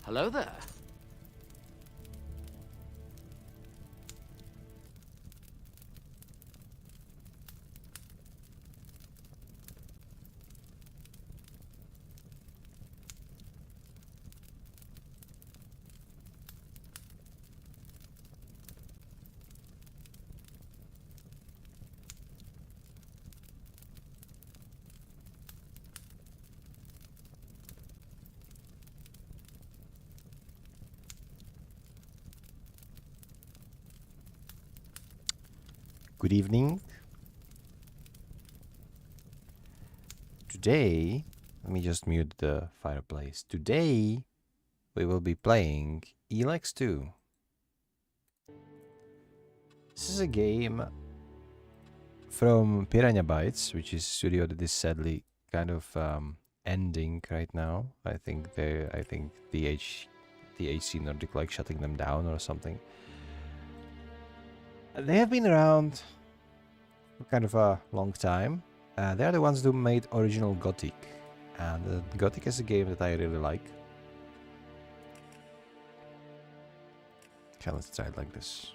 Hello there. Good evening. Today, let me just mute the fireplace. Today, we will be playing ELEX II. This is a game from Piranha Bytes, which is a studio that is sadly kind of ending right now. I think THC Nordic like shutting them down or something. They have been around for kind of a long time. They are the ones who made original Gothic, and Gothic is a game that I really like. Okay, let's try it like this.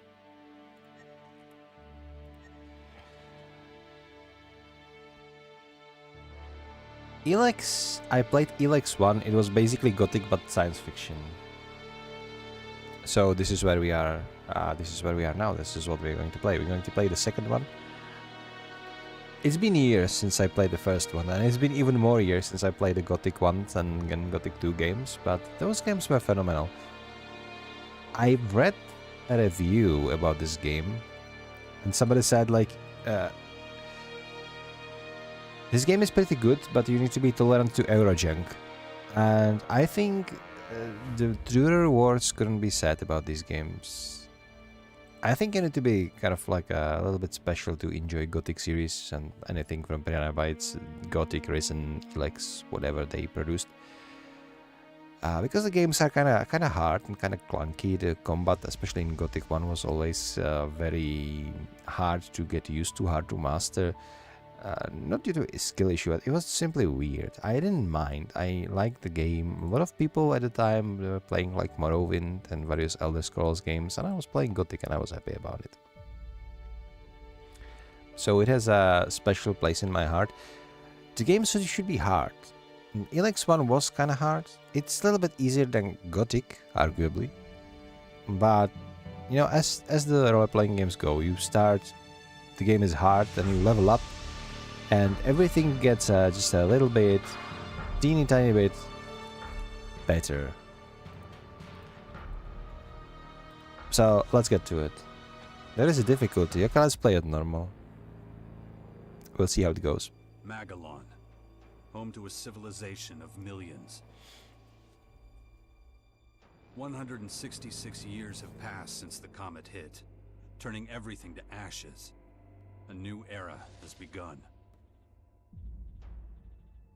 ELEX, I played ELEX 1. It was basically Gothic but science fiction. So this is where we are. This is where we are now. This is what we're going to play. We're going to play the second one. It's been years since I played the first one, and it's been even more years since I played the Gothic 1 and Gothic 2 games, but those games were phenomenal. I read a review about this game, and somebody said, like, this game is pretty good, but you need to be tolerant to Eurojunk. And I think the truer words couldn't be said about these games. I think you need to be kind of like a little bit special to enjoy Gothic series and anything from Piranha Bytes, Gothic, Risen, ELEX, whatever they produced. Because the games are kind of hard and kind of clunky. The combat, especially in Gothic 1, was always very hard to get used to, hard to master. Not due to a skill issue, it was simply weird. I didn't mind. I liked the game. A lot of people at the time were playing like Morrowind and various Elder Scrolls games, and I was playing Gothic and I was happy about it. So it has a special place in my heart. The game should be hard. ELEX 1 was kind of hard. It's a little bit easier than Gothic, arguably. But, you know, as the role-playing games go, you start, the game is hard, then you level up, and everything gets just a little bit, teeny tiny bit better. So let's get to it. There is a difficulty. Okay, let's play it normal. We'll see how it goes. Magalon, home to a civilization of millions. 166 years have passed since the comet hit, turning everything to ashes. A new era has begun.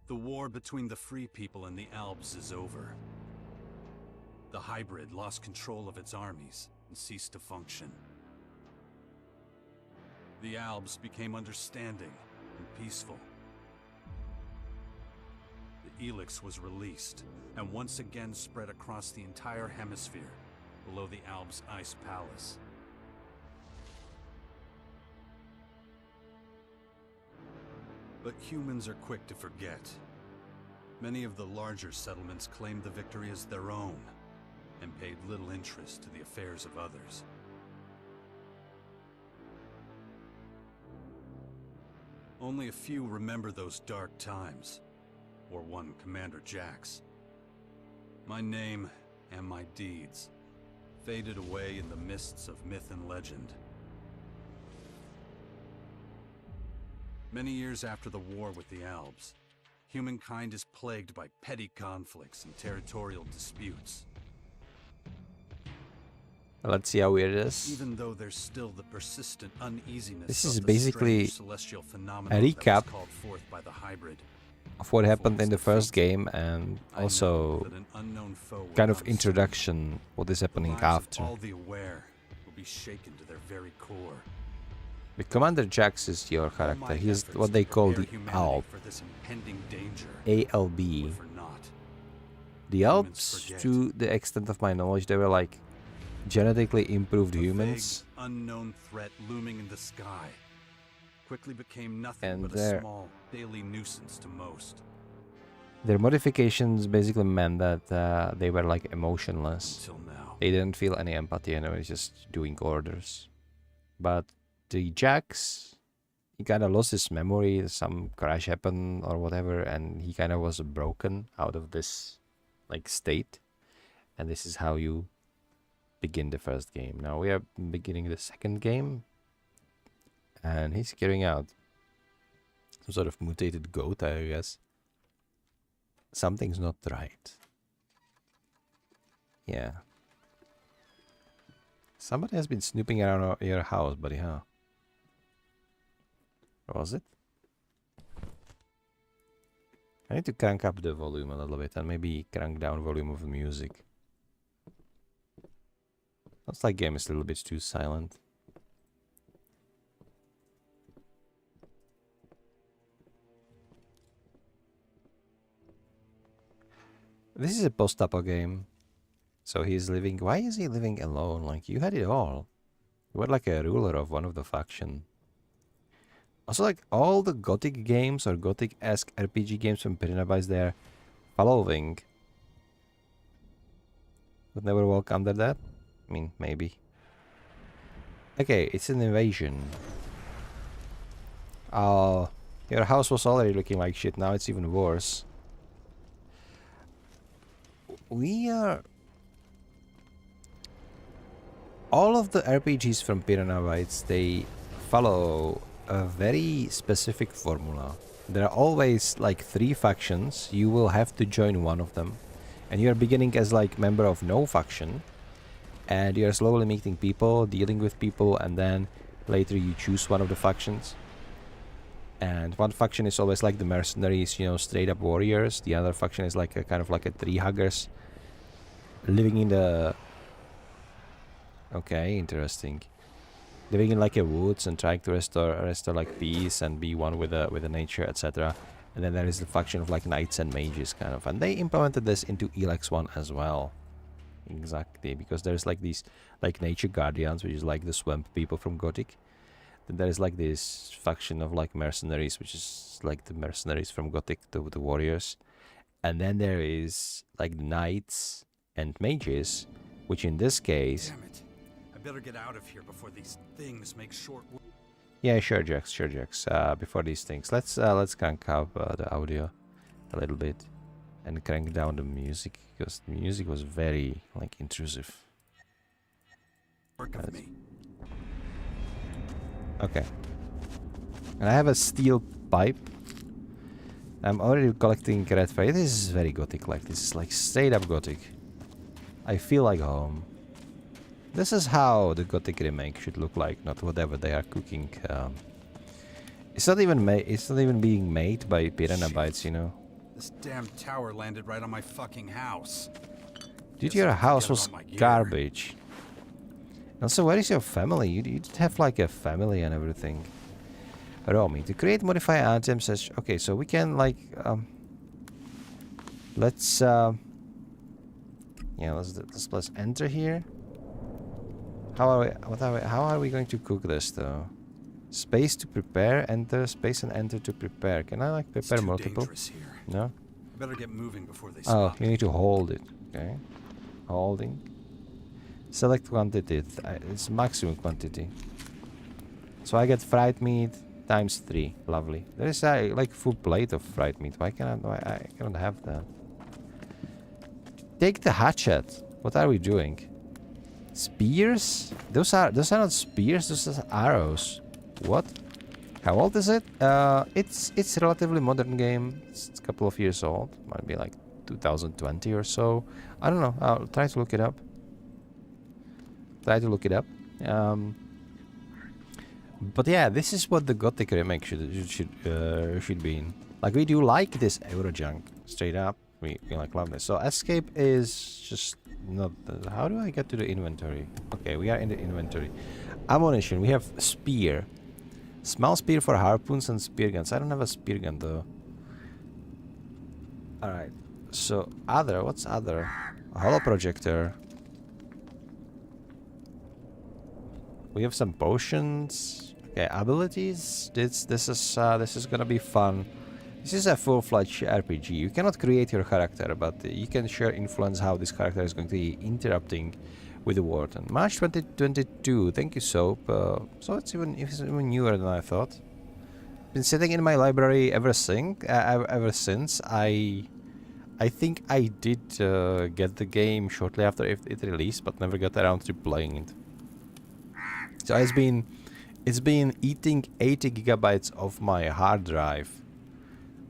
The war between the free people and the Alps is over. The hybrid lost control of its armies and ceased to function. The Alps became understanding and peaceful. The ELEX was released and once again spread across the entire hemisphere below the Alps Ice Palace. But humans are quick to forget. Many of the larger settlements claimed the victory as their own and paid little interest to the affairs of others. Only a few remember those dark times, or one Commander Jax. My name and my deeds faded away in the mists of myth and legend. Many years after the war with the Alps, humankind is plagued by petty conflicts and territorial disputes. Let's see how weird it is. Even though there's still the persistent uneasiness This of is the basically strange celestial phenomenon a recap that was called forth by the hybrid. Of what happened in the first game, and I know also that an unknown foe will kind of come soon. introduction what is The happening lives of after. all the aware will be shaken to their very core. The Commander Jax is your All character. my He's efforts what to they call prepare the humanity ALB. for this impending danger ALB. were for naught. The Alps, to the extent of my knowledge, they were like genetically improved humans. Vague, unknown threat looming in the sky quickly became nothing And but a small daily nuisance to most. Their modifications basically meant that they were like emotionless. Until now. They didn't feel any empathy and they were just doing orders. But the Jax, he kind of lost his memory, some crash happened or whatever, and he kind of was broken out of this like state. And this is how you begin the first game. Now we are beginning the second game, and he's carrying out some sort of mutated goat, I guess. Something's not right. Yeah. Somebody has been snooping around your house, buddy, huh? Or was it? I need to crank up the volume a little bit and maybe crank down volume of the music. Looks like game is a little bit too silent. This is a post-apo game. So he's living... Why is he living alone? Like, you had it all. You were like a ruler of one of the faction. Also, like, all the Gothic games or Gothic-esque RPG games from Piranha Bytes, they're following. Would never walk under that? I mean, maybe. Okay, it's an invasion. Your house was already looking like shit, now it's even worse. We are... All of the RPGs from Piranha Bytes, they follow a very specific formula. There are always like 3 factions. You will have to join one of them. And you are beginning as like member of no faction. And you are slowly meeting people, dealing with people, and then later you choose one of the factions. And one faction is always like the mercenaries, you know, straight up warriors. The other faction is like a kind of like a tree huggers. Living in the... Okay, interesting. Living in like a woods and trying to restore like peace and be one with the nature, etc. And then there is the faction of like knights and mages kind of. And they implemented this into ELEX I as well. Exactly, because there's like these like nature guardians, which is like the swamp people from Gothic. Then there is like this faction of like mercenaries, which is like the mercenaries from Gothic, the warriors. And then there is like knights and mages, which in this case... Damn it. I better get out of here before these things make short work. Yeah, sure, Jax, sure, Jax. Before these things, let's crank up the audio a little bit and crank down the music, because the music was very like intrusive. Work of me. Okay. And I have a steel pipe. I'm already collecting red fire. This is very Gothic, like this is like straight up Gothic. I feel like home. This is how the Gothic remake should look like, not whatever they are cooking. It's not even being made by Piranha Bytes, you know. This damn tower landed right on my fucking house. Dude, your house was garbage. Also, where is your family? You have like a family and everything. Romy, to create modify items as... Okay, so we can like... let's let's enter here. How are we going to cook this though? Space to prepare, enter, space and enter to prepare. Can I like prepare multiple? Here. No? Better get moving before they Oh, spot you need to hold it. Okay. Holding. Select quantity. It's maximum quantity. So I get fried meat times 3. Lovely. There is a like full plate of fried meat. Why I cannot have that? Take the hatchet. What are we doing? Spears? Those are not spears, those are arrows. What? How old is it? It's a relatively modern game. It's a couple of years old. Might be like 2020 or so. I don't know. I'll try to look it up. But yeah, this is what the Gothic remake should be in. Like, we do like this Eurojunk, straight up. We like love this. So escape is just not... how do I get to the inventory? Okay, we are in the inventory. Ammunition, we have spear. Small spear for harpoons and spear guns. I don't have a spear gun though. Alright. So other, what's other? A holo projector. We have some potions. Okay, abilities. This is gonna be fun. This is a full-fledged RPG. You cannot create your character, but you can share influence how this character is going to be interrupting with the Warden. March 2022. Thank you, Soap. So it's even newer than I thought. Been sitting in my library ever since. I think I did get the game shortly after it released, but never got around to playing it. So it's been eating 80 gigabytes of my hard drive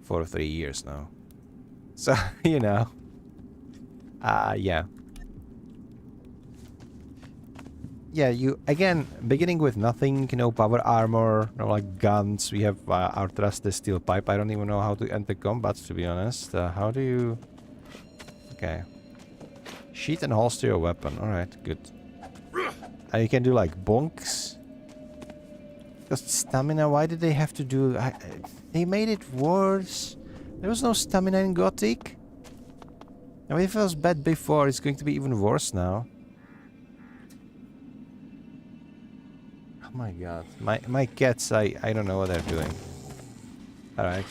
for 3 years now. So, you know. Yeah. Yeah, you, again, beginning with nothing, no power armor, no like guns. We have our trusted steel pipe. I don't even know how to enter combat, to be honest. How do you... Okay. Sheath and holster your weapon. Alright, good. You can do like bonks. Just stamina, why did they have to do... they made it worse. There was no stamina in Gothic. I mean, if it was bad before, it's going to be even worse now. Oh my god. My cats, I don't know what they're doing. Alright.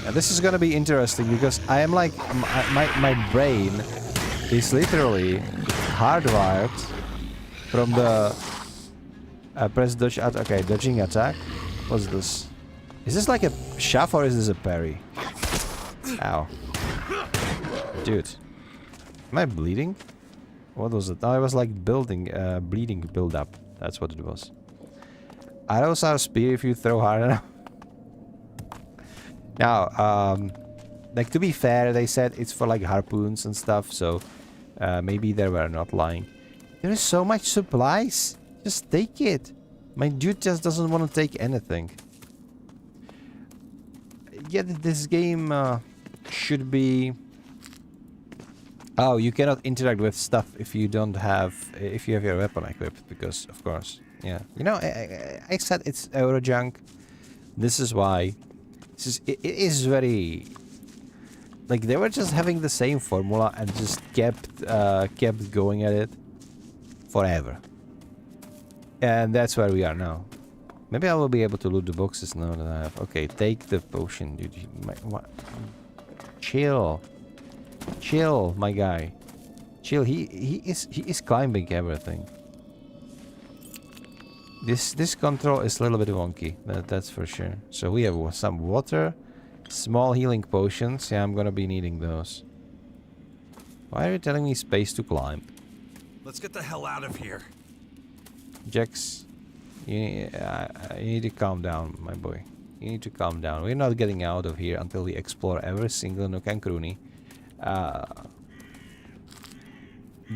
Now this is gonna be interesting because I am like... My brain is literally hardwired from the... press dodge attack. Okay, dodging attack. What's this? Is this like a shove or is this a parry? Ow. Dude. Am I bleeding? What was it? Oh, it was like building, bleeding build up. That's what it was. Arrows are spear if you throw hard enough. Now, like to be fair, they said it's for like harpoons and stuff, so maybe they were not lying. There is so much supplies. Just take it. My dude just doesn't want to take anything. Yeah, this game should be... Oh, you cannot interact with stuff if you don't have... if you have your weapon equipped, because, of course, yeah. You know, I said it's Eurojunk. This is why. It is very... Like, they were just having the same formula and just kept going at it forever. And that's where we are now. Maybe I will be able to loot the boxes now that I have. Okay, take the potion, dude. What? Chill. Chill, my guy. Chill. He is climbing everything. This control is a little bit wonky. That's for sure. So we have some water, small healing potions. Yeah, I'm gonna be needing those. Why are you telling me space to climb? Let's get the hell out of here. Jax, you need to calm down, my boy. You need to calm down. We're not getting out of here until we explore every single nook and cranny.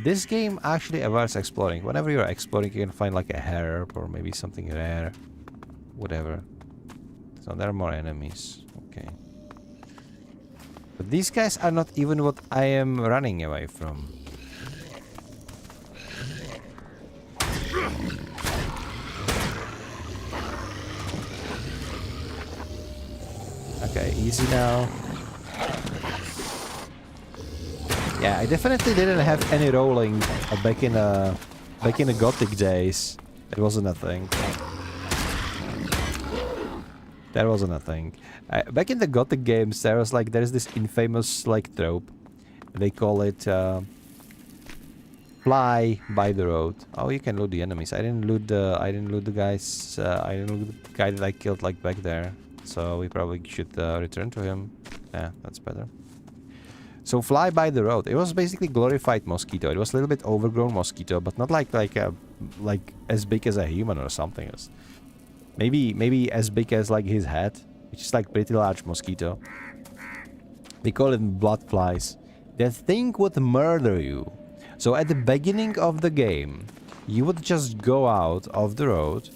This game actually awards exploring. Whenever you're exploring, you can find like a herb or maybe something rare. Whatever. So there are more enemies. Okay. But these guys are not even what I am running away from. Okay, easy now. Yeah, I definitely didn't have any rolling back in the Gothic days. It wasn't a thing. That wasn't a thing. Back in the Gothic games, there's this infamous like trope. They call it fly by the road. Oh, you can loot the enemies. I didn't loot the guys. I didn't loot the guy that I killed like back there. So we probably should return to him. Yeah, that's better. So fly by the road. It was basically glorified mosquito. It was a little bit overgrown mosquito, but not like as big as a human or something. It was maybe as big as like his head, which is like pretty large mosquito. They call it blood flies. That thing would murder you. So at the beginning of the game, you would just go out of the road,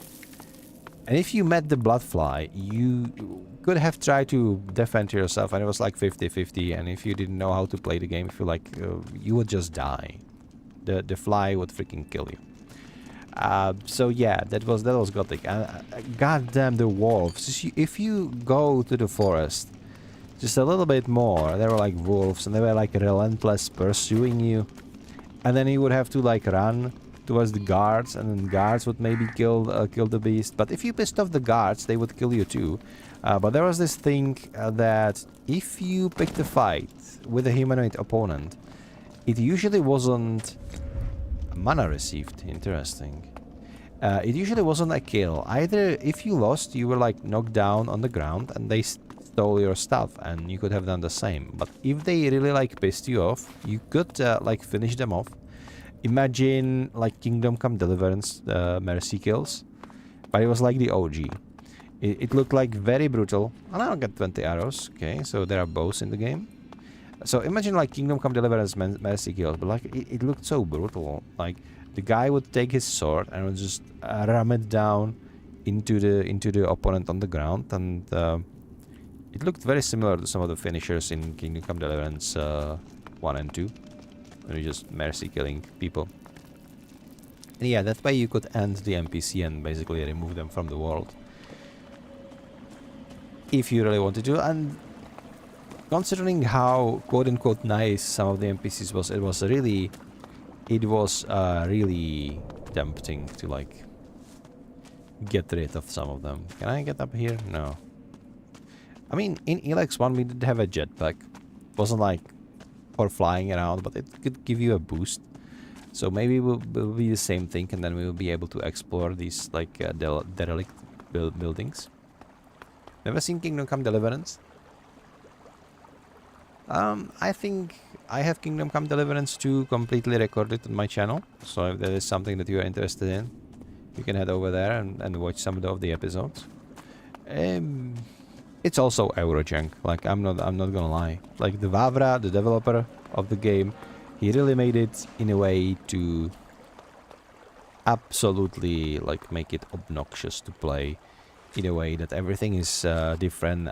and if you met the blood fly, you could have tried to defend yourself, and it was like 50-50. And if you didn't know how to play the game, if you like, you would just die. The fly would freaking kill you. So yeah, that was Gothic. God damn the wolves! If you go to the forest, just a little bit more. They were like wolves, and they were like relentless pursuing you. And then you would have to like run towards the guards, and then guards would maybe kill the beast. But if you pissed off the guards, they would kill you too. But there was this thing that if you picked a fight with a humanoid opponent, it usually wasn't mana received. Interesting. It usually wasn't a kill. Either if you lost, you were like knocked down on the ground and they stole your stuff, and you could have done the same. But if they really like pissed you off, you could like finish them off. Imagine like Kingdom Come Deliverance mercy kills, but it was like the OG. It looked like very brutal. And I'll get 20 arrows. Okay, so there are bows in the game. So imagine like Kingdom Come Deliverance mercy kills, but like it looked so brutal. Like the guy would take his sword and would just ram it down into the opponent on the ground, and it looked very similar to some of the finishers in Kingdom Come Deliverance 1 and 2. When you're just mercy killing people. And yeah, that way you could end the NPC and basically remove them from the world. If you really wanted to, and considering how quote-unquote nice some of the NPCs was, it was really tempting to like get rid of some of them. Can I get up here? No. I mean, in ELEX 1 we did have a jetpack. It wasn't like for flying around, but it could give you a boost. So maybe we'll be the same thing, and then we will be able to explore these like derelict buildings. Never seen Kingdom Come Deliverance? I think I have Kingdom Come Deliverance 2 completely recorded on my channel. So if that is something that you are interested in, you can head over there and watch some of the episodes. It's also Eurojunk. Like I'm not gonna lie. Like the Vavra, the developer of the game, he really made it in a way to absolutely like make it obnoxious to play, in a way that everything is different,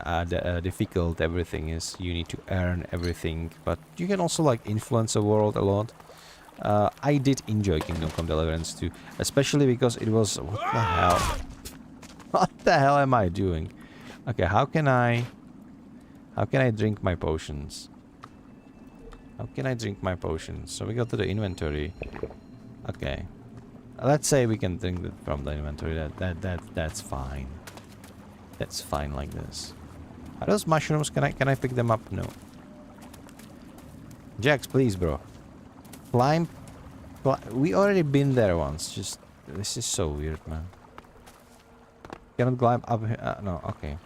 difficult. Everything is, you need to earn everything, but you can also like influence the world a lot. I did enjoy Kingdom Come Deliverance 2, especially because it was, what the hell? What the hell am I doing? Okay, how can I drink my potions? How can I drink my potions? So we go to the inventory. Okay. Let's say we can drink it from the inventory. That's fine. That's fine like this. Are those mushrooms? Can I pick them up? No. Jax, please, bro. Climb. We already been there once. Just, this is so weird, man. Cannot climb up here. No, okay.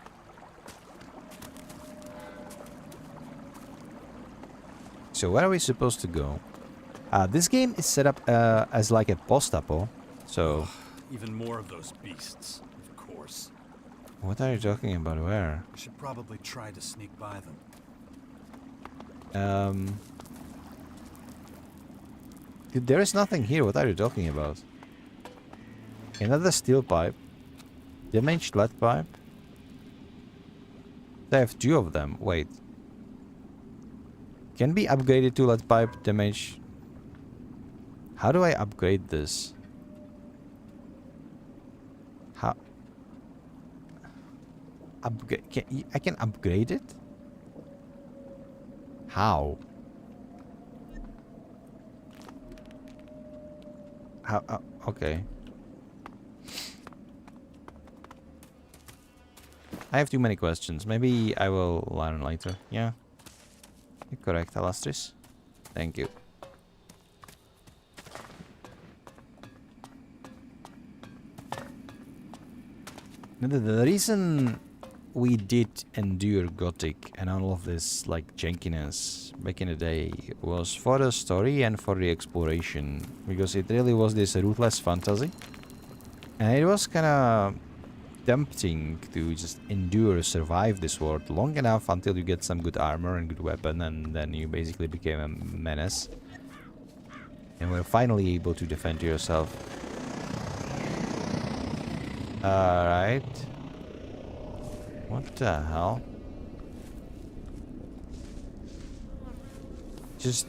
So where are we supposed to go? This game is set up as like a post-apo, so... Even more of those beasts, of course. What are you talking about? Where? I should probably try to sneak by them. Dude, there is nothing here. What are you talking about? Another steel pipe. Damaged lead pipe. They have 2 of them. Wait. Can be upgraded to lead pipe damage. How do I upgrade this? How? Upgrade? I can upgrade it? How? How? Okay. I have too many questions. Maybe I will learn later. Yeah. You're correct, Alastris. Thank you. The reason we did endure Gothic and all of this like jankiness back in the day was for the story and for the exploration, because it really was this ruthless fantasy, and it was kind of tempting to just survive this world long enough until you get some good armor and good weapon, and then you basically became a menace and were finally able to defend yourself. Alright. What the hell? Just,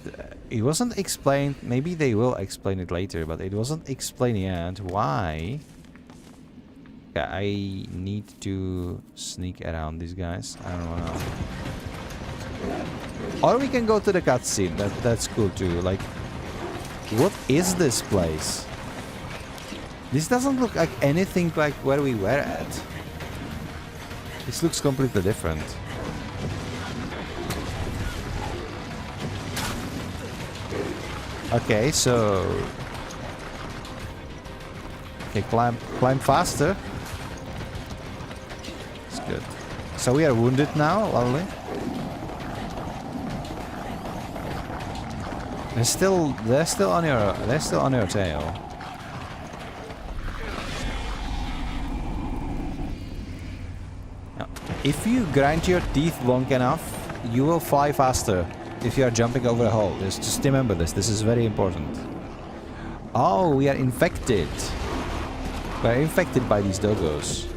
it wasn't explained. Maybe they will explain it later, but it wasn't explained yet why. Okay, I need to sneak around these guys. I don't know. Or we can go to the cutscene. That's cool too. Like, what is this place? This doesn't look like anything like where we were at. This looks completely different. Okay, so... Okay, climb faster. It's good. So we are wounded now, lovely. They're still on your tail. Now, if you grind your teeth long enough, you will fly faster if you are jumping over a hole. Just remember this. This is very important. Oh, we are infected. We are infected by these doggos.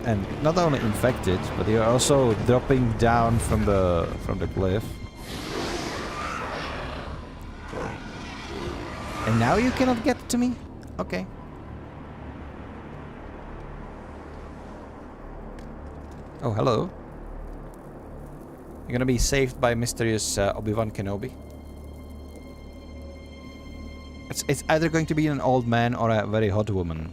And not only infected, but they are also dropping down from the cliff. And now you cannot get to me? Okay. Oh, hello. You're gonna be saved by mysterious Obi-Wan Kenobi. It's either going to be an old man or a very hot woman.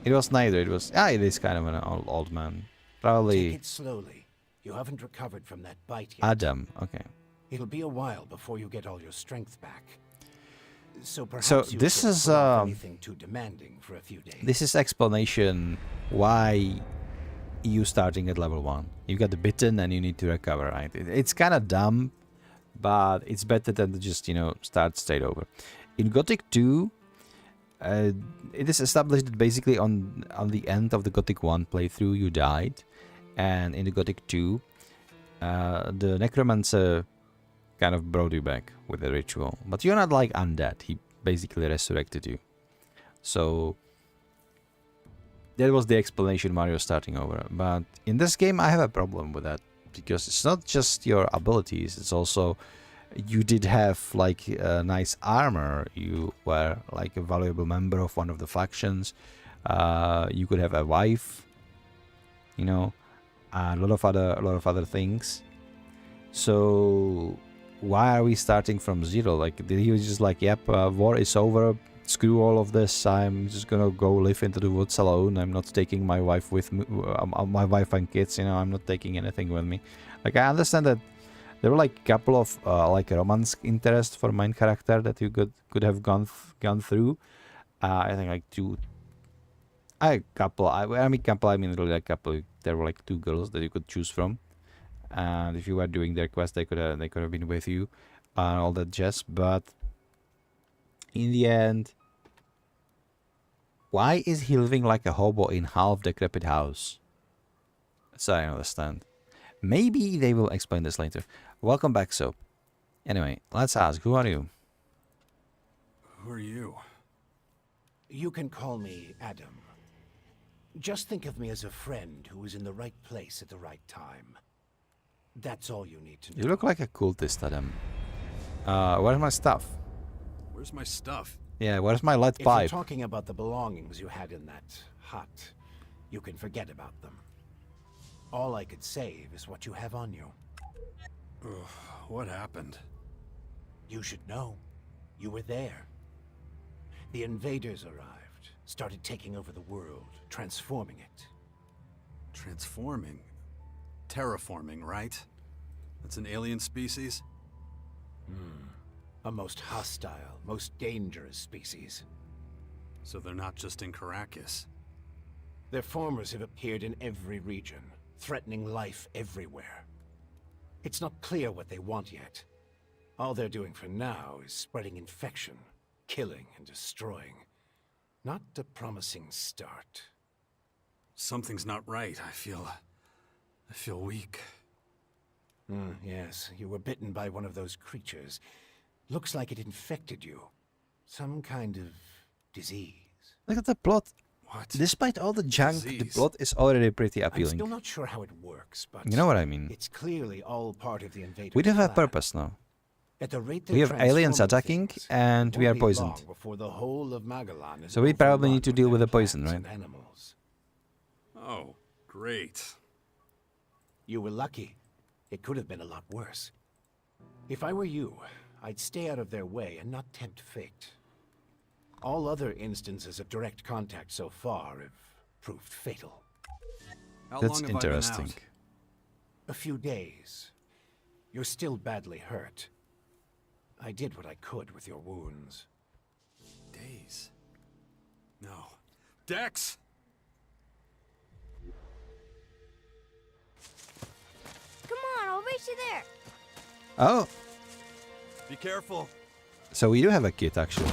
It was neither. It was... it is kind of an old man. Probably... Take it slowly. You haven't recovered from that bite yet. Adam. Okay. It'll be a while before you get all your strength back. So perhaps this is anything too demanding for a few days. This is explanation why you starting at level 1. You got bitten and you need to recover, right? It's kind of dumb, but it's better than to just, start straight over. In Gothic 2, it is established that basically on the end of the Gothic 1 playthrough you died, and in the Gothic 2, the Necromancer kind of brought you back with a ritual. But you're not like undead. He basically resurrected you. So that was the explanation why you're starting over. But in this game I have a problem with that, because it's not just your abilities, it's also you did have like nice armor, you were like a valuable member of one of the factions, you could have a wife, a lot of other things. So why are we starting from zero? Like, he was just like, yep, war is over, screw all of this, I'm just gonna go live into the woods alone, I'm not taking my wife with me, my wife and kids, I'm not taking anything with me. Like, I understand that there were like a couple of like romance interest for main character that you could have gone through. I think like I mean really like couple, there were like 2 girls that you could choose from. And if you were doing their quest, they could have been with you, and all that jazz. But in the end, why is he living like a hobo in half decrepit house? So I understand. Maybe they will explain this later. Welcome back, Soap. Anyway, let's ask, who are you? Who are you? You can call me Adam. Just think of me as a friend who was in the right place at the right time. That's all you need to know. You look like a cultist, Adam. Where's my stuff? Where's my stuff? Yeah, where's my lead If pipe? you're talking about the belongings you had in that hut, you can forget about them. All I could save is what you have on you. Ugh, what happened? You should know. You were there. The invaders arrived, started taking over the world, transforming it. Transforming? Terraforming, right? That's an alien species? A most hostile, most dangerous species. So they're not just in Caracas. Their formers have appeared in every region, threatening life everywhere. It's not clear what they want yet. All they're doing for now is spreading infection, killing and destroying. Not a promising start. Something's not right. I feel weak. Yes, you were bitten by one of those creatures. Looks like it infected you. Some kind of disease. Look at the plot. What? Despite all the junk, the Disease. plot is already pretty I'm appealing. still not sure how it works, but You know what I mean? it's clearly all part of the invaders' We do have plan. purpose now. At the rate We have they're aliens transforming attacking, things, and it we won't are be poisoned. long before the whole of Magalan is So we probably overrun need to with deal their with the poison, plants right? and animals. Oh, great. You were lucky. It could have been a lot worse. If I were you, I'd stay out of their way and not tempt fate. All other instances of direct contact so far have proved fatal. How That's long have interesting. I been out? A few days. You're still badly hurt. I did what I could with your wounds. Days? No. Dex! Come on, I'll race you there. Oh, Be careful. so we do have a kit actually.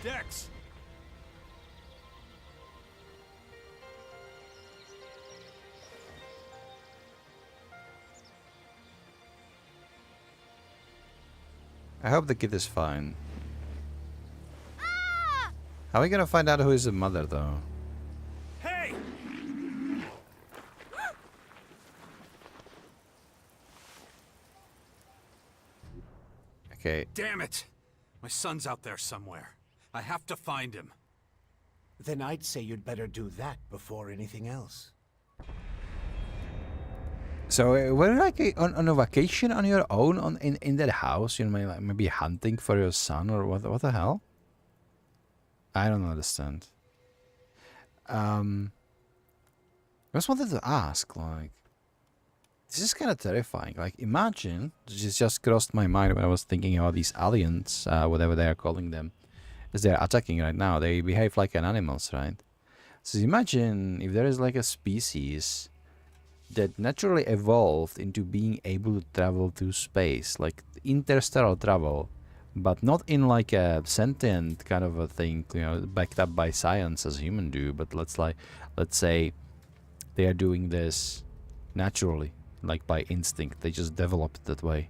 Dex! I hope the kid is fine. Ah! How are we gonna find out who is the mother though? Hey! Okay, Damn it! My son's out there somewhere. I have to find him. Then I'd say you'd better do that before anything else. so were you like on a vacation on your own in that house? You know, maybe hunting for your son or what the hell? I don't understand. I just wanted to ask, like, this is kind of terrifying. Like, imagine, this just crossed my mind when I was thinking about these aliens, whatever they are calling them, as they're attacking right now. They behave like an animals, right? So imagine if there is like a species that naturally evolved into being able to travel through space, like interstellar travel, but not in like a sentient kind of a thing, you know, backed up by science as humans do, but let's say they are doing this naturally, like by instinct. They just developed that way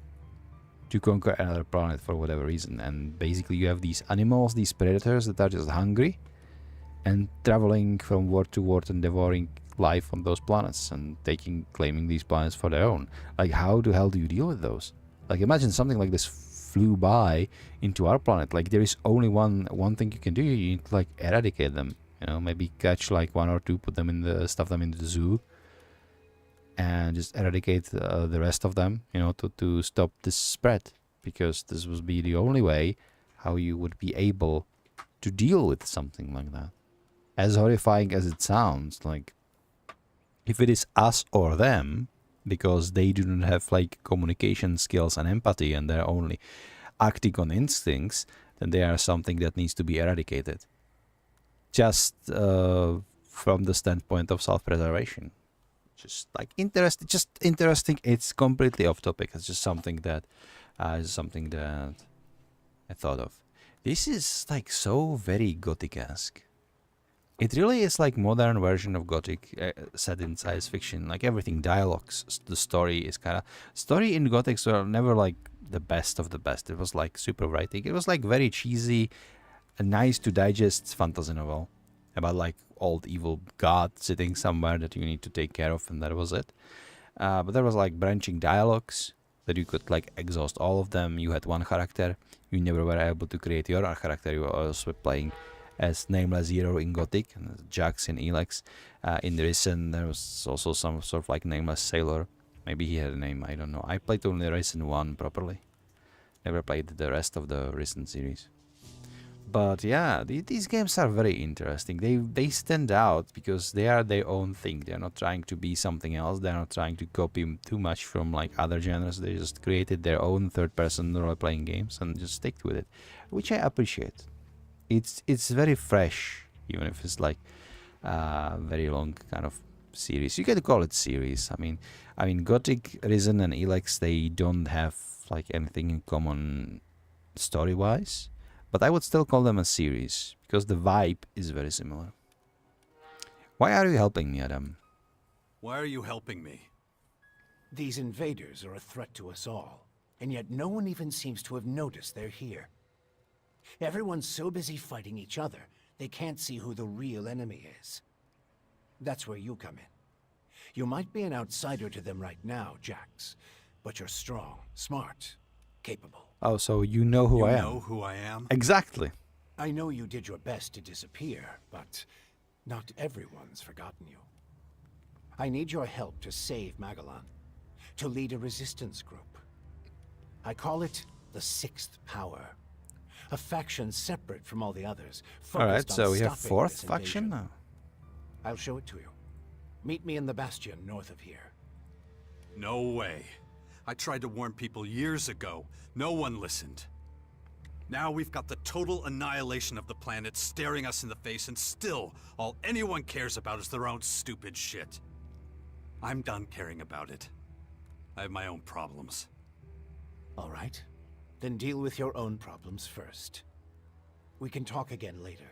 to conquer another planet for whatever reason. And basically you have these animals, these predators that are just hungry and traveling from world to world and devouring life on those planets and claiming these planets for their own. Like, how the hell do you deal with those? Like, imagine something like this flew by into our planet. Like, there is only one thing you can do. You need to like eradicate them, you know, maybe catch like one or two, stuff them in the zoo and just eradicate the rest of them, you know, to stop this spread, because this would be the only way how you would be able to deal with something like that. As horrifying as it sounds, like, if it is us or them, because they do not have like communication skills and empathy and they're only acting on instincts, then they are something that needs to be eradicated. Just from the standpoint of self-preservation. Just like interesting. It's completely off topic. It's just something that I thought of. This is like so very Gothic-esque. It really is like modern version of Gothic set in science fiction. Like everything, dialogues, the story is kind of... Story in Gothics were never like the best of the best. It was like super writing. It was like very cheesy, nice to digest fantasy novel about like old evil god sitting somewhere that you need to take care of, and that was it. But there was like branching dialogues that you could like exhaust all of them. You had one character. You never were able to create your own character. You were also playing as Nameless Hero in Gothic, and Jax in ELEX. In Risen, there was also some sort of like Nameless Sailor. Maybe he had a name, I don't know. I played only Risen 1 properly. Never played the rest of the Risen series. But yeah, these games are very interesting. They stand out because they are their own thing. They're not trying to be something else. They're not trying to copy too much from like other genres. They just created their own third-person role-playing games and just stick with it, which I appreciate. It's very fresh, even if it's like very long kind of series. You can call it series. I mean, Gothic, Risen, and ELEX, they don't have like anything in common story-wise, but I would still call them a series because the vibe is very similar. Why are you helping me, Adam? Why are you helping me? These invaders are a threat to us all, and yet no one even seems to have noticed they're here. Everyone's so busy fighting each other, they can't see who the real enemy is. That's where you come in. You might be an outsider to them right now, Jax, but you're strong, smart, capable. Oh, so you know who I am? You know who I am? Exactly. I know you did your best to disappear, but not everyone's forgotten you. I need your help to save Magellan. to lead a resistance group. I call it the Sixth Power. A faction separate from all the others. Alright, Focused so on we have stopping fourth this faction invasion. now. I'll show it to you. Meet me in the Bastion north of here. No way. I tried to warn people years ago. No one listened. Now we've got the total annihilation of the planet staring us in the face, and still, all anyone cares about is their own stupid shit. I'm done caring about it. I have my own problems. All right. Then deal with your own problems first. We can talk again later.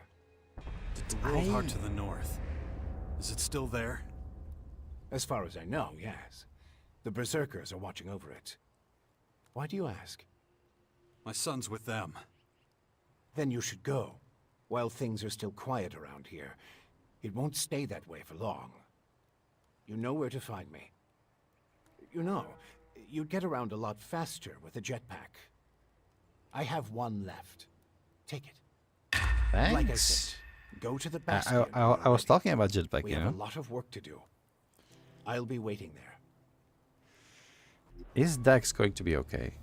The world heart to the north. Is it still there? As far as I know, yes. The Berserkers are watching over it. Why do you ask? My son's with them. Then you should go. While things are still quiet around here, it won't stay that way for long. You know where to find me. You know, you'd get around a lot faster with a jetpack. I have one left. Take it. Thanks. Like I said, go to the Bastion. I was talking about jetpack, We you have know. a lot of work to do. I'll be waiting there. Is Dax going to be okay?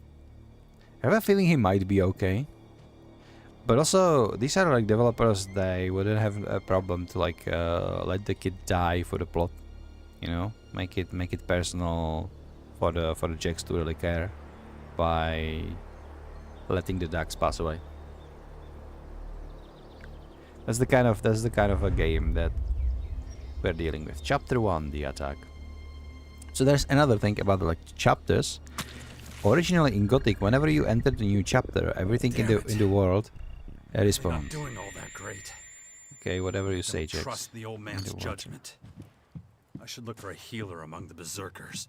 I have a feeling he might be okay. But also, these are like developers, they wouldn't have a problem to like let the kid die for the plot. You know? Make it personal for the Jacks to really care by letting the Dax pass away. That's the kind of a game that we're dealing with. Chapter 1, the attack. So there's another thing about the like chapters. Originally in Gothic, whenever you entered a new chapter, everything in the world They're not respawned. doing all that great. Okay, whatever you say, Don't Jax. trust the old man's Into what? judgment. I should look for a healer among the berserkers.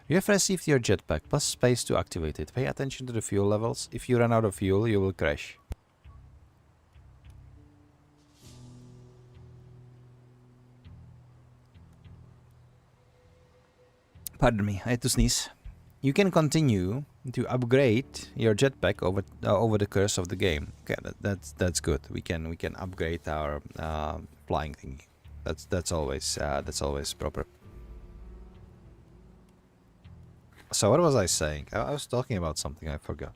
You have received your jetpack plus space to activate it. Pay attention to the fuel levels. If you run out of fuel, you will crash. Pardon me, I had to sneeze. You can continue to upgrade your jetpack over the course of the game. Okay, that's good. We can upgrade our flying thing. That's always proper. So what was I saying? I was talking about something I forgot.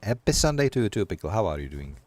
Happy Sunday to you too, Pickle. How are you doing?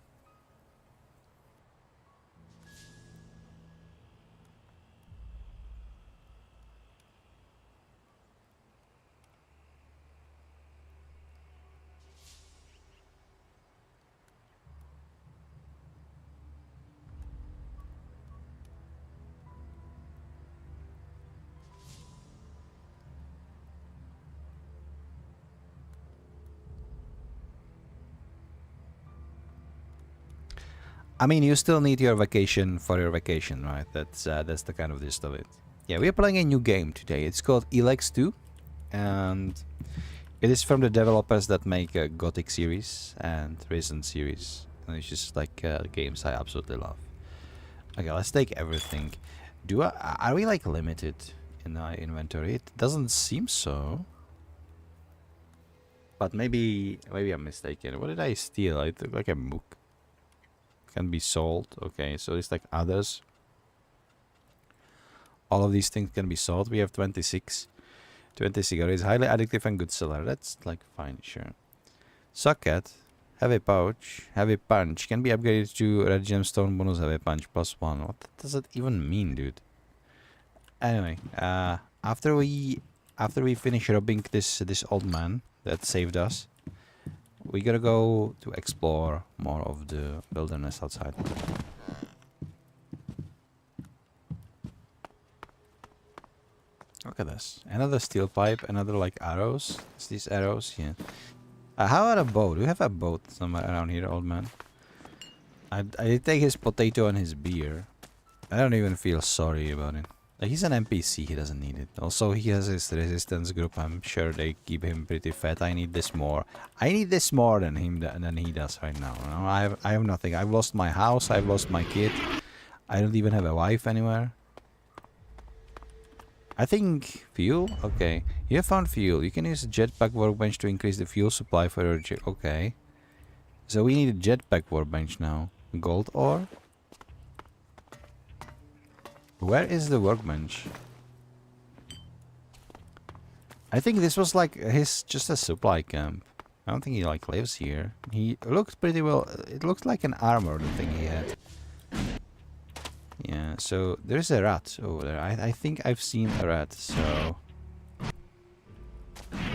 I mean, you still need your vacation for your vacation, right? That's the kind of gist of it. Yeah, we are playing a new game today. It's called ELEX II, and it is from the developers that make a Gothic series and Risen series. And it's just like games I absolutely love. Okay, let's take everything. Are we like limited in our inventory? It doesn't seem so. But maybe I'm mistaken. What did I steal? I took like a book. Can be sold. Okay, so it's like others. All of these things can be sold. We have 26 cigarettes. Highly addictive and good seller. That's like fine, sure. Socket. Heavy pouch. Heavy punch. Can be upgraded to red gemstone bonus heavy punch +1. What does that even mean, dude? Anyway, after we finish robbing this old man that saved us, we gotta go to explore more of the wilderness outside. Look at this. Another steel pipe, another like arrows. It's these arrows, yeah. How about a boat? Do you have a boat somewhere around here, old man? I did take his potato and his beer. I don't even feel sorry about it. He's an NPC, he doesn't need it. Also, he has his resistance group. I'm sure they keep him pretty fat. I need this more. I need this more than he does right now. You know, I have nothing. I've lost my house. I've lost my kid. I don't even have a wife anywhere. I think fuel. Okay, you have found fuel. You can use a jetpack workbench to increase the fuel supply for your okay. So we need a jetpack workbench now. Gold ore. Where is the workbench? I think this was like his just a supply camp. I don't think he like lives here. He looked pretty well. It looked like an armor, the thing he had. Yeah, so there's a rat over there. I think I've seen a rat, so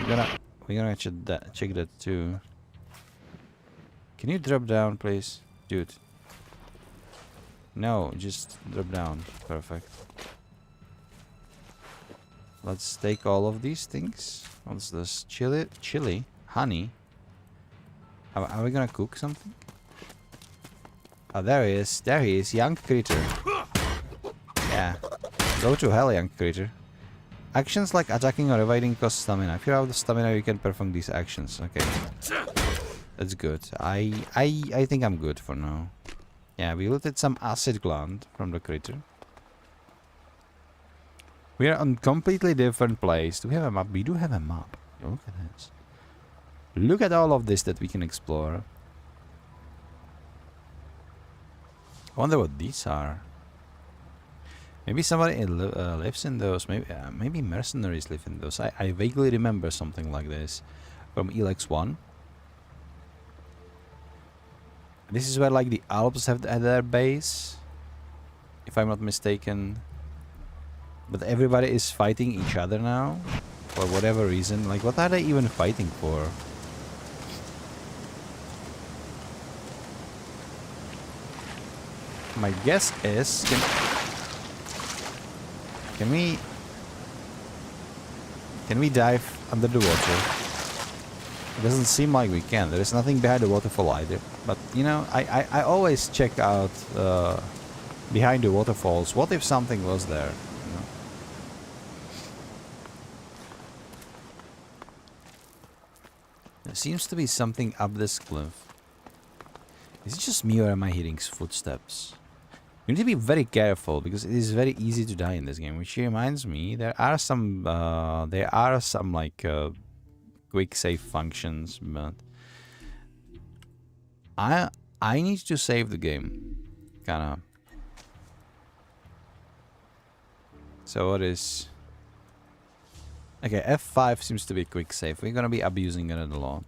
we're gonna check that too. Can you drop down, please, dude? No, just drop down. Perfect. Let's take all of these things. What's this? Chili, honey. Are we gonna cook something? Oh, there he is. There he is, young creature. Yeah. Go to hell, young creature. Actions like attacking or evading cost stamina. If you're out of stamina, you can perform these actions. Okay. That's good. I think I'm good for now. Yeah, we looted some acid gland from the creature. We are on completely different place. Do we have a map? We do have a map. Look at this. Look at all of this that we can explore. I wonder what these are. Maybe somebody lives in those. Maybe mercenaries live in those. I vaguely remember something like this from ELEX I. This is where like the Alps have their base, if I'm not mistaken. But everybody is fighting each other now, for whatever reason. Like, what are they even fighting for? My guess is, can we dive under the water? It doesn't seem like we can. There is nothing behind the waterfall either. But, you know, I always check out behind the waterfalls. What if something was there? You know? There seems to be something up this cliff. Is it just me or am I hearing footsteps? You need to be very careful because it is very easy to die in this game. Which reminds me, there are some like quick save functions, but I need to save the game, kinda. So what is? Okay, F5 seems to be quick save. We're gonna be abusing it a lot.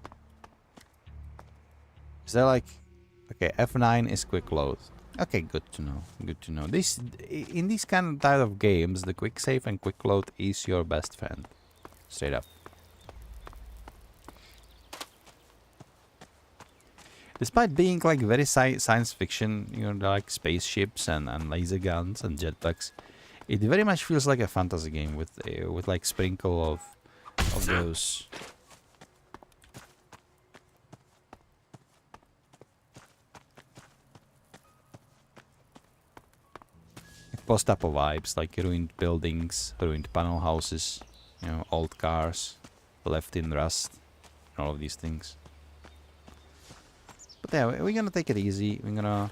Is there like? Okay, F9 is quick load. Okay, good to know. Good to know. This in these kind of type of games, the quick save and quick load is your best friend. Straight up. Despite being like very science fiction, you know, like spaceships and laser guns and jetpacks, it very much feels like a fantasy game with like sprinkle of those. Post-apo vibes, like ruined buildings, ruined panel houses, you know, old cars left in rust, and all of these things. But yeah, we're gonna take it easy. We're gonna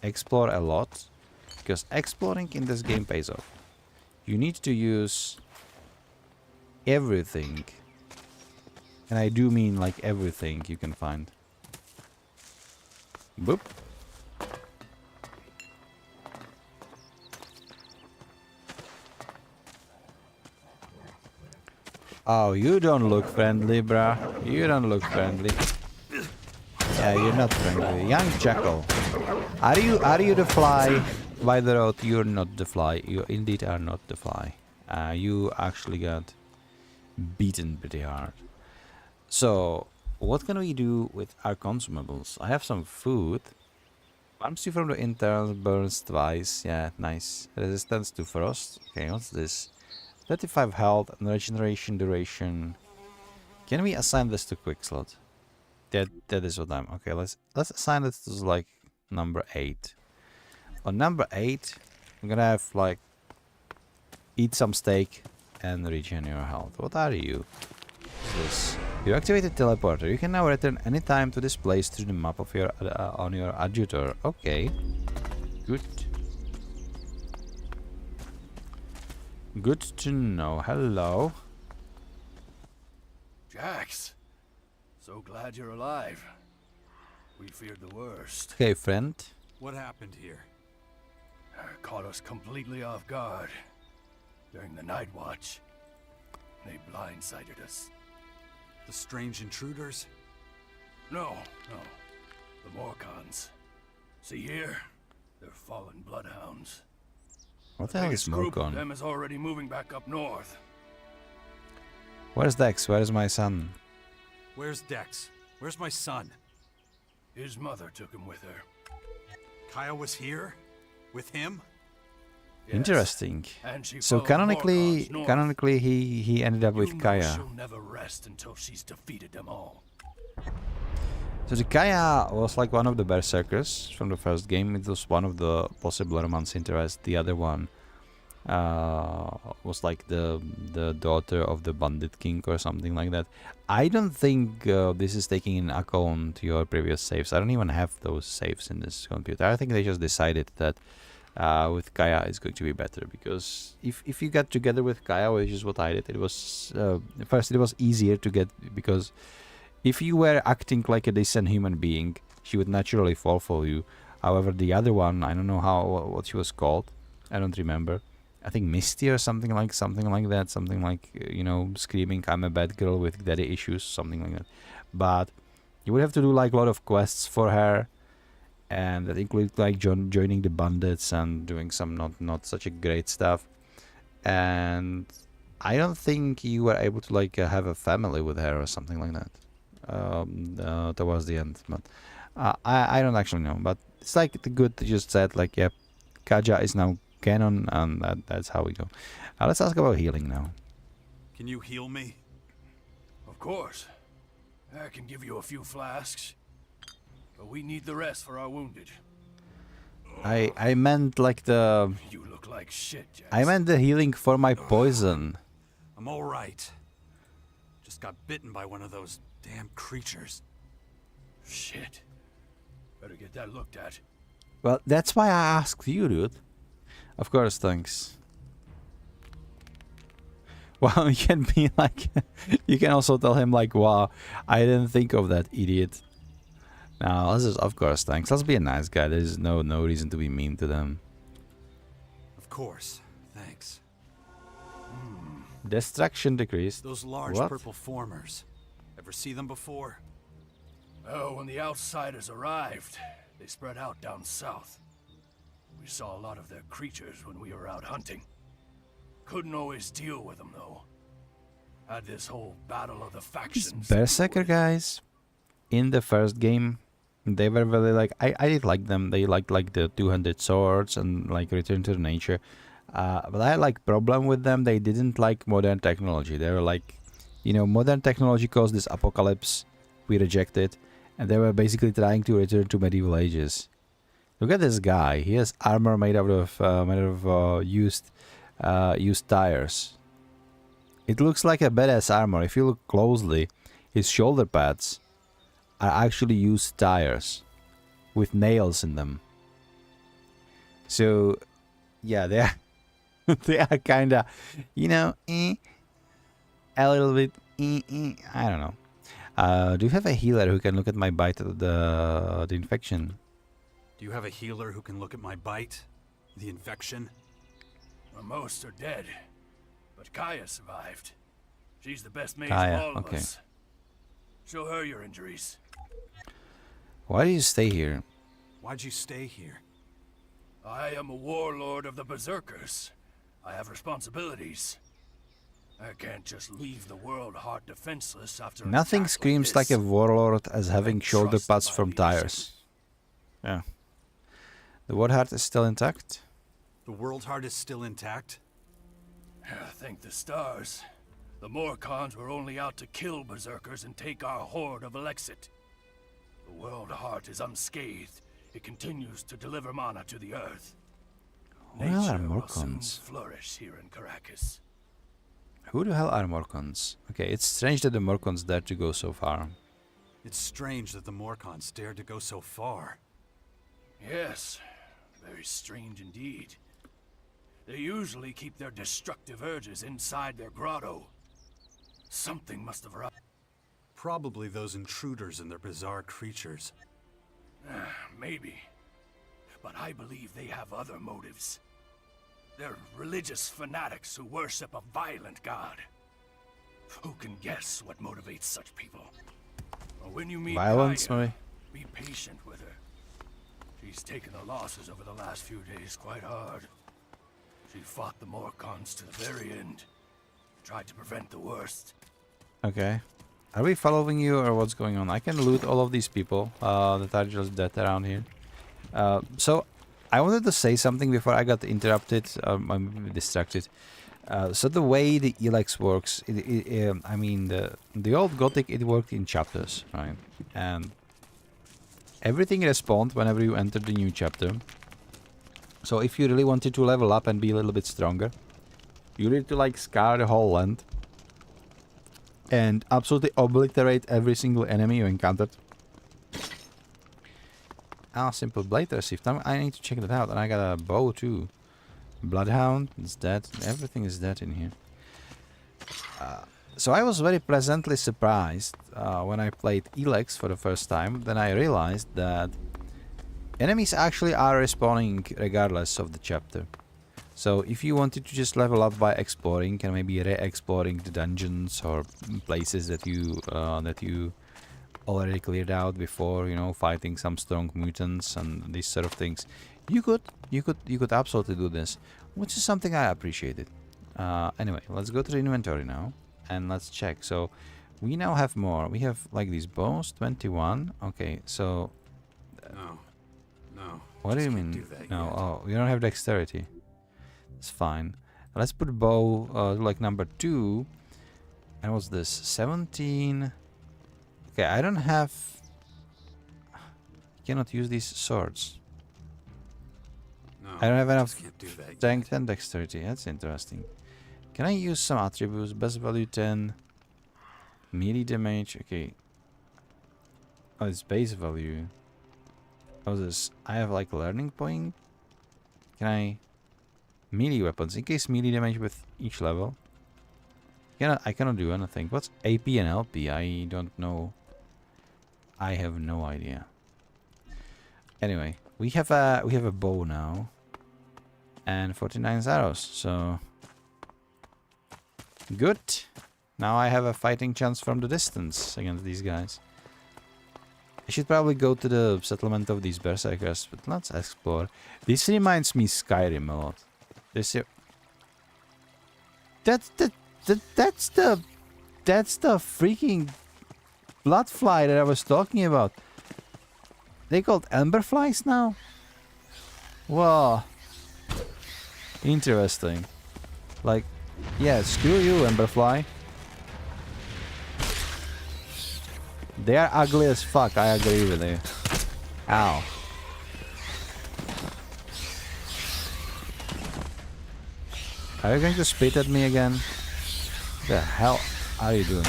explore a lot, because exploring in this game pays off. You need to use everything, and I do mean like everything you can find. Boop. Oh, you don't look friendly, bruh. You don't look friendly. Yeah, you're not friendly. Young jackal. Are you the fly by the road? You're not the fly. You indeed are not the fly. You actually got beaten pretty hard. So, what can we do with our consumables? I have some food. Bumps you from the internal, burns twice. Yeah, nice. Resistance to frost. Okay, what's this? 35 health and regeneration duration. Can we assign this to quick slot? That is what I'm. Okay, let's assign it to like number 8. On number 8, I'm gonna have like eat some steak, and regen your health. What are you? This. You activated teleporter. You can now return anytime to this place through the map of your on your adjutor. Okay. Good. Good to know. Hello. Jax, so glad you're alive. We feared the worst. Okay, friend. What happened here? Caught us completely off guard during the night watch. They blindsided us. The strange intruders? No. The Morcons. See here? They're fallen bloodhounds. What the hell is Biggest group of Morcon? them is already moving back up north. Where's Dex? Where's my son? Where's Dex? Where's my son? His mother took him with her. Kaya was here? With him? Yes, Interesting. and she So followed canonically, Morcons north. canonically, he ended up You with know Kaya. she'll never rest until she's defeated them all. So the Kaya was like one of the berserkers from the first game. It was one of the possible romance interests. The other one was like the daughter of the bandit king or something like that. I don't think this is taking in account your previous saves. I don't even have those saves in this computer. I think they just decided that with Kaya it's going to be better, because if you got together with Kaya, which is what I did, it was first it was easier to get, because if you were acting like a decent human being, she would naturally fall for you. However, the other one, I don't know what she was called. I don't remember. I think Misty or something like that. Something like, you know, screaming, "I'm a bad girl with daddy issues," something like that. But you would have to do like a lot of quests for her, and that includes like joining the bandits and doing some not such a great stuff. And I don't think you were able to like have a family with her or something like that towards the end. But I don't actually know. But it's like the good just said, like, yeah, Kaja is now canon, and that's how we go. Let's ask about healing now. Can you heal me? Of course. I can give you a few flasks. But we need the rest for our wounded. I meant like the You look like shit, Jax. I meant the healing for my poison. I'm all right. Just got bitten by one of those damn creatures. Shit. Better get that looked at. Well, that's why I asked you, dude. Of course, thanks. Well, you can be like, you can also tell him like, "Wow, I didn't think of that, idiot." Now, this is, of course, thanks. Let's be a nice guy. There's no reason to be mean to them. Of course. Thanks. Destruction decreased. Those large What? purple formers. Ever see them before? Oh, when the outsiders arrived, they spread out down south. We saw a lot of their creatures when we were out hunting. Couldn't always deal with them, though. Had this whole battle of the These factions. Berserker guys, in the first game, they were really like, I did like them. They liked like the 200 swords and like Return to the Nature. But I had like problem with them. They didn't like modern technology. They were like, you know, modern technology caused this apocalypse. We reject it. And they were basically trying to return to medieval ages. Look at this guy. He has armor made out of used tires. It looks like a badass armor. If you look closely, his shoulder pads are actually used tires with nails in them. So, yeah, they are they are kind of, you know, a little bit. I don't know. Do you have a healer who can look at my bite of the infection? Do you have a healer who can look at my bite? The infection? Well, most are dead, but Kaya survived. She's the best mage Kaya, of all of okay. us. Show her your injuries. Why do you stay here? Why'd you stay here? I am a warlord of the Berserkers. I have responsibilities. I can't just leave the world heart defenseless after an Nothing attack screams like like a this. warlord as having I shoulder trust pads my from leadership. tires. Yeah. The Warheart is still intact. The world heart is still intact? Thank the stars. The Morcons were only out to kill Berserkers and take our horde of ELEX II. The world heart is unscathed. It continues to deliver mana to the earth. Who the hell are Nature will soon Morcons? flourish here in Caracas. Who the hell are Morcons? Okay, it's strange that the Morcons dared to go so far. It's strange that the Morcons dared to go so far. Yes, very strange indeed. They usually keep their destructive urges inside their grotto. Something must have arrived. Probably those intruders and their bizarre creatures. Maybe. But I believe they have other motives. They're religious fanatics who worship a violent god. Who can guess what motivates such people? Well, when you meet Violence, Kaya, maybe? be patient with her. She's taken the losses over the last few days quite hard. She fought the Morcons to the very end. Tried to prevent the worst. Okay. Are we following you or what's going on? I can loot all of these people that are just dead around here. So, I wanted to say something before I got interrupted. I'm distracted. So the way the ELEX works, I mean, the old Gothic, it worked in chapters, right? And everything respawned whenever you entered the new chapter. So if you really wanted to level up and be a little bit stronger, you need to like scour the whole land and absolutely obliterate every single enemy you encountered. Ah, simple blade received. I need to check that out. And I got a bow too. Bloodhound is dead. Everything is dead in here. So I was very pleasantly surprised when I played ELEX for the first time. Then I realized that enemies actually are respawning regardless of the chapter. So if you wanted to just level up by exploring and maybe re-exploring the dungeons or places that you already cleared out before, you know, fighting some strong mutants and these sort of things, you could absolutely do this, which is something I appreciated. Anyway, let's go to the inventory now and let's check. So we now have more. We have like these bows, 21. Okay, so No. what do you just can't mean? do that No, yet. oh, we don't have dexterity. It's fine. Let's put bow like number 2. And what's this? 17. Okay, I don't have. Cannot use these swords. No, I don't have enough just can't do that yet. strength and dexterity. That's interesting. Can I use some attributes? Best value 10. Melee damage. Okay. Oh, it's base value. Oh, this. I have like learning point. Can I? Melee weapons. Increase melee damage with each level. I cannot do anything. What's AP and LP? I don't know. I have no idea. Anyway, we have a bow now. And 49 arrows, so good. Now I have a fighting chance from the distance against these guys. I should probably go to the settlement of these berserkers, but let's explore. This reminds me Skyrim a lot. This here. That's the freaking bloodfly that I was talking about. They called emberflies now? Wow. Interesting. Like, yeah, screw you, emberfly. They are ugly as fuck, I agree with you. Ow. Are you going to spit at me again? What the hell are you doing?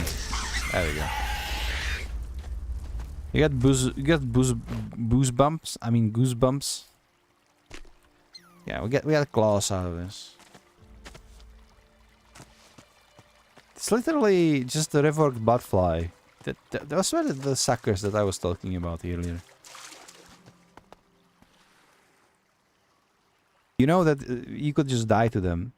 There we go. You got booze bumps. I mean goosebumps. Yeah, we got claws out of this. It's literally just a reworked butterfly. Those were the suckers that I was talking about earlier. You know that you could just die to them.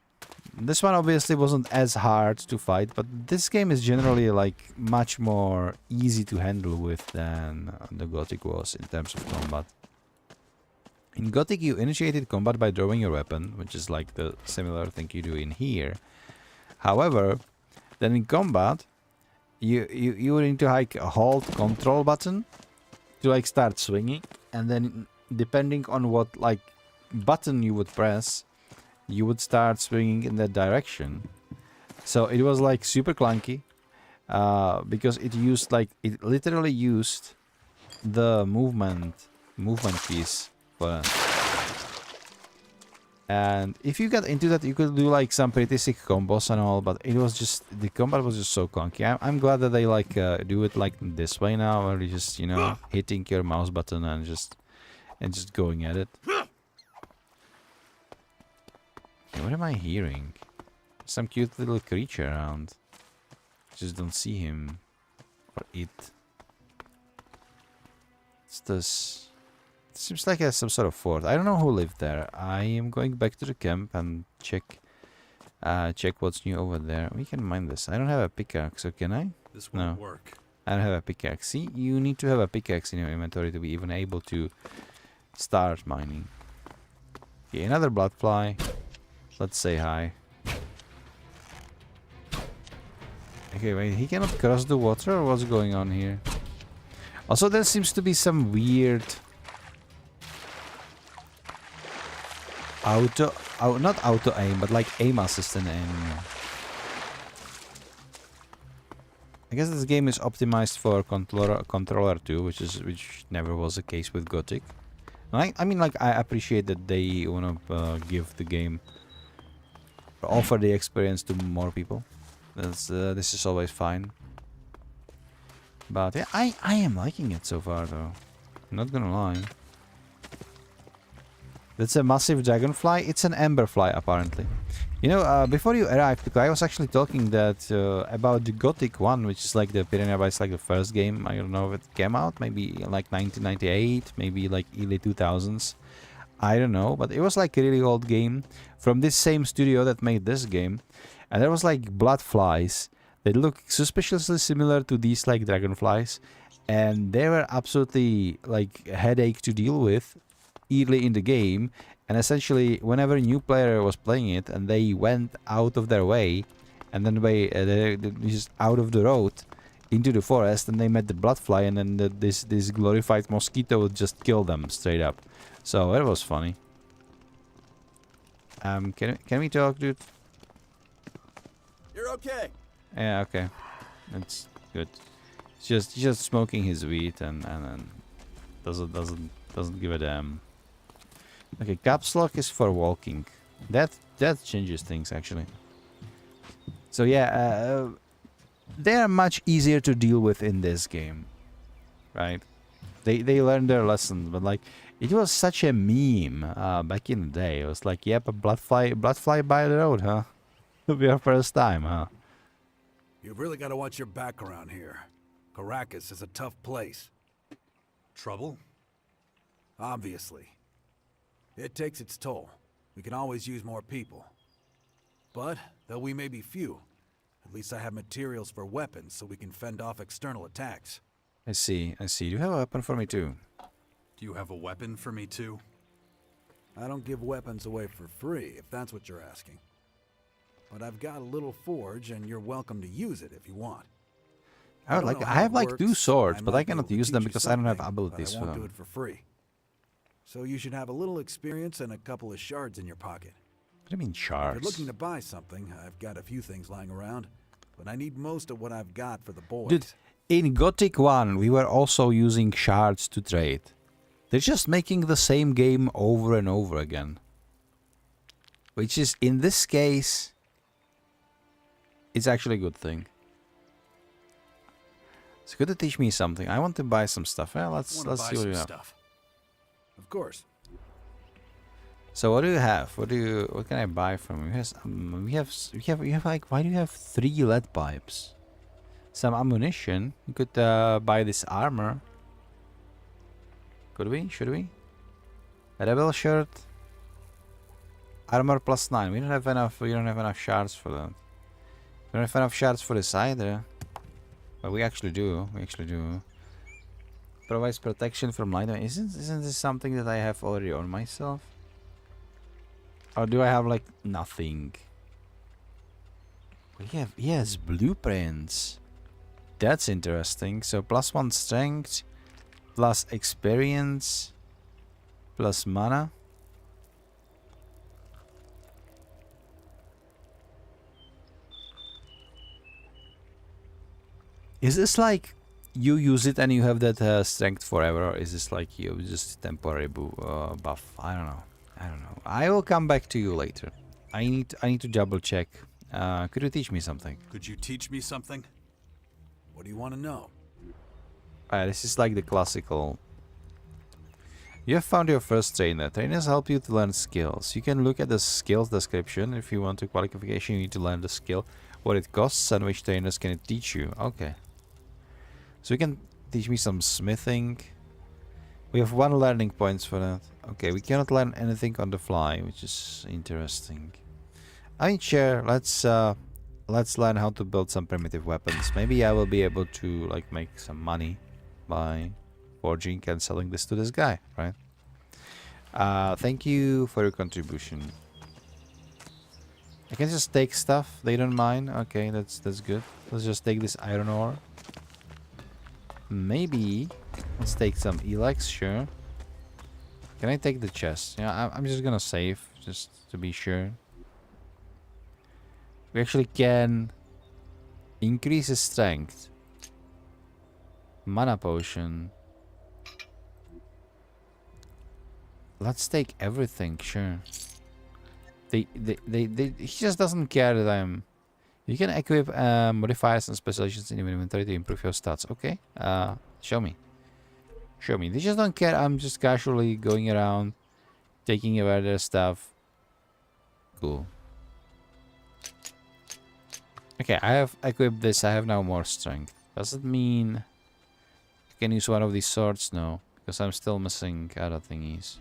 This one obviously wasn't as hard to fight, but this game is generally like much more easy to handle with than the Gothic was in terms of combat. In Gothic you initiated combat by drawing your weapon, which is like the similar thing you do in here. However, then in combat you need to like hold control button to like start swinging, and then depending on what like button you would press, you would start swinging in that direction. So it was like super clunky because it literally used the movement keys for And if you got into that, you could do like some pretty sick combos and all, but it was just, the combat was just so clunky. I'm glad that they like do it like this way now, where you just, you know, hitting your mouse button and just going at it. Okay, what am I hearing? Some cute little creature around. Just don't see him or it. What's this? Seems like some sort of fort. I don't know who lived there. I am going back to the camp and check what's new over there. We can mine this. I don't have a pickaxe, so can I? This won't work. I don't have a pickaxe. See, you need to have a pickaxe in your inventory to be even able to start mining. Okay, another bloodfly. Let's say hi. Okay, wait, he cannot cross the water, or what's going on here? Also, there seems to be some weird not auto aim, but like aim assistant aim. I guess this game is optimized for controller too, which never was the case with Gothic. I mean, like, I appreciate that they wanna give the game, or offer the experience to more people. This is always fine. But yeah, I am liking it so far though. I'm not gonna lie. That's a massive dragonfly. It's an emberfly, apparently. You know, before you arrived, I was actually talking that about the Gothic one, which is like the Piranha Bytes, like the first game. I don't know if it came out, maybe like 1998, maybe like early 2000s. I don't know, but it was like a really old game from this same studio that made this game. And there was like blood flies. They look suspiciously similar to these like dragonflies. And they were absolutely like a headache to deal with early in the game, and essentially whenever a new player was playing it and they went out of their way and then they just out of the road into the forest, and they met the bloodfly, and then this glorified mosquito would just kill them straight up. So it was funny. Can we talk, dude? You're okay. Yeah, okay, that's good. He's just smoking his weed and doesn't give a damn. Okay, caps lock is for walking. That changes things actually. So yeah, they are much easier to deal with in this game, right? They learned their lesson, but like it was such a meme back in the day. It was like, yep, a bloodfly by the road, huh? It'll be our first time, huh? You've really got to watch your back around here. Caracas is a tough place. Trouble? Obviously. It takes its toll. We can always use more people. But, though we may be few, at least I have materials for weapons so we can fend off external attacks. I see. Do you have a weapon for me too? Do you have a weapon for me too? I don't give weapons away for free, if that's what you're asking. But I've got a little forge, and you're welcome to use it if you want. I have like 2 swords, but I cannot use them because I don't have abilities for them. I won't do it for free. So you should have a little experience and a couple of shards in your pocket. What do you mean If shards? you're looking to buy something, I've got a few things lying around, but I need most of what I've got for the boys. Dude, in Gothic 1, we were also using shards to trade. They're just making the same game over and over again. Which is, in this case, it's actually a good thing. It's good to teach me something. I want to buy some stuff. Yeah, let's see what you have. Of course. So what do you have? What can I buy from you? Yes, we have like, why do you have 3 lead pipes? Some ammunition. You could buy this armor. Could we? Should we? A rebel shirt. Armor +9. We don't have enough shards for that. We don't have enough shards for this either. But we actually do. Provides protection from lightning. Isn't this something that I have already on myself? Or do I have like nothing? We have, yes, blueprints. That's interesting. So +1 strength, plus experience, plus mana. Is this like you use it and you have that strength forever, or is this like you just temporary buff? I don't know. I don't know. I will come back to you later. I need to double check. Could you teach me something? Could you teach me something? What do you want to know? This is like the classical. You have found your first trainer. Trainers help you to learn skills. You can look at the skills description. If you want a qualification, you need to learn the skill, what it costs, and which trainers can it teach you. Okay. So you can teach me some smithing. We have 1 learning points for that. Okay, we cannot learn anything on the fly, which is interesting. I mean, sure, let's learn how to build some primitive weapons. Maybe I will be able to like make some money by forging and selling this to this guy, right? Thank you for your contribution. I can just take stuff. They don't mind. Okay, that's good. Let's just take this iron ore. Maybe let's take some ELEX. Sure. Can I take the chest? Yeah, I'm just gonna save just to be sure. We actually can increase his strength. Mana potion. Let's take everything, sure. He just doesn't care that I'm. You can equip modifiers and specializations in your inventory to improve your stats. Okay. Show me. Show me. They just don't care. I'm just casually going around, taking away their stuff. Cool. Okay, I have equipped this. I have now more strength. Does it mean I can use one of these swords? No, because I'm still missing other thingies.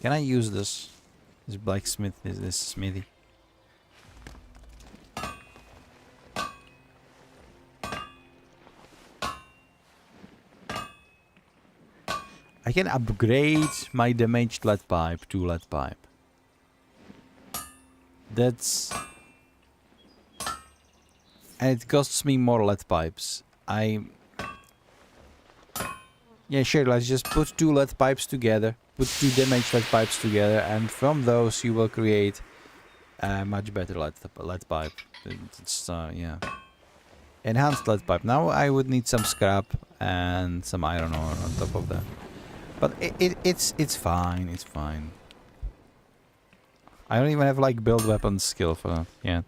Can I use this? This blacksmith, this smithy? I can upgrade my damaged lead pipe to lead pipe. That's... And it costs me more lead pipes. Yeah, sure, let's just put 2 lead pipes together. Put 2 damaged lead pipes together, and from those you will create a much better lead pipe. It's, yeah. Enhanced lead pipe. Now I would need some scrap and some iron ore on top of that. But it's fine, it's fine. I don't even have like build weapons skill for that yet.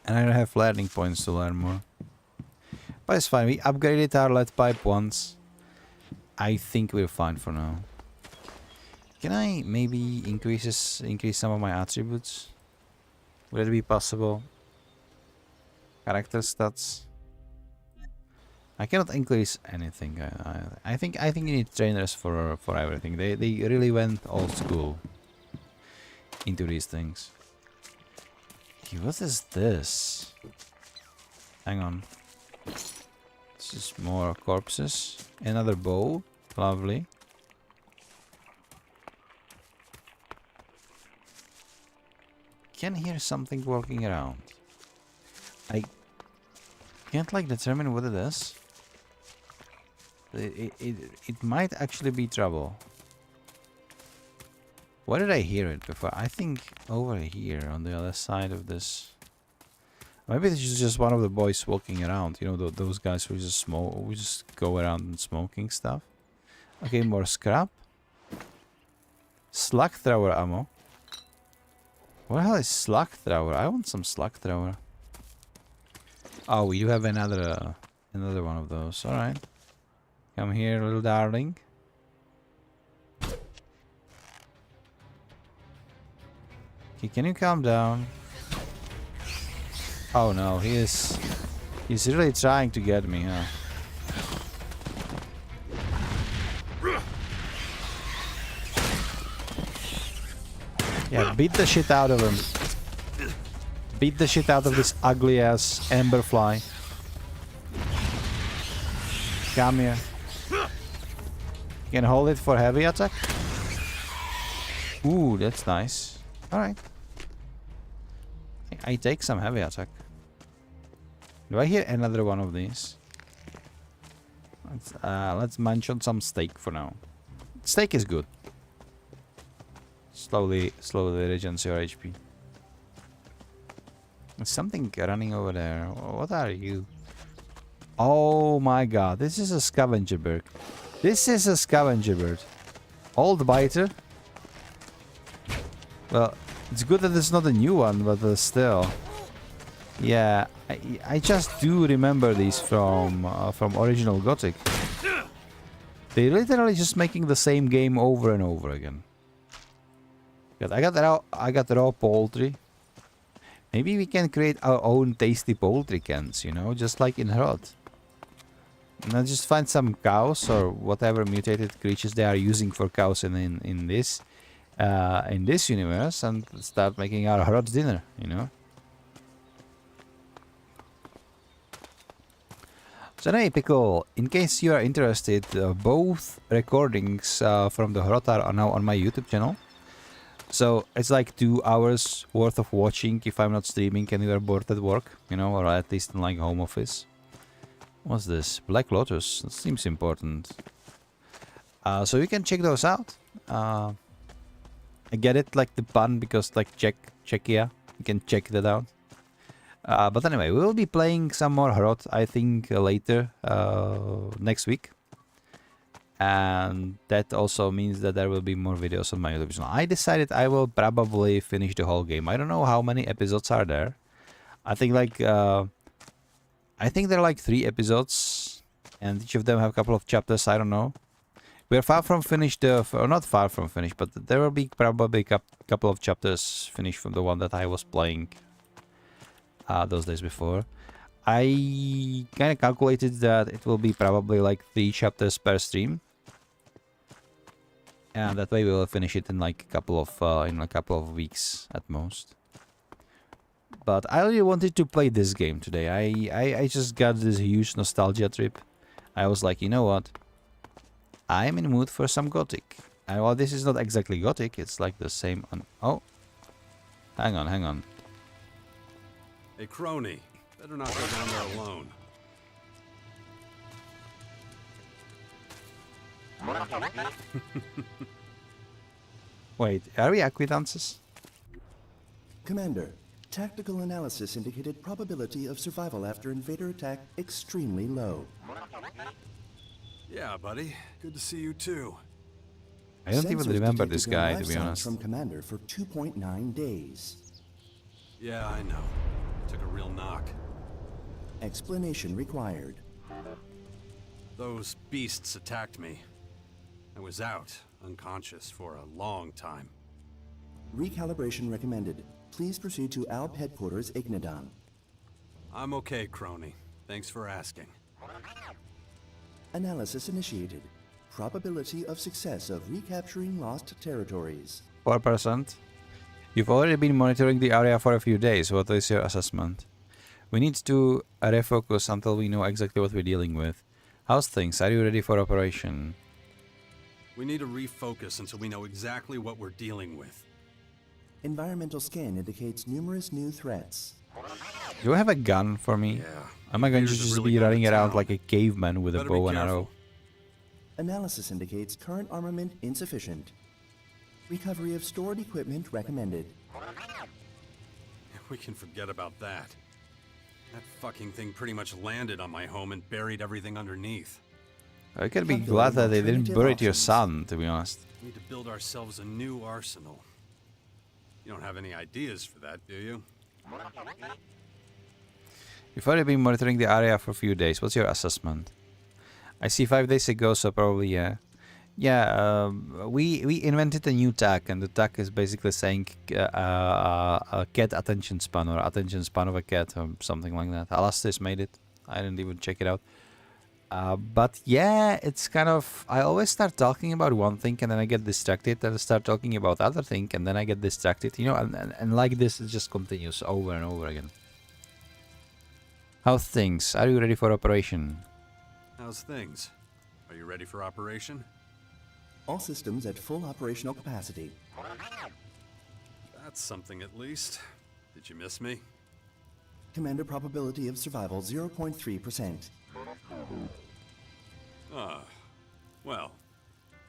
And I don't have learning points to learn more. But it's fine, we upgraded our lead pipe once. I think we're fine for now. Can I maybe increase some of my attributes? Would it be possible? Character stats. I cannot increase anything. I think you need trainers for everything. They really went old school into these things. Okay, what is this? Hang on. This is more corpses. Another bow. Lovely. Can hear something walking around. I can't like determine what it is. It might actually be trouble. Where did I hear it before? I think over here on the other side of this. Maybe this is just one of the boys walking around. You know, those guys who just smoke, who just go around and smoking stuff. Okay, more scrap. Slug thrower ammo. What the hell is slug thrower? I want some slug thrower. Oh, we do have another one of those. All right. Come here, little darling. Okay, can you calm down? Oh no, he's really trying to get me, huh? Yeah, beat the shit out of him. Beat the shit out of this ugly ass ember fly. Come here. You can hold it for heavy attack. Ooh, that's nice. Alright. I take some heavy attack. Do I hear another one of these? Let's munch on some steak for now. Steak is good. Slowly regens your HP. There's something running over there. What are you? Oh my god, this is a scavenger berg. This is a scavenger bird. Old biter. Well, it's good that it's not a new one, but still. Yeah, I just do remember these from original Gothic. They're literally just making the same game over and over again. I got raw poultry. Maybe we can create our own tasty poultry cans, you know, just like in Herod. And I'll just find some cows or whatever mutated creatures they are using for cows in this universe and start making our Herod dinner, you know. So anyway, Pickle, in case you are interested, both recordings from the Herod are now on my YouTube channel. So it's like 2 hours worth of watching if I'm not streaming and you are bored at work, you know, or at least in like home office. What's this? Black Lotus. That seems important. So you can check those out. I get it, like the pun, because like Czechia. You can check that out. But anyway, we will be playing some more Herod, I think, later next week. And that also means that there will be more videos on my YouTube channel. I decided I will probably finish the whole game. I don't know how many episodes are there. I think like there are like 3 episodes, and each of them have a couple of chapters. I don't know. We are far from finished, or not far from finished, but there will be probably a couple of chapters finished from the one that I was playing those days before. I kind of calculated that it will be probably like 3 chapters per stream. And that way we will finish it in like a couple of weeks at most. But I really wanted to play this game today. I just got this huge nostalgia trip. I was like, you know what? I'm in the mood for some Gothic. And while this is not exactly Gothic, it's like the same on... Oh. Hang on. Hey, crony. Better not go down there alone. Wait, are we acquaintances? Commander, tactical analysis indicated probability of survival after invader attack extremely low. Yeah, buddy. Good to see you too. I don't even Sensors remember detected this no guy, life to be signs honest. From Commander for 2.9 days. Yeah, I know. Took a real knock. Explanation required. Those beasts attacked me. I was out, unconscious for a long time. Recalibration recommended. Please proceed to ALP headquarters Ignadon. I'm okay, crony. Thanks for asking. Analysis initiated. Probability of success of recapturing lost territories. 4%. You've already been monitoring the area for a few days. What is your assessment? We need to refocus until we know exactly what we're dealing with. How's things? Are you ready for operation? We need to refocus until we know exactly what we're dealing with. Environmental scan indicates numerous new threats. Do you have a gun for me? Yeah. Am I going to Invaders are just really be going running to around town. like a caveman with a Better be bow and careful. arrow? Analysis indicates current armament insufficient. Recovery of stored equipment recommended. We can forget about that. That fucking thing pretty much landed on my home and buried everything underneath. I can be Calculating glad that they didn't alternative bury your options. son, to be honest. We need to build ourselves a new arsenal. You don't have any ideas for that, do you? You've already been monitoring the area for a few days. What's your assessment? I see 5 days ago, so probably yeah. Yeah, we invented a new tag, and the tag is basically saying a cat attention span, or attention span of a cat, or something like that. Alastis made it. I didn't even check it out. But yeah, it's kind of... I always start talking about one thing, and then I get distracted, and I start talking about other thing, and then I get distracted, you know, and like this, it just continues over and over again. How's things? Are you ready for operation? How's things? Are you ready for operation? All systems at full operational capacity. That's something at least. Did you miss me? Commander probability of survival 0.3%. Ah, well,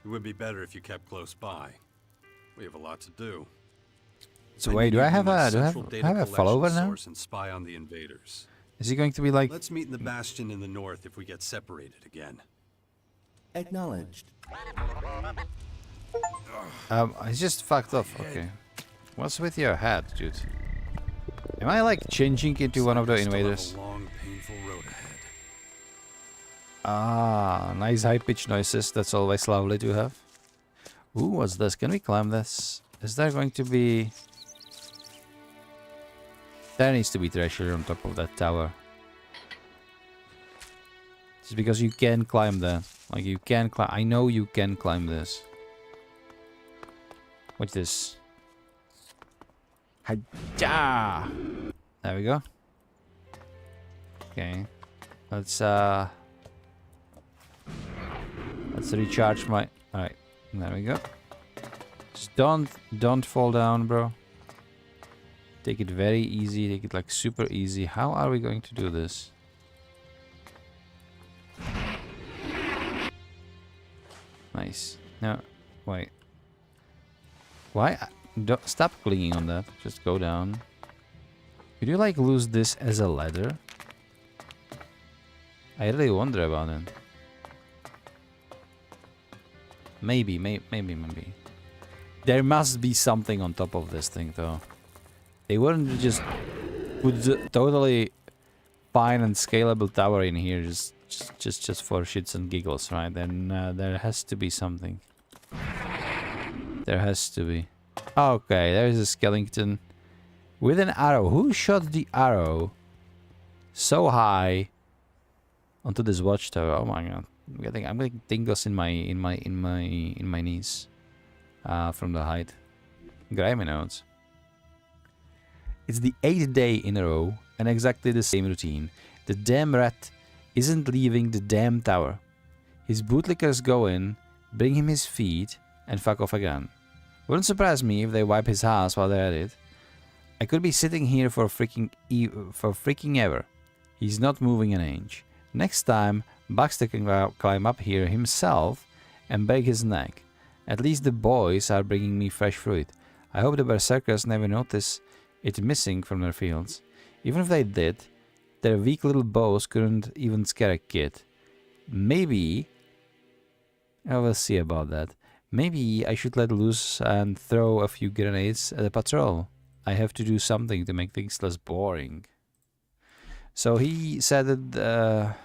it would be better if you kept close by. We have a lot to do. So wait, do I have a follower now? Source and spy on the invaders. Is he going to be like... Let's meet in the bastion in the north if we get separated again. Acknowledged. It's just fucked off. Okay. What's with your head, dude? Am I like changing into one of the Still have a invaders? long, painful road ahead. Ah, nice high-pitched noises. That's always lovely to have. Ooh, what's this? Can we climb this? Is there going to be... There needs to be treasure on top of that tower. Just because you can climb that. Like, you can climb... I know you can climb this. What's this? Haja! There we go. Okay. Let's recharge my... Alright. There we go. Just don't fall down, bro. Take it very easy. Take it like super easy. How are we going to do this? Nice. No. Wait. Why? Don't stop clinging on that. Just go down. Could you like lose this as a ladder? I really wonder about it. Maybe. There must be something on top of this thing, though. They wouldn't just put the totally fine and scalable tower in here just for shits and giggles, right? Then there has to be something. There has to be. Okay, there's a skeleton with an arrow. Who shot the arrow so high onto this watchtower? Oh my god! I'm getting tingles in my knees from the height. Grimy notes. It's the 8th day in a row and exactly the same routine. The damn rat isn't leaving the damn tower. His bootlickers go in, bring him his feed, and fuck off again. Wouldn't surprise me if they wipe his house while they're at it. I could be sitting here for freaking ever. He's not moving an inch. Next time, Baxter can climb up here himself and break his neck. At least the boys are bringing me fresh fruit. I hope the berserkers never notice it missing from their fields. Even if they did, their weak little bows couldn't even scare a kid. Maybe... I will see about that. Maybe I should let loose and throw a few grenades at the patrol. I have to do something to make things less boring. So he said that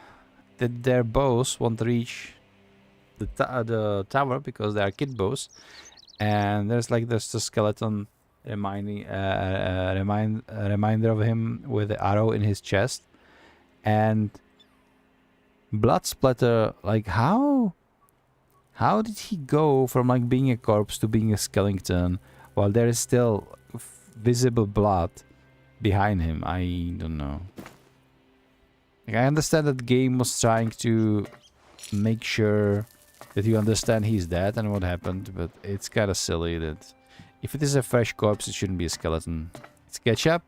their bows won't reach the tower because they are kid bows, and there's a skeleton reminding a reminder of him with the arrow in his chest, and blood splatter. Like how did he go from like being a corpse to being a skeleton while there is still visible blood behind him? I don't know. Like, I understand that the game was trying to make sure that you understand he's dead and what happened, but it's kind of silly that if it is a fresh corpse, it shouldn't be a skeleton. It's ketchup?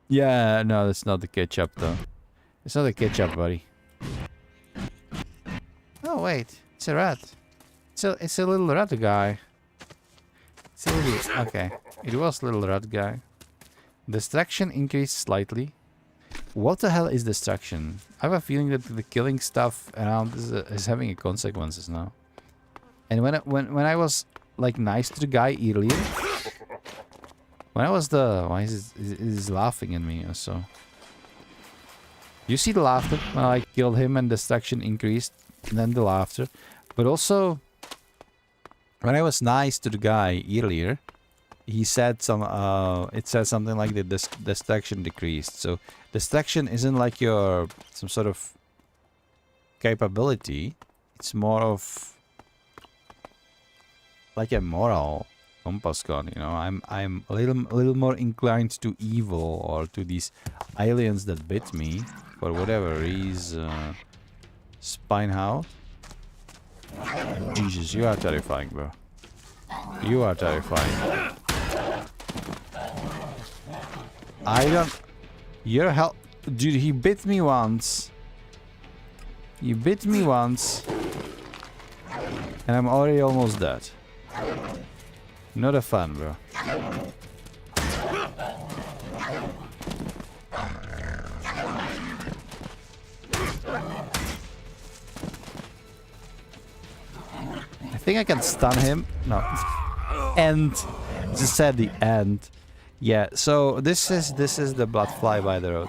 Yeah, no, that's not the ketchup though. It's not the ketchup, buddy. Oh wait, it's a rat. It's a little rat guy. It's a little, okay, it was a little rat guy. Distraction increased slightly. What the hell is distraction? I have a feeling that the killing stuff around is having consequences now. And when I was like nice to the guy earlier, when I was why is he laughing at me or so? You see the laughter when I killed him and distraction increased, and then the laughter. But also, when I was nice to the guy earlier, he said it said something like the distraction decreased. So distraction isn't like some sort of capability. It's more of like a moral compass card, you know. I'm a little more inclined to evil or to these aliens that bit me for whatever reason. Spinehound. Jesus, you are terrifying, bro. You are terrifying. I don't... Your help... Dude, he bit me once. You bit me once. And I'm already almost dead. Not a fun, bro. think I can stun him. No. End. Just said the end. Yeah, so this is the bloodfly by the road.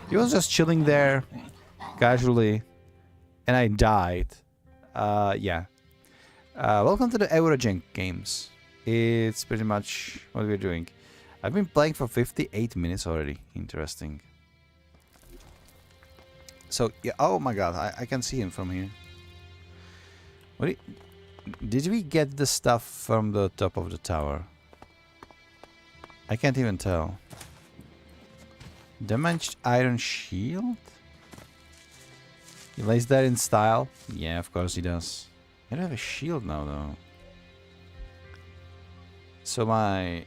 He was just chilling there casually and I died. Yeah. Welcome to the Eurojank games. It's pretty much what we're doing. I've been playing for 58 minutes already. Interesting. So, yeah, oh my god, I can see him from here. Did we get the stuff from the top of the tower? I can't even tell. Damaged iron shield? He lays that in style? Yeah, of course he does. I don't have a shield now, though. So my...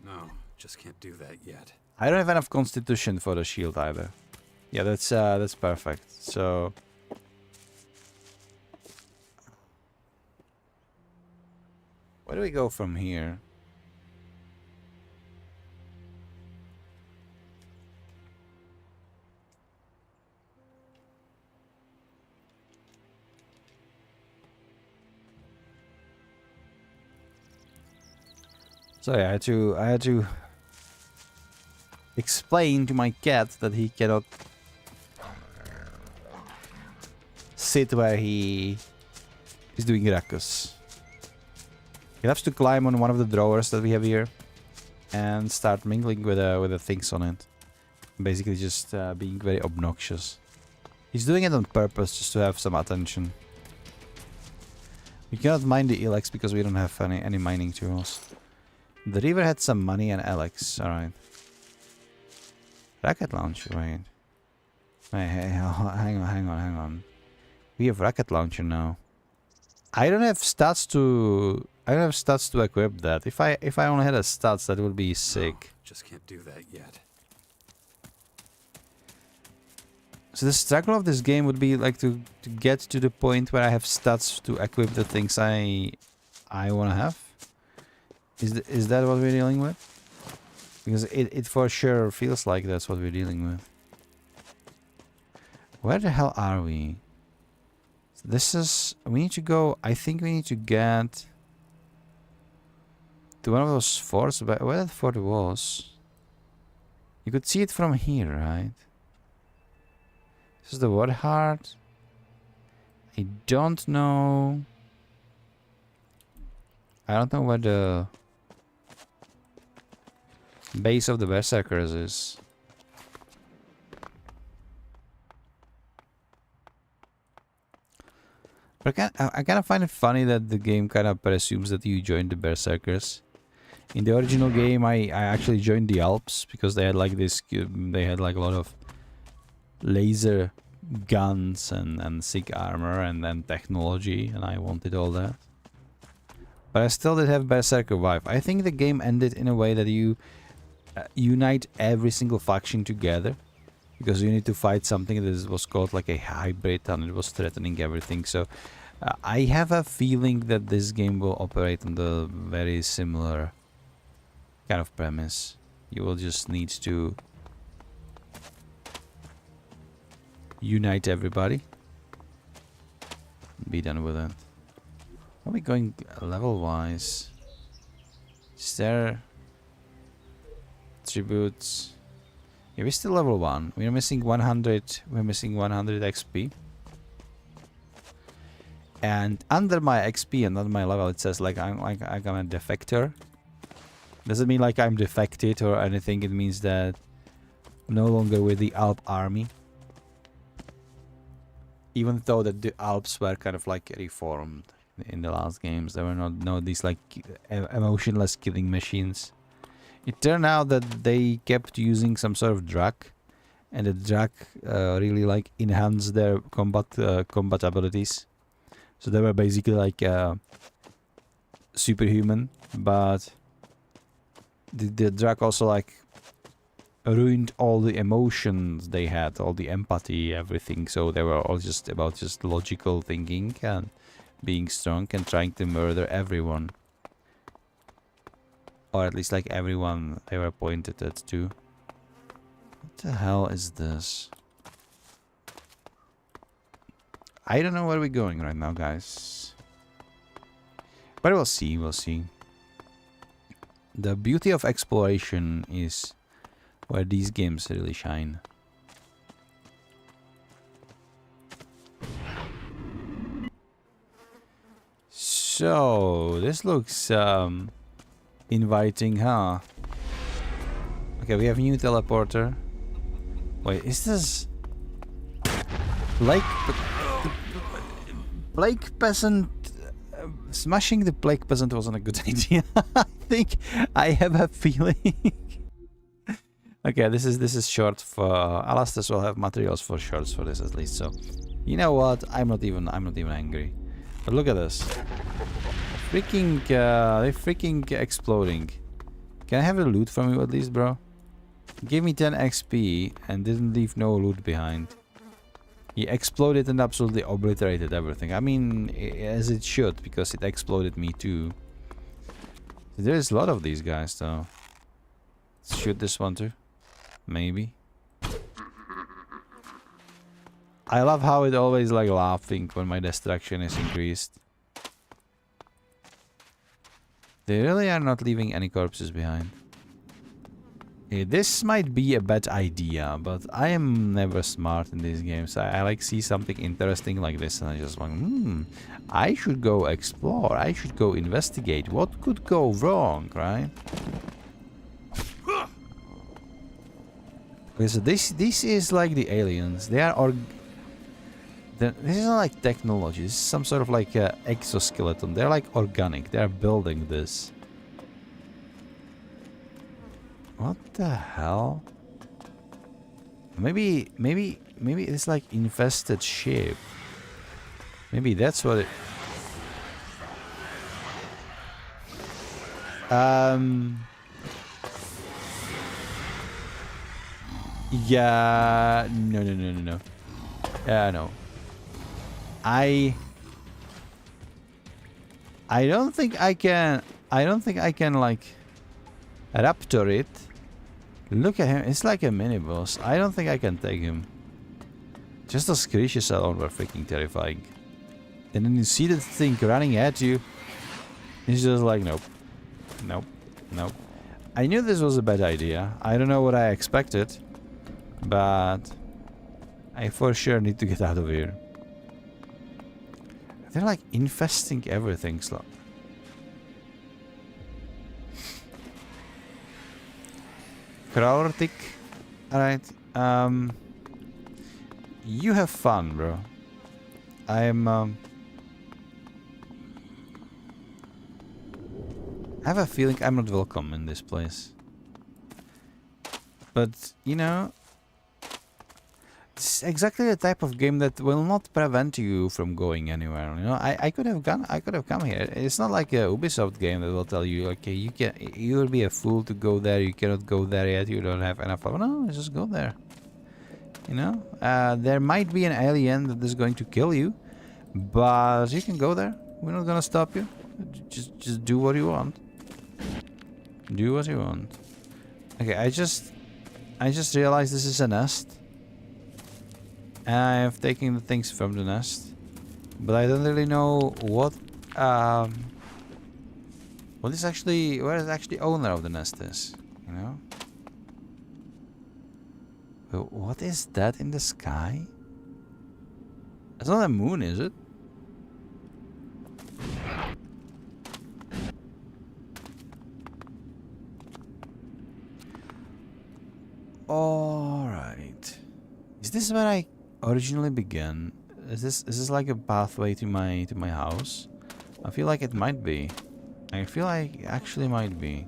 No, just can't do that yet. I don't have enough constitution for the shield either. Yeah, that's perfect. So... where do we go from here? So yeah, I had to explain to my cat that he cannot sit where he is doing ruckus. He loves to climb on one of the drawers that we have here and start mingling with the things on it. Basically just being very obnoxious. He's doing it on purpose just to have some attention. We cannot mine the ELEX because we don't have any mining tools. The river had some money and ELEX, alright. Rocket launcher, wait. Hang on. We have rocket launcher now. I don't have stats to equip that. If I only had a stats, that would be sick. No, just can't do that yet. So the struggle of this game would be like to get to the point where I have stats to equip the things I wanna have. Is that what we're dealing with? Because it for sure feels like that's what we're dealing with. Where the hell are we? This is... we need to go... I think we need to get... to one of those forts. But where that fort was... you could see it from here, right? This is the water heart. I don't know... I don't know where the... base of the berserkers is. But I kind of find it funny that the game kind of presumes that you joined the berserkers. In the original game, I actually joined the Alps because they had like this. They had like a lot of laser guns and sick armor and then technology, and I wanted all that. But I still did have berserker vibe. I think the game ended in a way that you unite every single faction together, because you need to fight something that was called like a hybrid and it was threatening everything. So I have a feeling that this game will operate on the very similar kind of premise. You will just need to unite everybody, be done with it. Are we going level wise? Is there tributes? Yeah, we're still level 1. We're missing 100. We're missing 100 XP. And under my XP and under my level, it says like I'm a defector. Doesn't mean like I'm defected or anything. It means that I'm no longer with the Alp army. Even though that the Alps were kind of like reformed in the last games, there were not these like emotionless killing machines. It turned out that they kept using some sort of drug, and the drug really like enhanced their combat abilities. So they were basically like superhuman, but the drug also like ruined all the emotions they had, all the empathy, everything. So they were all just about just logical thinking and being strong and trying to murder everyone. Or at least like everyone they were pointed at to. What the hell is this? I don't know where we're going right now, guys. But we'll see, we'll see. The beauty of exploration is where these games really shine. So, this looks inviting, huh? Okay, we have new teleporter. Wait, is this... Plague Peasant... smashing the Plague Peasant wasn't a good idea. I think I have a feeling. Okay, this is short for... Alastas will have materials for shorts for this at least, so... You know what? I'm not even angry. But look at this. Freaking... they're freaking exploding. Can I have a loot from you at least, bro? Gave me 10 XP and didn't leave no loot behind. He exploded and absolutely obliterated everything. I mean, as it should, because it exploded me too. There's a lot of these guys, though. Let's shoot this one too. Maybe. I love how it always like laughing when my destruction is increased. They really are not leaving any corpses behind. This might be a bad idea, but I am never smart in these games. I like see something interesting like this and I just want, I should go explore. I should go investigate. What could go wrong, right? Okay, so this is like the aliens. They are this is not like technology. This is some sort of like exoskeleton. They're like organic. They're building this. What the hell? Maybe it's like infested ship. Maybe that's what it... Yeah... No. Yeah, no. I don't think I can like raptor it. Look at him, it's like a mini boss. I don't think I can take him. Just those creatures alone were freaking terrifying. And then you see the thing running at you. It's just like nope. I knew this was a bad idea. I don't know what I expected, but I for sure need to get out of here. They're like infesting everything. Gothic. Alright. You have fun, bro. I have a feeling I'm not welcome in this place. But, you know, this is exactly the type of game that will not prevent you from going anywhere. You know, I could have come here. It's not like a Ubisoft game that will tell you, okay, you will be a fool to go there. You cannot go there yet. You don't have enough. No, just go there. You know, there might be an alien that is going to kill you, but you can go there. We're not gonna stop you. Just do what you want. Do what you want. Okay, I just realized this is a nest. And I have taken the things from the nest, but I don't really know what is actually where the actually owner of the nest is. You know, but what is that in the sky? It's not a moon, is it? All right, is this where I originally began? Is this like a pathway to my house? I feel like it might be. I feel like it actually might be.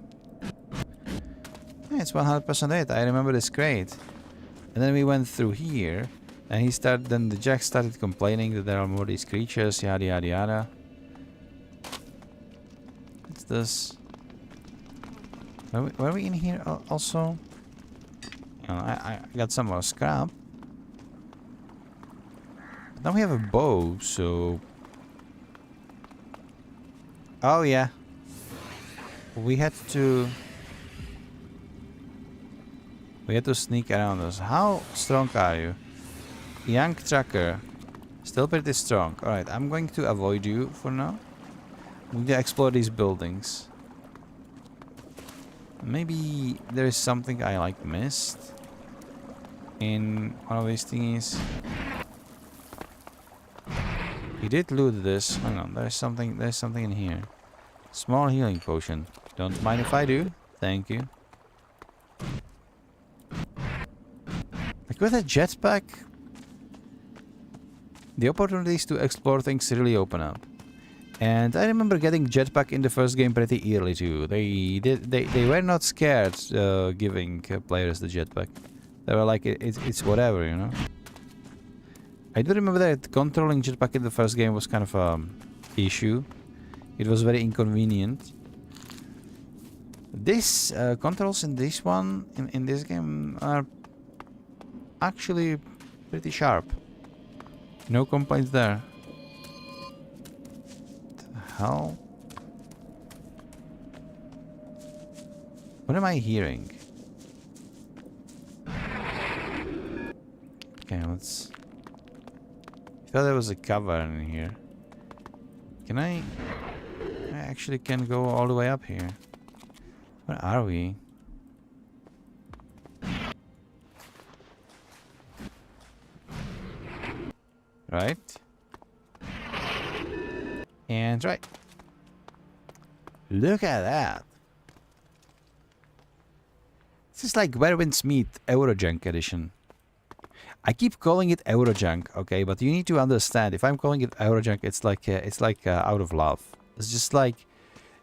Yeah, it's 100% it. I remember this crate. And then we went through here, and then the Jack started complaining that there are more of these creatures, yada yada yada. What's this? Were we in here also? You know, I got some more scrap. Now we have a bow, so... Oh yeah. We had to sneak around us. How strong are you? Young tracker. Still pretty strong. Alright, I'm going to avoid you for now. We need to explore these buildings. Maybe there is something I like missed in one of these thingies. He did loot this. Hang on, there's something in here. Small healing potion. Don't mind if I do. Thank you. Like with a jetpack, the opportunities to explore things really open up. And I remember getting jetpack in the first game pretty early too. They were not scared giving players the jetpack. They were like, it's whatever, you know. I do remember that controlling jetpack in the first game was kind of an issue. It was very inconvenient. This controls in this one, in this game, are actually pretty sharp. No complaints there. What the hell? What am I hearing? Okay, let's... I thought there was a cover in here. Can I actually can go all the way up here. Where are we? Right. And right. Look at that. This is like Where Winds Meet Eurojunk edition. I keep calling it Eurojunk, okay, but you need to understand. If I'm calling it Eurojunk, it's like out of love. It's just like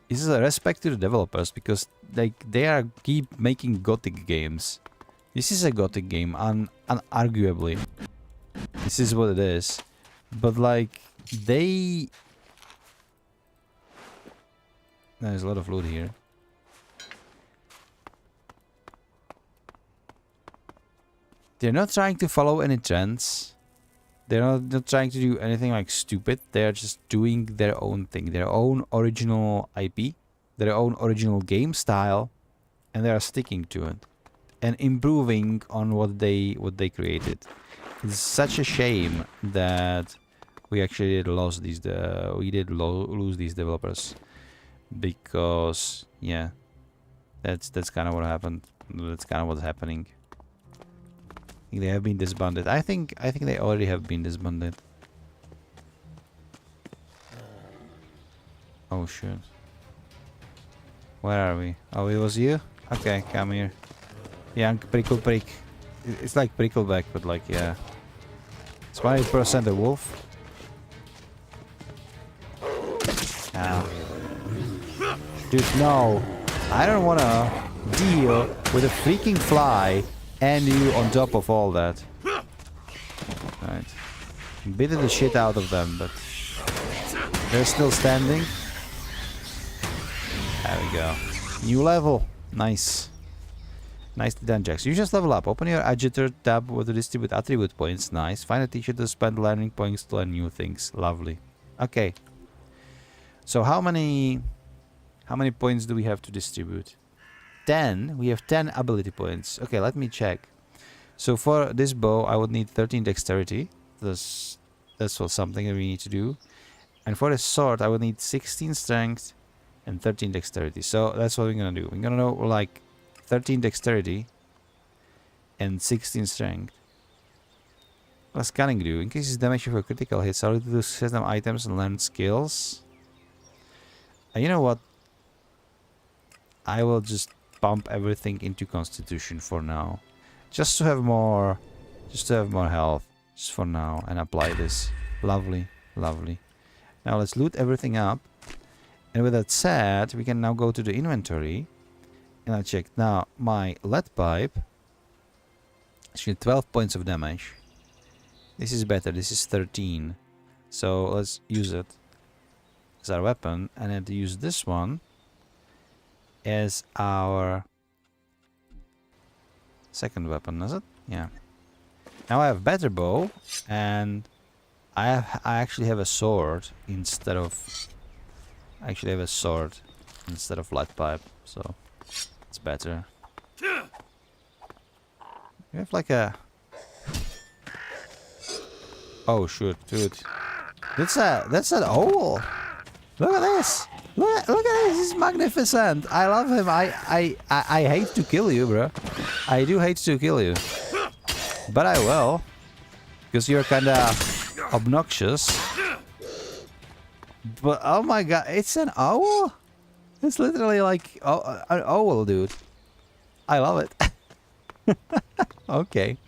this is a respect to the developers because they are keep making Gothic games. This is a Gothic game, unarguably. This is what it is. But like there's a lot of loot here. They're not trying to follow any trends. They're not trying to do anything like stupid. They're just doing their own thing, their own original IP, their own original game style, and they are sticking to it and improving on what they created. It's such a shame that we actually lose these developers because yeah, that's kind of what happened. That's kind of what's happening. They have been disbanded. I think they already have been disbanded. Oh shit. Where are we? Oh, it was you? Okay, come here. Young prickle prick. It's like prickleback, but like yeah. It's 100% a wolf. Ow. Dude, no. I don't wanna deal with a freaking fly and you on top of all that. Right. Beating the shit out of them, but they're still standing. There we go. New level. Nice. Nicely done, Jax. You just level up. Open your Agitator tab to distribute attribute points. Nice. Find a teacher to spend learning points to learn new things. Lovely. Okay. So how many points do we have to distribute? 10. We have 10 ability points. Okay, let me check. So for this bow, I would need 13 dexterity. That's something that we need to do. And for the sword, I would need 16 strength and 13 dexterity. So that's what we're gonna do. We're gonna know like 13 dexterity and 16 strength. What's cunning do? Increases damage for critical hits. Ability to system items and learn skills. And you know what? I will just pump everything into Constitution for now, just to have more health, just for now, and apply this. Lovely, lovely. Now let's loot everything up, and with that said, we can now go to the inventory, and I check now my lead pipe. Actually, 12 points of damage. This is better. This is 13. So let's use it as our weapon, and then to use this one as our second weapon, is it? Yeah. Now I have better bow, and I actually have a sword instead of lead pipe, so it's better. You have like a... Oh shoot, dude. That's an owl. Look at this. Look at this. He's magnificent. I love him. I hate to kill you, bro. I do hate to kill you. But I will. Because you're kinda obnoxious. But oh my god, it's an owl? It's literally like an owl, dude. I love it. Okay.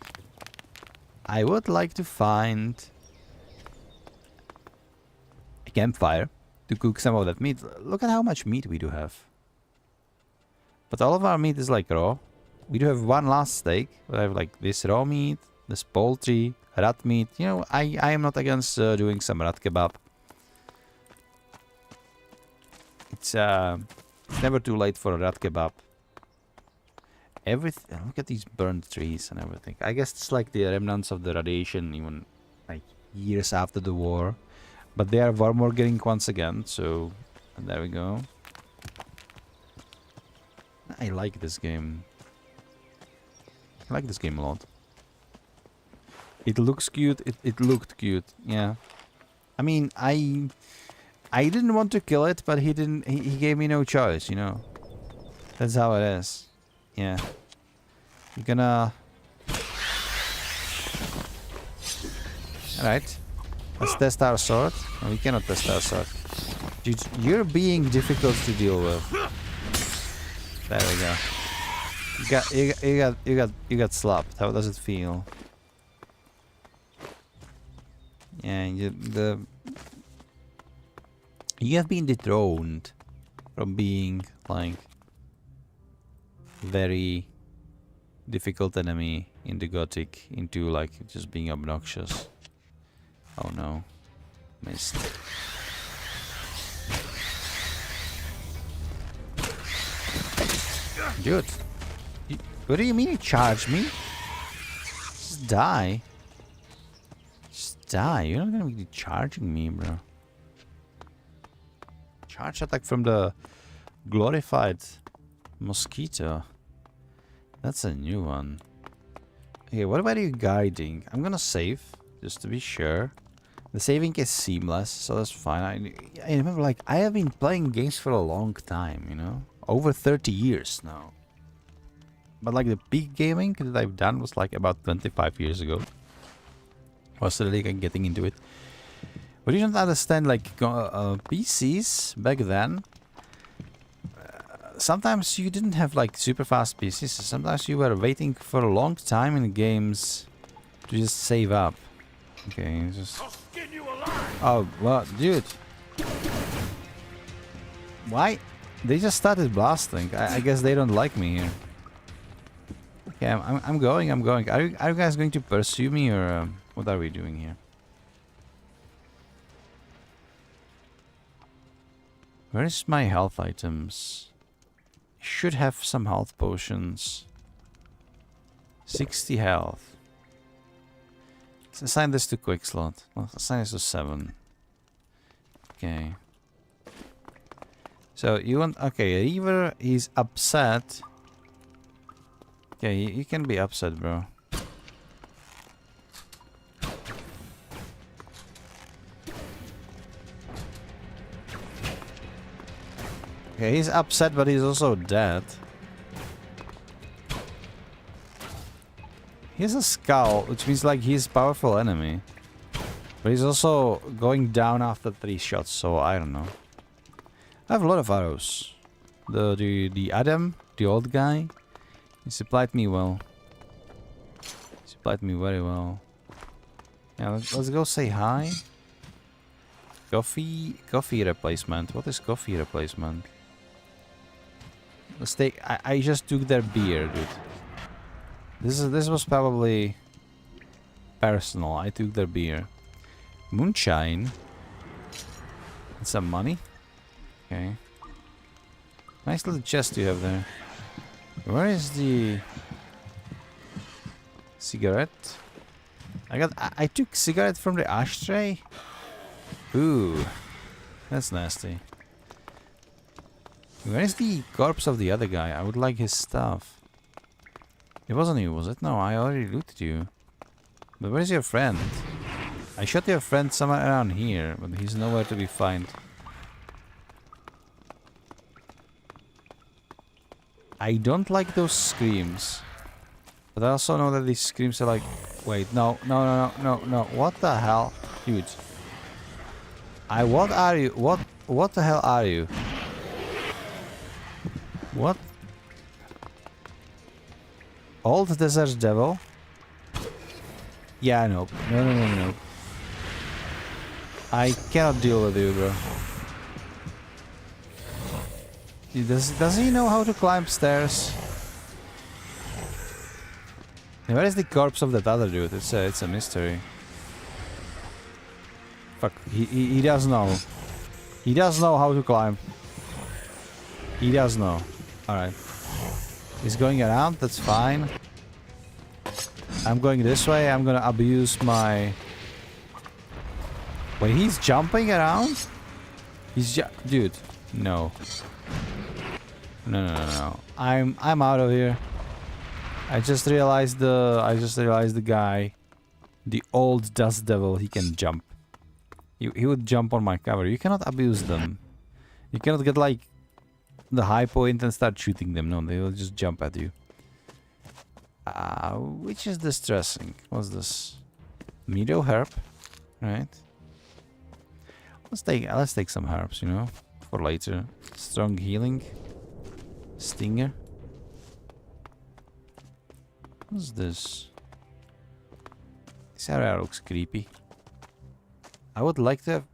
I would like to find a campfire to cook some of that meat. Look at how much meat we do have. But all of our meat is like raw. We do have one last steak. We have like this raw meat, this poultry, rat meat. You know, I am not against doing some rat kebab. It's never too late for a rat kebab. Everything. Look at these burnt trees and everything. I guess it's like the remnants of the radiation, even like years after the war. But they are warm-organic once again, so there we go. I like this game. I like this game a lot. It looks cute. It looked cute. Yeah. I mean, I didn't want to kill it, but he didn't. He gave me no choice. You know. That's how it is. Yeah. You're gonna. All right. Let's test our sword. No, we cannot test our sword. Dude, you're being difficult to deal with. There we go. You got slapped. How does it feel? Yeah, you have been dethroned from being like very difficult enemy in the Gothic into like just being obnoxious. Oh no. Missed. Dude. What do you mean you charge me? Just die. Just die. You're not gonna be charging me, bro. Charge attack from the glorified mosquito. That's a new one. Okay, what about you guiding? I'm gonna save, just to be sure. The saving is seamless, so that's fine. I remember, like, I have been playing games for a long time, you know? Over 30 years now. But, like, the peak gaming that I've done was, like, about 25 years ago. I was really getting into it. But you don't understand, like, PCs back then. Sometimes you didn't have, like, super fast PCs. Sometimes you were waiting for a long time in games to just save up. Okay, just... Oh, well, dude. Why? They just started blasting. I guess they don't like me here. Okay, I'm going. Are you guys going to pursue me, or what are we doing here? Where's my health items? I should have some health potions. 60 health. Let's assign this to quick slot. Let's assign this to 7. Okay. So you want... Okay, Reaver is upset. Okay, you can be upset, bro. Okay, he's upset, but he's also dead. He has a skull, which means like he's a powerful enemy. But he's also going down after 3 shots, so I don't know. I have a lot of arrows. The Adam, the old guy, he supplied me well. He supplied me very well. Yeah, let's go say hi. Coffee replacement. What is coffee replacement? Let's take. I just took their beer, dude. This was probably personal. I took their beer. Moonshine. And some money. Okay. Nice little chest you have there. Where is the cigarette? I took cigarette from the ashtray. Ooh, that's nasty. Where is the corpse of the other guy? I would like his stuff. It wasn't you, was it? No, I already looted you. But where's your friend? I shot your friend somewhere around here, but he's nowhere to be found. I don't like those screams. But I also know that these screams are like... Wait, no, no, no, no, no, no. What the hell? Dude. What are you? What the hell are you? What? Old Desert Devil? Yeah, no. No, no, no, no. I cannot deal with you, bro. Does he know how to climb stairs? And where is the corpse of that other dude? It's a mystery. Fuck, he does know. He does know how to climb. He does know. Alright. He's going around, that's fine. I'm going this way, I'm gonna abuse my... Wait, he's jumping around? Dude, no. No, no, no, no. I'm out of here. I just realized the guy, the old dust devil, he can jump. He would jump on my cover. You cannot abuse them. You cannot get like the high point and start shooting them. No, they will just jump at you. Which is distressing. What's this? Meadow herb, right? Let's take some herbs, you know, for later. Strong healing. Stinger. What's this? This area looks creepy. I would like to have...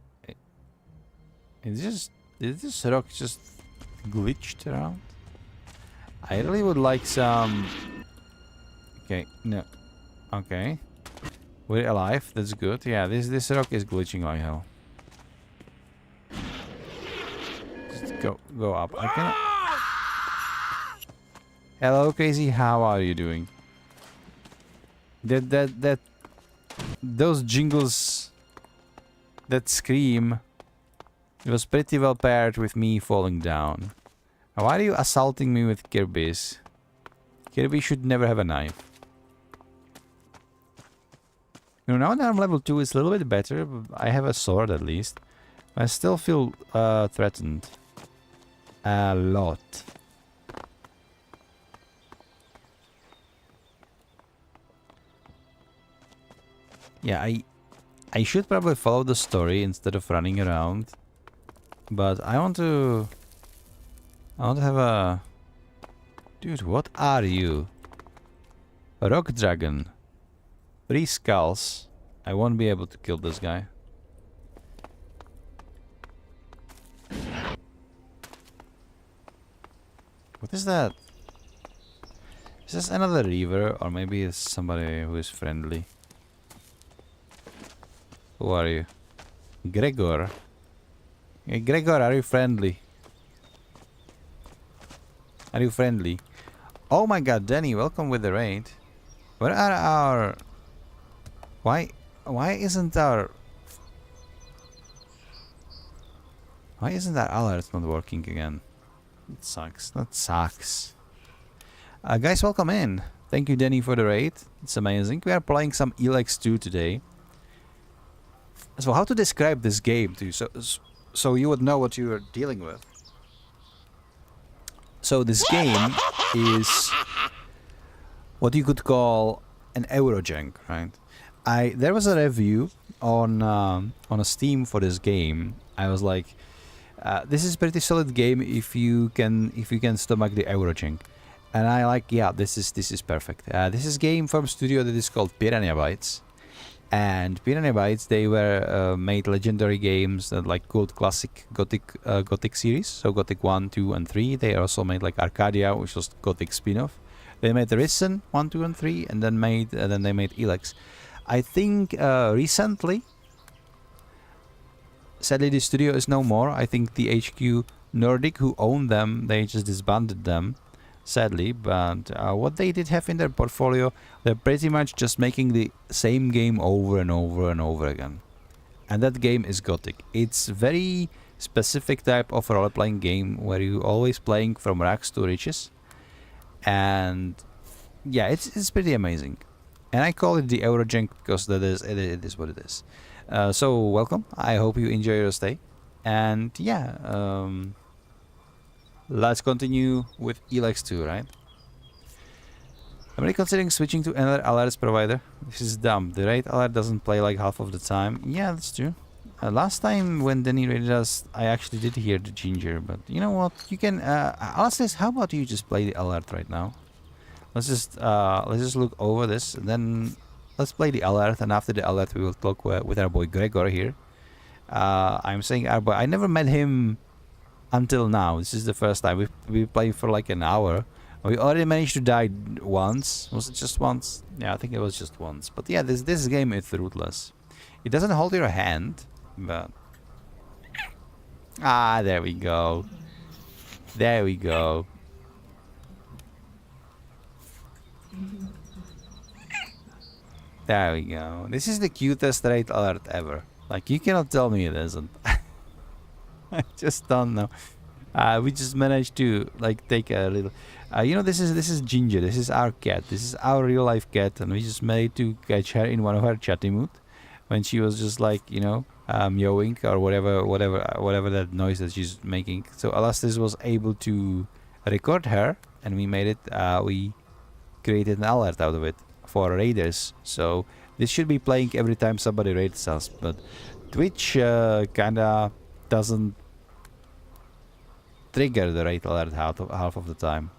Is this rock just glitched around? I really would like some... Okay, no. Okay. We're alive, that's good. Yeah, this rock is glitching like hell. Just go up. I cannot... Hello, Casey, how are you doing? Those jingles, that scream, it was pretty well paired with me falling down. Why are you assaulting me with Kirby's? Kirby should never have a knife. You know, now that I'm level 2, it's a little bit better. I have a sword at least. I still feel threatened. A lot. Yeah, I should probably follow the story instead of running around. But I want to have a... Dude, what are you? A rock dragon. 3 skulls. I won't be able to kill this guy. What is that? Is this another river, or maybe it's somebody who is friendly? Who are you? Gregor. Hey, Gregor, are you friendly? Are you friendly? Oh my god, Danny, welcome with the raid. Where are our... Why isn't our... Why isn't our alert not working again? It sucks. That sucks. Guys, welcome in. Thank you, Danny, for the raid. It's amazing. We are playing some ELEX II today. So how to describe this game to you, so you would know what you are dealing with. So this game is what you could call an Eurojank, right? There was a review on a Steam for this game. I was like, this is pretty solid game if you can stomach the Eurojank. And I like, yeah, this is perfect. This is a game from studio that is called Piranha Bytes. And Piranha Bytes, they were made legendary games that like called classic Gothic series. So Gothic 1, 2, and 3. They also made like Arcadia, which was Gothic spin-off. They made Risen 1, 2, and 3, and then they made ELEX. I think recently, sadly, the studio is no more. I think the HQ Nordic, who owned them, they just disbanded them. Sadly, but what they did have in their portfolio, they're pretty much just making the same game over and over and over again. And that game is Gothic. It's very specific type of role-playing game where you always playing from rags to riches. And yeah, it's pretty amazing. And I call it the Eurojank because it is what it is. So welcome. I hope you enjoy your stay. And yeah, let's continue with ELEX II, right? I'm really considering switching to another alerts provider. This is dumb. The raid alert doesn't play like half of the time. Yeah, that's true. Last time when Danny raided us, I actually did hear the ginger, but you know what? You can. Alastair, how about you just play the alert right now? Let's just look over this, and then let's play the alert. And after the alert, we will talk with our boy Gregor here. I'm saying our boy. I never met him until now. This is the first time we played for like an hour. We already managed to die once. Was it just once? Yeah, I think it was just once. But yeah, this game is ruthless. It doesn't hold your hand, but there we go. There we go. There we go. This is the cutest raid alert ever. Like, you cannot tell me it isn't. I just don't know. We just managed to like take a little. You know, this is Ginger. This is our cat. This is our real life cat, and we just managed to catch her in one of her chatty mood when she was just like, you know, meowing or whatever that noise that she's making. So Alastis was able to record her, and we made it. We created an alert out of it for raiders. So this should be playing every time somebody raids us, but Twitch kinda doesn't trigger the raid alert half of the time.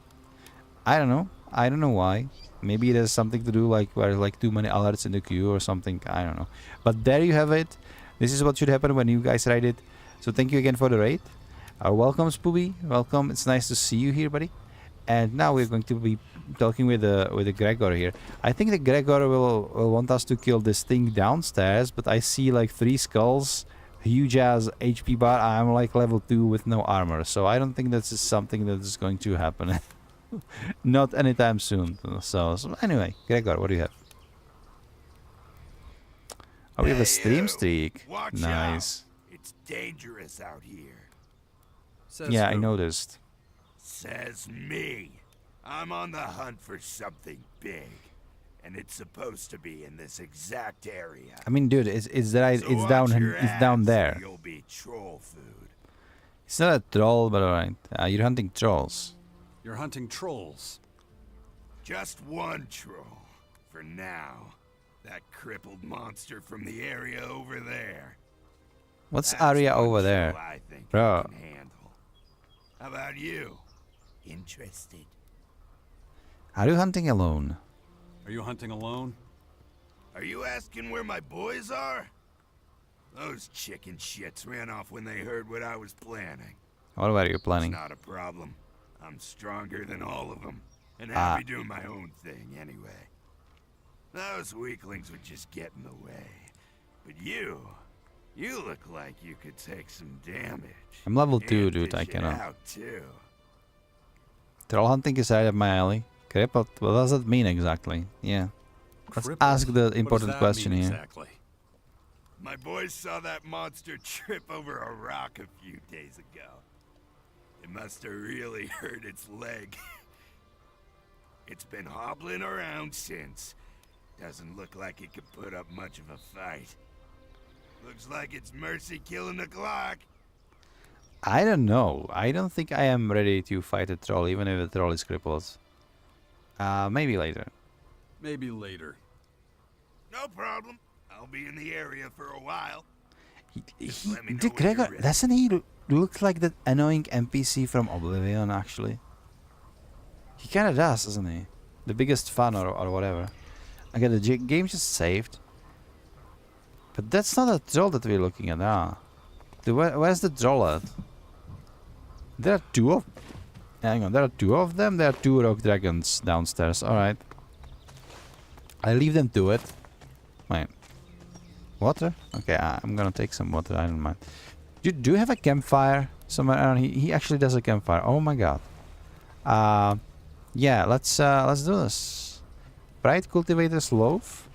I don't know. I don't know why. Maybe it has something to do like where like too many alerts in the queue or something. I don't know. But there you have it. This is what should happen when you guys raid it. So thank you again for the raid. Welcome, Spooby. Welcome. It's nice to see you here, buddy. And now we're going to be talking with the Gregor here. I think the Gregor will want us to kill this thing downstairs, but I see like 3 skulls, huge ass HP bar. I'm like level 2 with no armor, so I don't think this is something that is going to happen. Not anytime soon. So anyway, Gregor, what do you have? Oh, we have a stream streak. Watch Nice. out. It's dangerous out here. Says Yeah, I who? noticed. Says me. I'm on the hunt for something big. And it's supposed to be in this exact area. I mean, dude, it's right. So It's watch down. your It's down ass, there. You'll be troll food. It's not a troll, but alright. You're hunting trolls. You're hunting trolls. Just one troll. For now. That crippled monster from the area over there. What's That's area one over troll there? I think Bro. I can handle. How about you? Interested? Are you hunting alone? Are you hunting alone? Are you asking where my boys are? Those chicken shits ran off when they heard what I was planning. What were you It's planning? not a problem. I'm stronger than all of them, and happy doing my own thing anyway. Those weaklings would just get in the way. But you look like you could take some damage. I'm level 2, And dude. I dish it cannot. out too. Troll hunting is right up my alley. Crippled? What does that mean exactly? Yeah. Let's Crippled? ask the What does important that question mean here. Exactly. My boys saw that monster trip over a rock a few days ago. It must have really hurt its leg. It's been hobbling around since. Doesn't look like it could put up much of a fight. Looks like it's mercy killing the clock. I don't know. I don't think I am ready to fight a troll, even if the troll is crippled. Maybe later. Maybe later. No problem. I'll be in the area for a while. Just let me know Dude, when you're Gregor, ready. doesn't he look like that annoying NPC from Oblivion, actually? He kind of does, doesn't he? The biggest fan or whatever. Okay, the game just saved. But that's not a troll that we're looking at, where's the troll at? There are 2 of... Hang on, there are 2 of them? There are 2 rock dragons downstairs, alright. I leave them to it. Wait. Water? Okay, I'm gonna take some water, I don't mind. Do you have a campfire somewhere around? He actually does a campfire. Oh my god. Yeah, let's do this. Bright cultivator's loaf.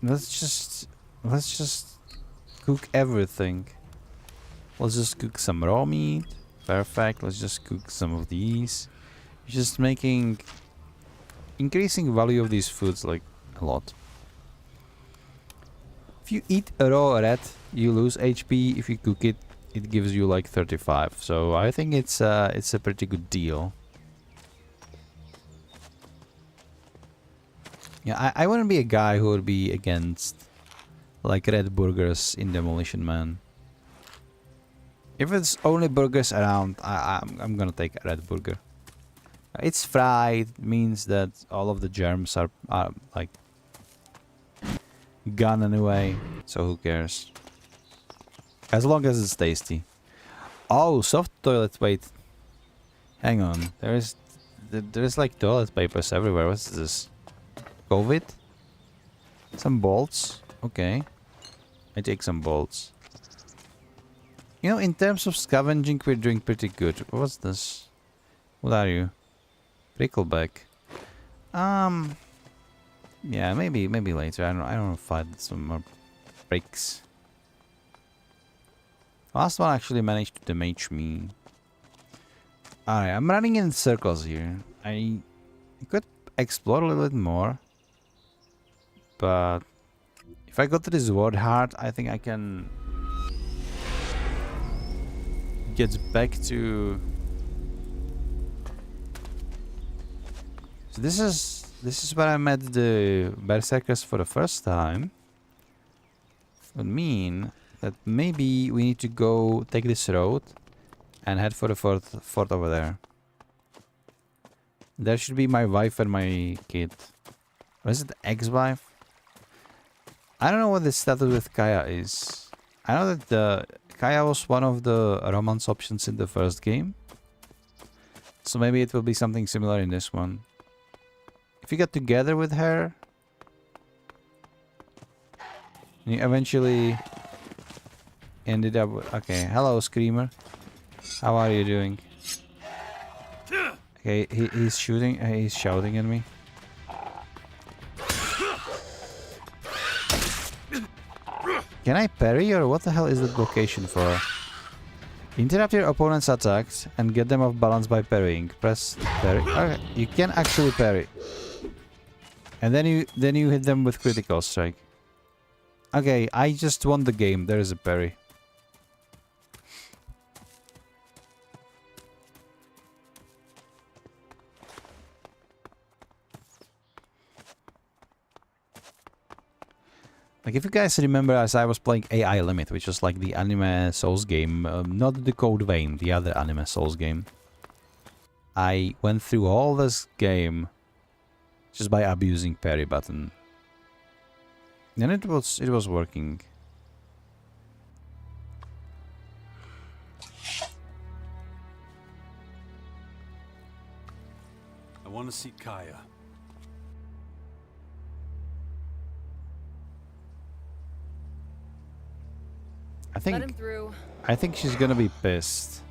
Let's just cook everything. Let's just cook some raw meat. Perfect. Let's just cook some of these. Just increasing value of these foods like a lot. If you eat a raw rat, you lose HP. If you cook it, it gives you like 35. So I think it's a pretty good deal. Yeah, I wouldn't be a guy who would be against like red burgers in Demolition Man. If it's only burgers around, I'm gonna take a red burger. It's fried, means that all of the germs are like gone anyway, so who cares? As long as it's tasty. Oh, soft toilet. Wait, hang on. There's like toilet papers everywhere. What's this? COVID? Some bolts. Okay, I take some bolts. You know, in terms of scavenging, we're doing pretty good. What's this? What are you? Prickleback. Yeah, maybe later. I don't know if I find some more bricks. Last one actually managed to damage me. Alright, I'm running in circles here. I could explore a little bit more. But if I go to this ward heart, I think I can get back to... So this is where I met the berserkers for the first time. Would mean that maybe we need to go take this road and head for the fort over there. There should be my wife and my kid. Or is it ex-wife? I don't know what the status with Kaya is. I know that Kaya was one of the romance options in the first game. So maybe it will be something similar in this one. If you get together with her, you eventually ended up with... Okay, hello Screamer. How are you doing? Okay, he's shooting, he's shouting at me. Can I parry, or what the hell is that location for? Interrupt your opponent's attacks and get them off balance by parrying. Press parry. Okay, you can actually parry. And then you hit them with critical strike. Okay, I just won the game. There is a parry. Like, if you guys remember, as I was playing AI Limit, which was like the anime Souls game, not the Code Vein, the other anime Souls game. I went through all this game just by abusing parry button. And it was working. I want to see Kaya. Let him through. I think she's gonna be pissed.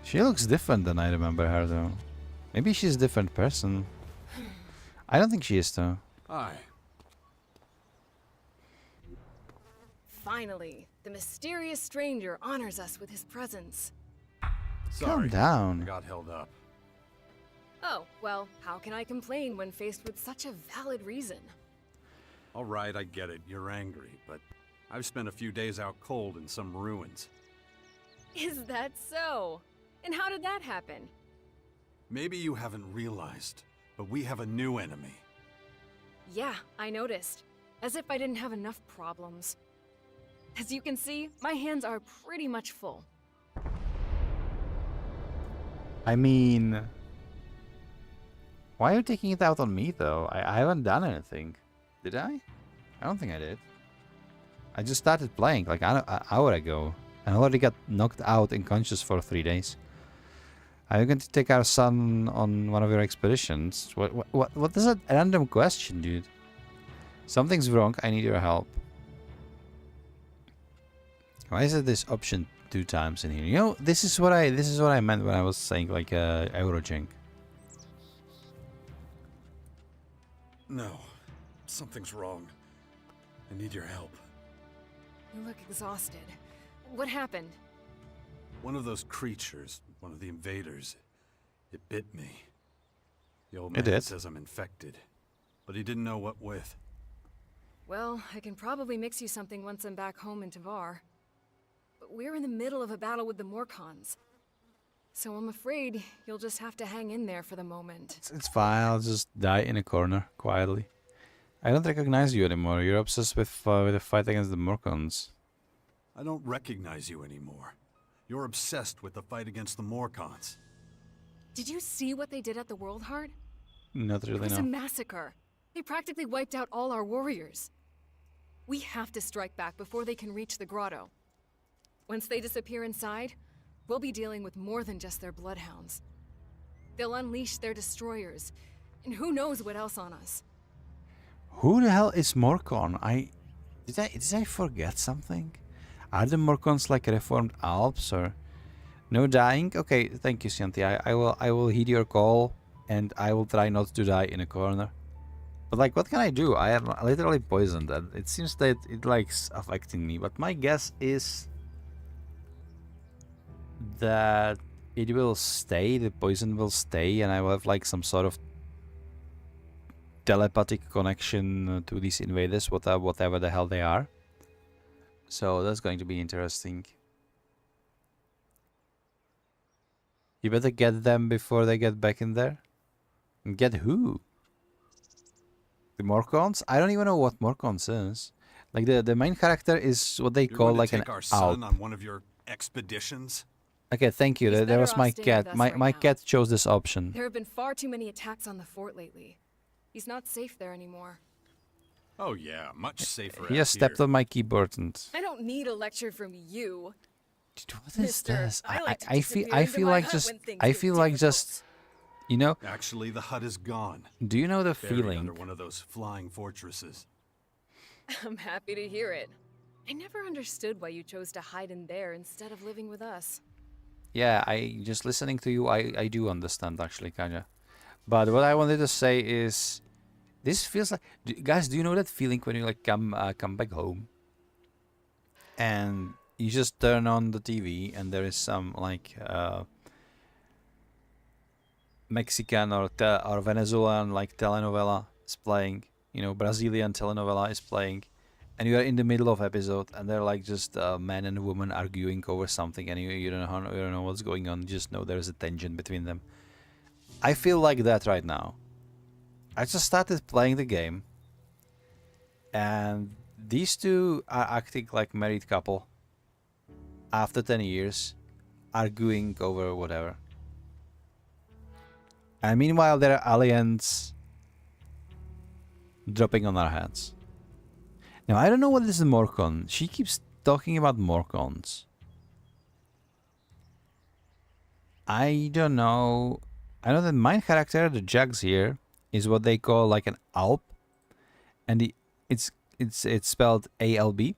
She looks different than I remember her, though. Maybe she's a different person. I don't think she is, though. Hi. Finally, the mysterious stranger honors us with his presence. Sorry, Calm down. I got held up. Oh, well, how can I complain when faced with such a valid reason? All right, I get it. You're angry, but I've spent a few days out cold in some ruins. Is that so? And how did that happen? Maybe you haven't realized, but we have a new enemy. Yeah, I noticed. As if I didn't have enough problems. As you can see, my hands are pretty much full. I mean... Why are you taking it out on me, though? I haven't done anything. Did I? I don't think I did. I just started playing like an hour ago. And I already got knocked out unconscious for 3 days. Are you going to take our son on one of your expeditions? What is that random question, dude? Something's wrong. I need your help. Why is it this option 2 times in here? You know, this is what I meant when I was saying like Eurojink. No, something's wrong. I need your help. You look exhausted. What happened? One of those creatures, one of the invaders, it bit me. The old It man did? says I'm infected, but he didn't know what with. Well, I can probably mix you something once I'm back home in Tavar. But we're in the middle of a battle with the Morcons. So I'm afraid you'll just have to hang in there for the moment. It's fine. I'll just die in a corner quietly. I don't recognize you anymore. You're obsessed with the fight against the Morcons. I don't recognize you anymore. You're obsessed with the fight against the Morcons. Did you see what they did at the World Heart? Not It really, was a no. massacre. They practically wiped out all our warriors. We have to strike back before they can reach the grotto. Once they disappear inside, we'll be dealing with more than just their bloodhounds. They'll unleash their destroyers, and who knows what else on us. Who the hell is Morcon? Did I forget something? Are the Morcons like reformed Alps or no dying? Okay, thank you, Shanti. I will heed your call and I will try not to die in a corner. But like, what can I do? I am literally poisoned and it seems that it likes affecting me. But my guess is that it will stay, the poison will stay, and I will have like some sort of telepathic connection to these invaders, whatever the hell they are. So that's going to be interesting. You better get them before they get back in there. And get who? The Morcons? I don't even know what Morcons is. Like the main character is what they You're call going to like an take our son Alp. on one of your expeditions? Okay, thank you. He's There better was off my staying with cat. us My right now. cat chose this option. There have been far too many attacks on the fort lately. He's not safe there anymore. Oh yeah, much safer He out just stepped here. on my keyboard and I don't need a lecture from you. dude, what is Mister, this? I like to I feel disappear I into feel my like hut just when things I get feel like difficult. just you know, Actually, the hut is gone. do you know the Buried feeling? under one of those flying fortresses. I'm happy to hear it. I never understood why you chose to hide in there instead of living with us. Yeah, I just listening to you, I do understand actually, kinda. But what I wanted to say is, this feels like, guys, do you know that feeling when you like come back home, and you just turn on the TV and there is some like Mexican or Venezuelan like telenovela is playing, you know, Brazilian telenovela is playing, and you are in the middle of episode and they're like just a man and a woman arguing over something, and you don't know what's going on. You just know there's a tension between them. I feel like that right now. I just started playing the game, and these two are acting like married couple after 10 years, arguing over whatever. And meanwhile, there are aliens dropping on our heads. Now, I don't know what is a Morcon. She keeps talking about Morcons. I don't know. I know the main character, the Jax here, is what they call like an Alp, and it's spelled ALB.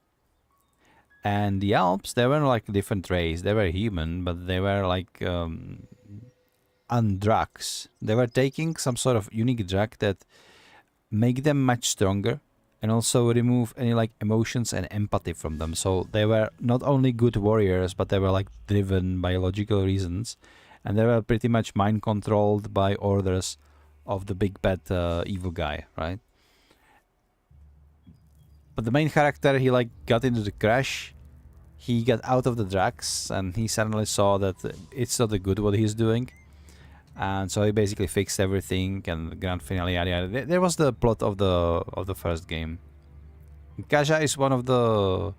And the Alps, they were like a different race. They were human, but they were like on drugs. They were taking some sort of unique drug that make them much stronger, and also remove any like emotions and empathy from them. So they were not only good warriors, but they were like driven by logical reasons, and they were pretty much mind controlled by orders of the big bad evil guy, right? But the main character, he like got into the crash, he got out of the drugs, and he suddenly saw that it's not good what he's doing, and so he basically fixed everything. And the grand finale, yada yada. There was the plot of the first game. Kaja is one of the.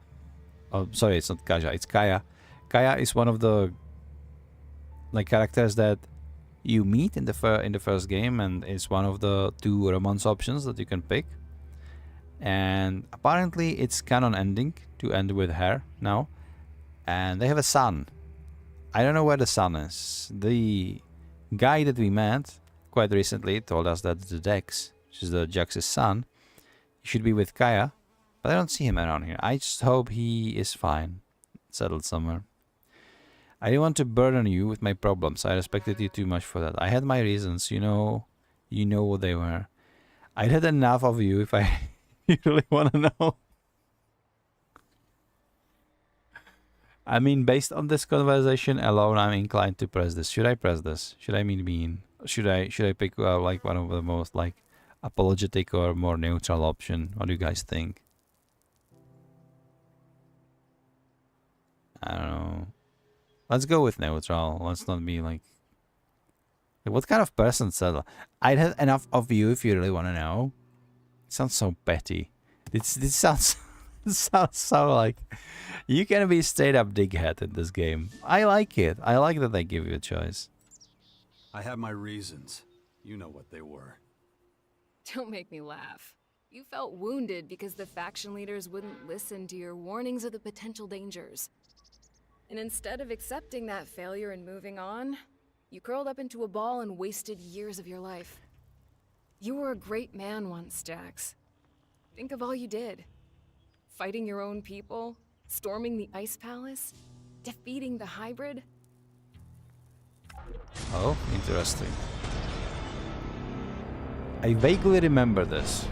Oh, sorry, it's not Kaja. It's Kaya. Kaya is one of the like characters that you meet in the first game, and it's one of the 2 romance options that you can pick. And apparently, it's canon ending to end with her now, and they have a son. I don't know where the son is. The guy that we met quite recently told us that the Dex, which is the Jax's son, he should be with Kaya, but I don't see him around here. I just hope he is fine, settled somewhere. I didn't want to burden you with my problems. I respected you too much for that. I had my reasons, you know what they were. I'd had enough of you if I you really want to know. I mean, based on this conversation alone, I'm inclined to press this. Should I press this? Should I mean? Should I pick like one of the most like apologetic or more neutral option? What do you guys think? I don't know. Let's go with neutral. Let's not be like... What kind of person said that? I'd have enough of you if you really want to know. It sounds so petty. This sounds... It sounds so like... You can be straight up dighead in this game. I like it. I like that they give you a choice. I have my reasons. You know what they were. Don't make me laugh. You felt wounded because the faction leaders wouldn't listen to your warnings of the potential dangers. And instead of accepting that failure and moving on, you curled up into a ball and wasted years of your life. You were a great man once, Jax. Think of all you did. Fighting your own people, storming the Ice Palace, defeating the hybrid. Oh, interesting. I vaguely remember this.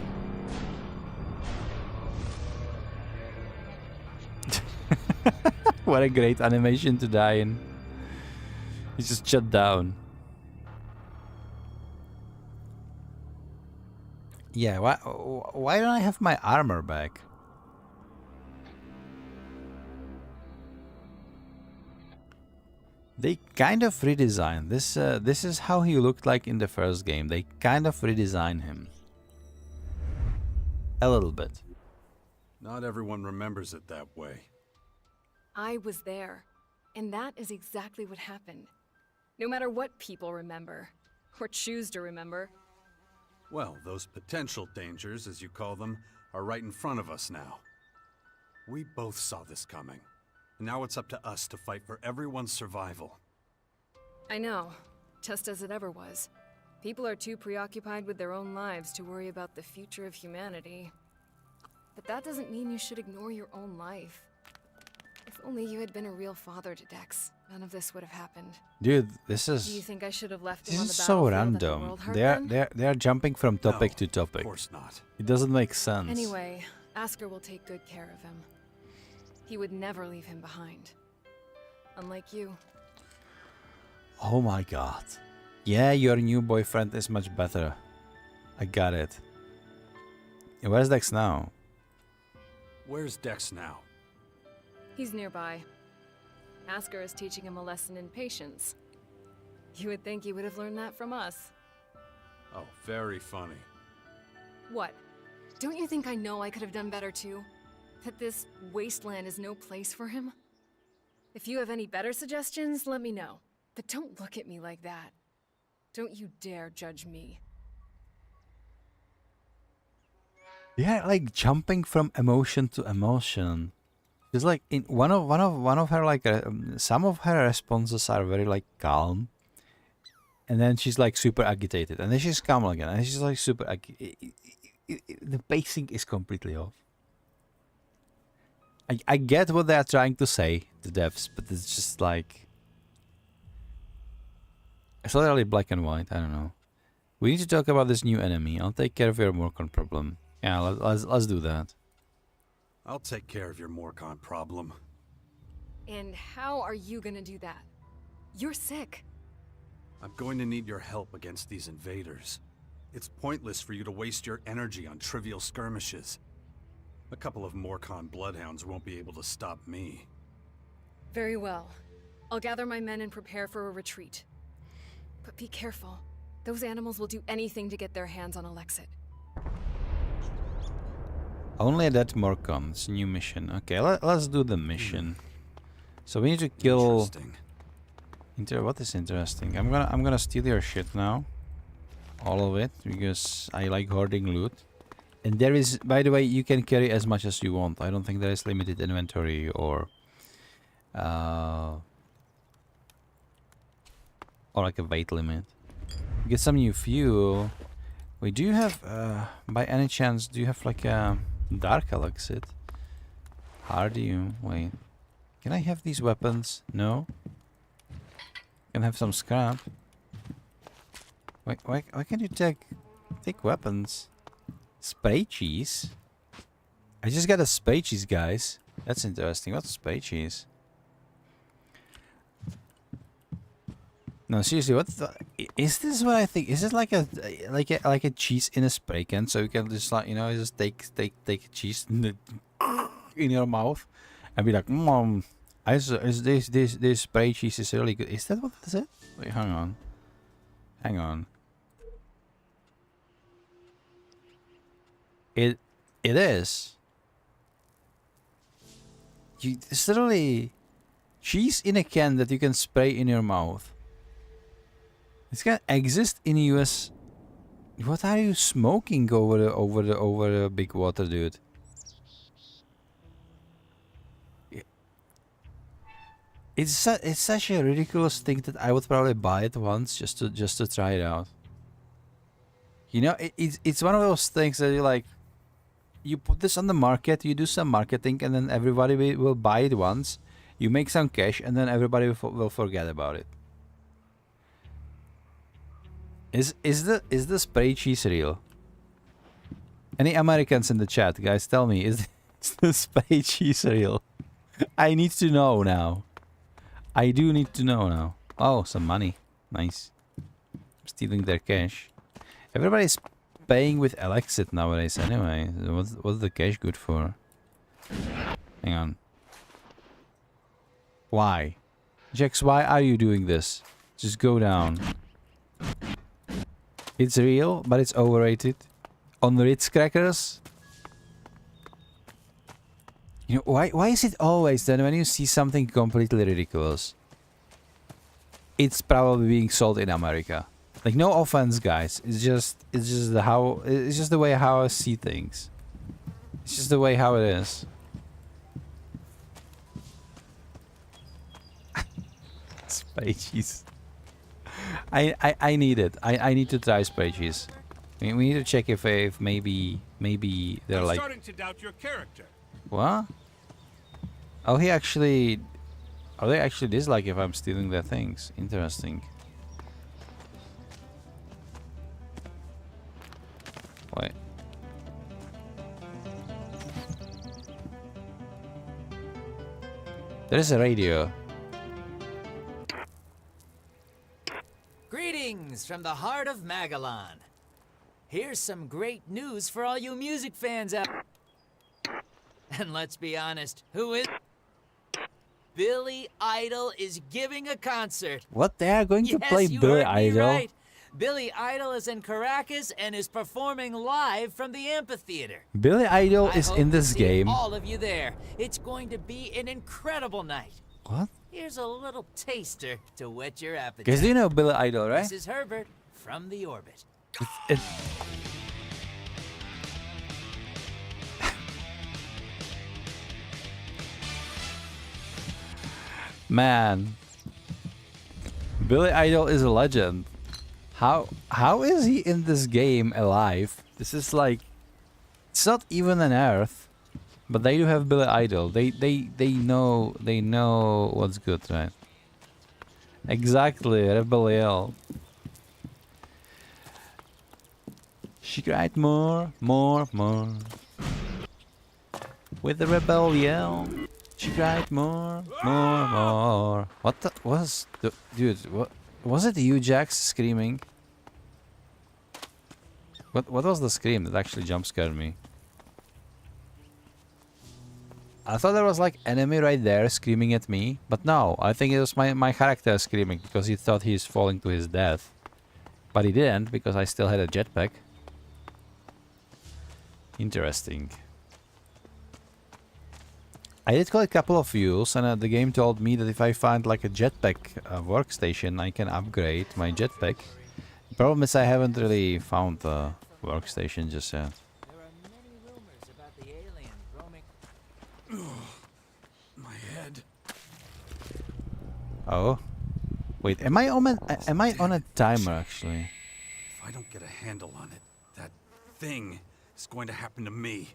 What a great animation to die in. He's just shut down. Yeah, why don't I have my armor back? They kind of redesigned this. This is how he looked like in the first game. They kind of redesigned him a little bit. Not everyone remembers it that way. I was there, and that is exactly what happened. No matter what people remember, or choose to remember. Well, those potential dangers, as you call them, are right in front of us now. We both saw this coming. And now it's up to us to fight for everyone's survival. I know, just as it ever was. People are too preoccupied with their own lives to worry about the future of humanity. But that doesn't mean you should ignore your own life. If only you had been a real father to Dex, none of this would have happened. Dude, this is... Do you think I should have left This him on is the so battlefield at the random. World Heart then? They are jumping from topic to topic. Of course not. It doesn't make sense. Anyway, Asker will take good care of him. He would never leave him behind. Unlike you. Oh my god. Yeah, your new boyfriend is much better. I got it. Where's Dex now? Where's Dex now? He's nearby. Asker is teaching him a lesson in patience. You would think he would have learned that from us. Oh, very funny. What? Don't you think I know I could have done better too? That this wasteland is no place for him? If you have any better suggestions, let me know. But don't look at me like that. Don't you dare judge me. Yeah, like jumping from emotion to emotion. It's like in one of her like some of her responses are very like calm, and then she's like super agitated, and then she's calm again, and she's like super. The pacing is completely off. I get what they are trying to say, the devs, but it's just like it's literally black and white. I don't know. We need to talk about this new enemy. I'll take care of your Morcon problem. Yeah, let's do that. I'll take care of your Morcon problem. And how are you gonna do that? You're sick. I'm going to need your help against these invaders. It's pointless for you to waste your energy on trivial skirmishes. A couple of Morcon bloodhounds won't be able to stop me. Very well. I'll gather my men and prepare for a retreat. But be careful. Those animals will do anything to get their hands on Alexit. Only that Morcon. It's a new mission. Okay, let's do the mission. So we need to kill. What is interesting? I'm gonna steal your shit now, all of it, because I like hoarding loot. And there is, by the way, you can carry as much as you want. I don't think there is limited inventory or like a weight limit. Get some new fuel. Wait, do you have, by any chance, do you have like a dark Alexit? How do you? Wait. Can I have these weapons? No? Can I have some scrap? Why can't you take weapons? Spray cheese? I just got a spray cheese, guys. That's interesting. What's spray cheese? No, seriously, is this what I think? Is it like a cheese in a spray can, so you can just like, you know, just take cheese in your mouth and be like, This spray cheese is really good. Is that what it is? Wait, hang on. Hang on. It is. It's literally cheese in a can that you can spray in your mouth. It's gonna exist in US. What are you smoking over the big water, dude? It's such a ridiculous thing that I would probably buy it once just to try it out. You know, it's one of those things that you like. You put this on the market, you do some marketing, and then everybody will buy it once. You make some cash, and then everybody will forget about it. Is the spray cheese real? Any Americans in the chat, guys, tell me, is the spray cheese real? I need to know now. I do need to know now. Oh, some money. Nice. Stealing their cash. Everybody's paying with ELEX II nowadays anyway. What's the cash good for? Hang on. Why? Jax, why are you doing this? Just go down. It's real, but it's overrated. On Ritz crackers? You know, why is it always that when you see something completely ridiculous, it's probably being sold in America? Like, no offense, guys. It's just the way how I see things. It's just the way how it is. Spray cheese. I need it. I need to try spray cheese. We need to check if maybe they're like. Starting to doubt your character. What? Oh, he actually. Oh, they actually dislike if I'm stealing their things. Interesting. Wait. There is a radio. Greetings from the heart of Magellan. Here's some great news for all you music fans out. And let's be honest, who is? Billy Idol is giving a concert. What? They are going to Yes, play you Billy heard me Idol? right. Billy Idol is in Caracas and is performing live from the amphitheater. Billy Idol I is hope in to this see game. all of you there. It's going to be an incredible night. What? Here's a little taster to whet your appetite. Guys, do you know Billy Idol, right? This is Herbert from the orbit. It- Man, Billy Idol is a legend. How is he in this game alive? This is like, it's not even an Earth, but they do have Billy Idol. They know what's good, right? Exactly, Rebellion. She cried more. With the rebellion. She cried more. What the was the dude? What was it? You, Jax, screaming? What was the scream that actually jump scared me? I thought there was like enemy right there screaming at me, but no, I think it was my character screaming because he thought he's falling to his death, but he didn't because I still had a jetpack. Interesting. I did collect a couple of fuels, and the game told me that if I find like a jetpack workstation, I can upgrade my jetpack. The problem is I haven't really found the workstation just yet. There are many rumors about the alien roaming. My head. Oh, wait, am I on a timer actually? If I don't get a handle on it, that thing is going to happen to me.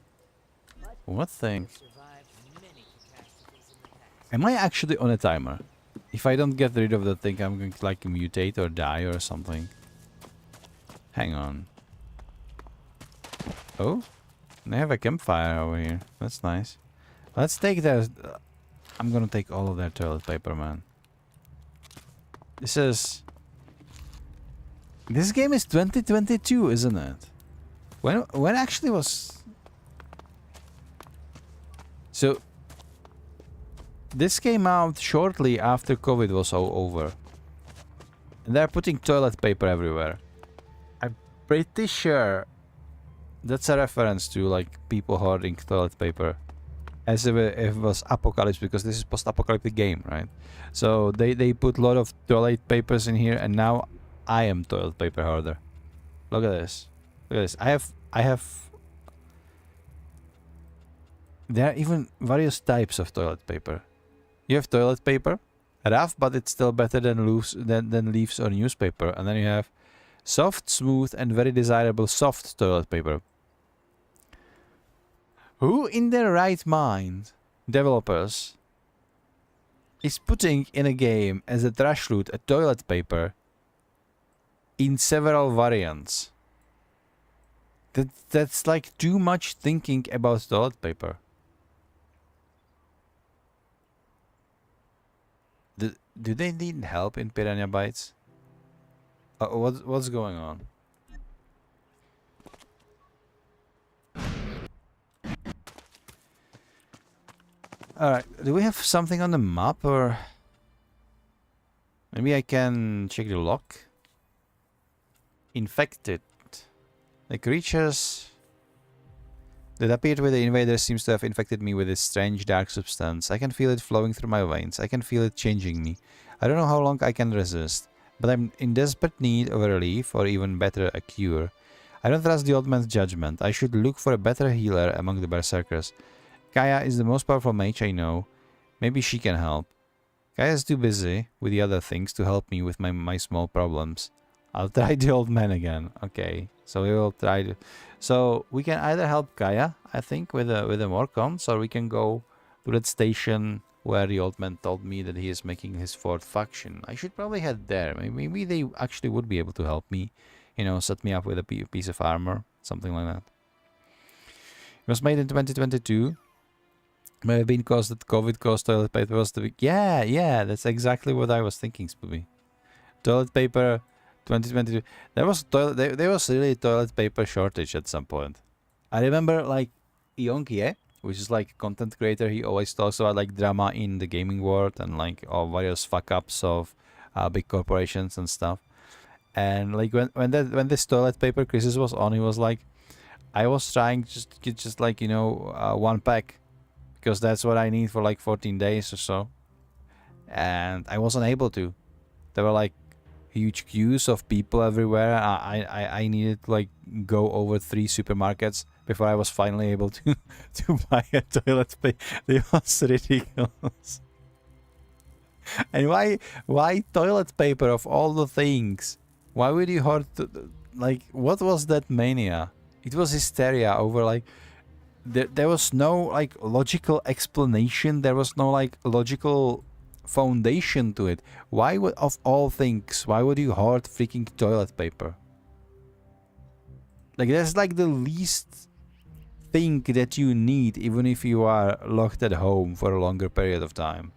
What thing? Survived many catastrophes in the past. Am I actually on a timer? If I don't get rid of the thing, I'm going to like mutate or die or something. Hang on. Oh, they have a campfire over here. That's nice. Let's take their. I'm gonna take all of their toilet paper, man. This game is 2022, isn't it? When actually was? So this came out shortly after COVID was all over. And they're putting toilet paper everywhere. I'm pretty sure that's a reference to like people hoarding toilet paper. As if it was apocalypse, because this is post-apocalyptic game, right? So they put a lot of toilet papers in here, and now I am toilet paper hoarder. Look at this. Look at this. I have there are even various types of toilet paper. You have toilet paper, rough, but it's still better than leaves or newspaper. And then you have soft, smooth, and very desirable soft toilet paper. Who in their right mind, developers, is putting in a game as a trash loot a toilet paper in several variants? That's like too much thinking about toilet paper. Do they need help in Piranha Bytes? What's going on? Alright, do we have something on the map, or maybe I can check the lock? Infected. The creatures that appeared with the invaders seems to have infected me with this strange dark substance. I can feel it flowing through my veins. I can feel it changing me. I don't know how long I can resist, but I'm in desperate need of a relief, or even better, a cure. I don't trust the old man's judgment. I should look for a better healer among the berserkers. Kaya is the most powerful mage I know. Maybe she can help. Kaya is too busy with the other things to help me with my small problems. I'll try the old man again. Okay, so we will try to... So we can either help Kaya, I think, with the more cons, or we can go to that station where the old man told me that he is making his fourth faction. I should probably head there. Maybe they actually would be able to help me. You know, set me up with a piece of armor. Something like that. It was made in 2022. May have been caused that COVID caused toilet paper was the big... Yeah, that's exactly what I was thinking, Spoopy. Toilet paper 2022. There was really toilet paper shortage at some point. I remember like Yonkie, which is like a content creator. He always talks about like drama in the gaming world and like all various fuck ups of big corporations and stuff. And like when this toilet paper crisis was on, he was like, I was trying just to get just like, you know, one pack, because that's what I need for like 14 days or so. And I wasn't able to. There were like huge queues of people everywhere. I needed to like go over 3 supermarkets before I was finally able to buy a toilet paper. It was ridiculous. And why toilet paper of all the things? Why would you hoard like, what was that mania? It was hysteria over like there was no like logical explanation. There was no like logical foundation to it. Why would, of all things, why would you hoard freaking toilet paper? Like, that's like the least thing that you need, even if you are locked at home for a longer period of time.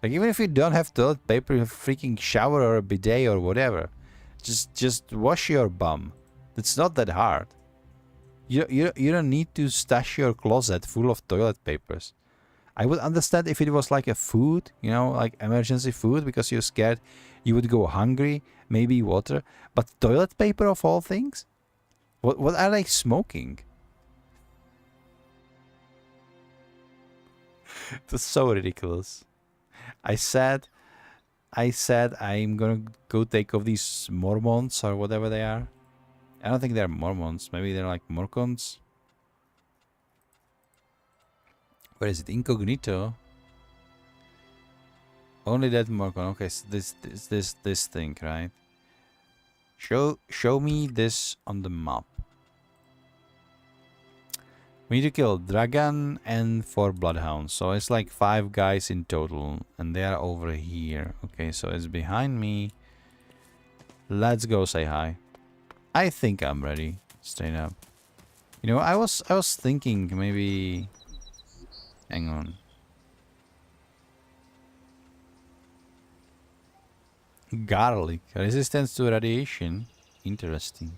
Like, even if you don't have toilet paper, you have a freaking shower or a bidet or whatever. Just wash your bum. It's not that hard. You don't need to stash your closet full of toilet papers. I would understand if it was like a food, you know, like emergency food, because you're scared you would go hungry, maybe water. But toilet paper of all things? What are they smoking? It was so ridiculous. I said I'm gonna go take off these Mormons or whatever they are. I don't think they're Mormons. Maybe they're like Morcons. Where is it? Incognito. Only that Morcon. Okay, so this thing, right? Show me this on the map. We need to kill Dragon and 4 Bloodhounds. So it's like 5 guys in total. And they are over here. Okay, so it's behind me. Let's go say hi. I think I'm ready. Straight up. You know, I was thinking maybe... Hang on. Garlic. Resistance to radiation. Interesting.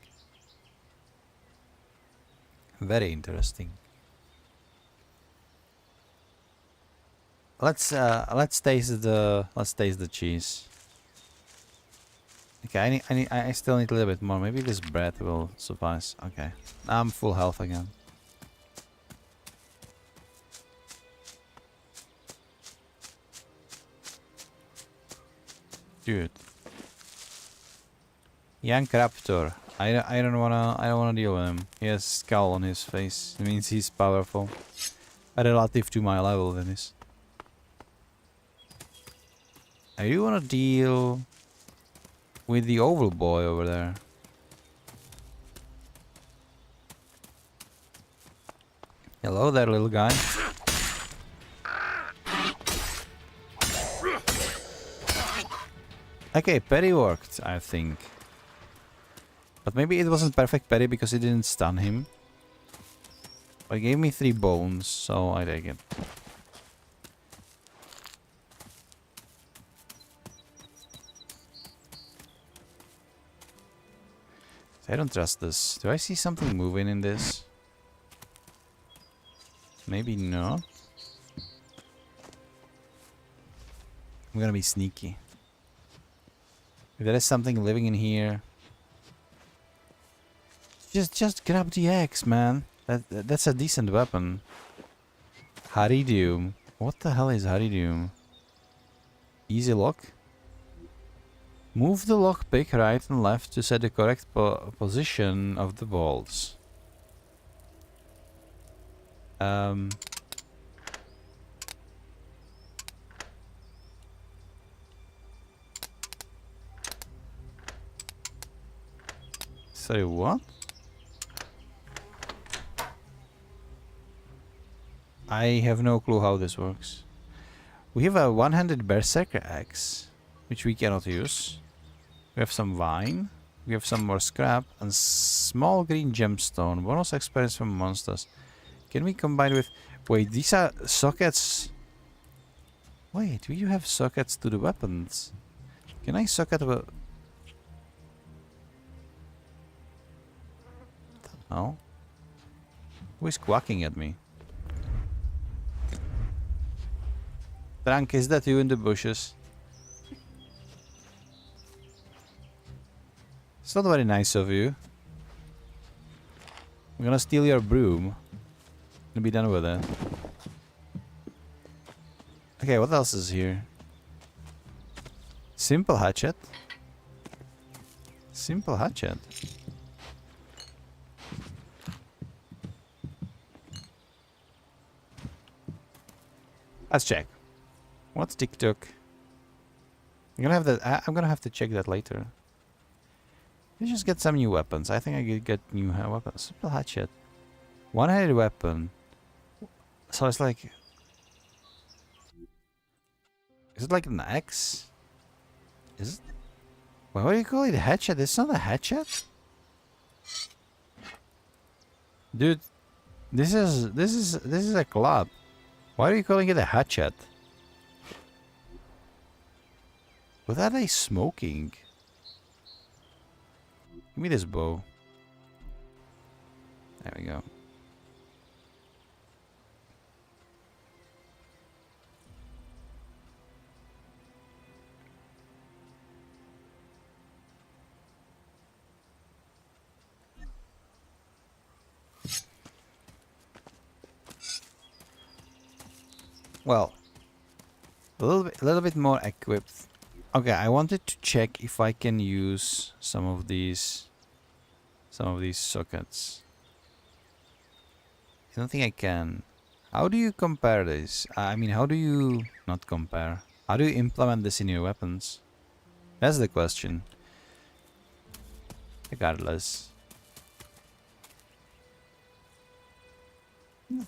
Very interesting. let's taste the cheese. Okay, I still need a little bit more. Maybe this bread will suffice. Okay, I'm full health again. Dude. Young Raptor. I don't wanna deal with him. He has a skull on his face. It means he's powerful. Relative to my level, that is. I do wanna deal with the oval boy over there. Hello there, little guy. Okay, parry worked, I think. But maybe it wasn't perfect parry because it didn't stun him. But it gave me 3 bones, so I take it. I don't trust this. Do I see something moving in this? Maybe not. I'm gonna be sneaky. If there is something living in here, just grab the axe, man. That's a decent weapon. Haridium. What the hell is Haridium? Easy lock. Move the lockpick right and left to set the correct position of the bolts. Sorry, what? I have no clue how this works. We have a one-handed berserker axe, which we cannot use. We have some vine. We have some more scrap and small green gemstone. Bonus experience from monsters. Can we combine with... Wait, these are sockets. Wait, do you have sockets to the weapons? Can I socket a... No. Who is quacking at me? Frank, is that you in the bushes? It's not very nice of you. I'm gonna steal your broom. Gonna be done with it. Okay, what else is here? Simple hatchet. Simple hatchet. Let's check. What's TikTok? I'm gonna have to check that later. Let's just get some new weapons. I think I could get new weapons. Simple hatchet. One-handed weapon. So it's like... Is it like an axe? Is it? Well, what do you call it? A hatchet? It's not a hatchet? Dude, this is a club. Why are you calling it a hatchet? What are they smoking? Give me this bow. There we go. Well, a little bit more equipped. Okay, I wanted to check if I can use some of these sockets. I don't think I can. How do you compare this? I mean, how do you not compare? How do you implement this in your weapons? That's the question. Regardless.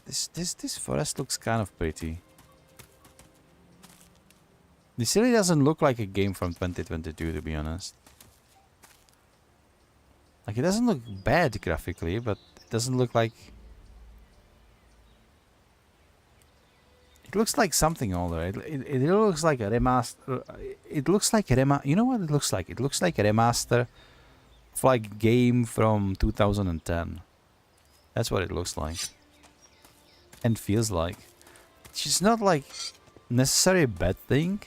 This forest looks kind of pretty. This really doesn't look like a game from 2022, to be honest. Like, it doesn't look bad graphically, but it doesn't look like... It looks like something older. It looks like a remaster. It looks like a You know what it looks like? It looks like a remaster of like a game from 2010. That's what it looks like. And feels like. It's just not like necessarily a bad thing.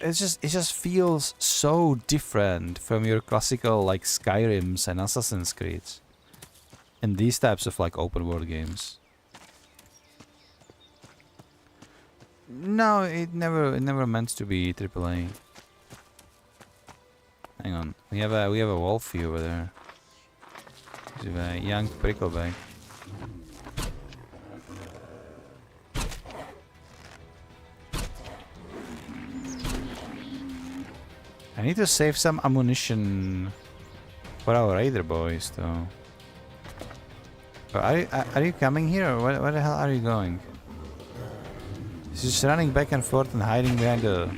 It just feels so different from your classical like Skyrims and Assassin's Creeds and these types of like open world games. No, it never meant to be AAA. Hang on, we have a Wolfie over there. He's a young prickleback. I need to save some ammunition for our raider boys, though. Are you coming here, or where the hell are you going? He's just running back and forth and hiding behind the.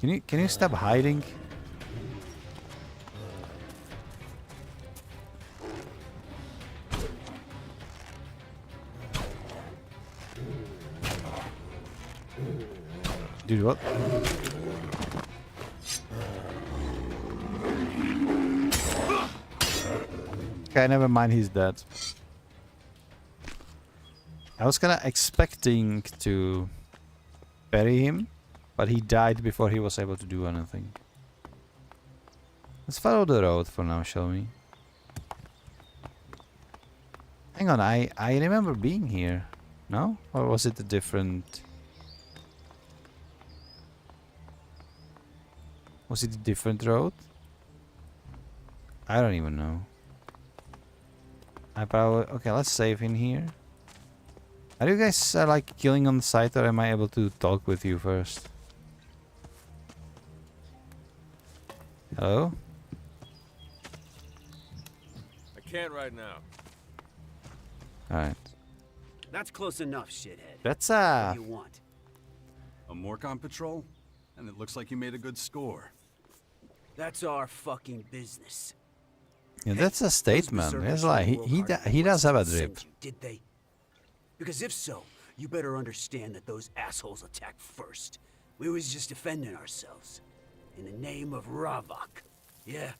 Can you stop hiding? Dude, what? Okay, never mind, he's dead. I was kinda expecting to bury him, but he died before he was able to do anything. Let's follow the road for now, shall we? Hang on, I remember being here. No? Or was it a different... Was it a different road? I don't even know. I probably... Okay, let's save in here. Are you guys like killing on the site, or am I able to talk with you first? Hello? I can't right now. Alright. That's close enough, shithead. That's What do you want? A Morcon patrol? And it looks like you made a good score. That's our fucking business. Yeah, that's a statement. It's like he does have a drip. Did they? Because if so, you better understand that those assholes attacked first. We was just defending ourselves. In the name of Ravok. Yeah?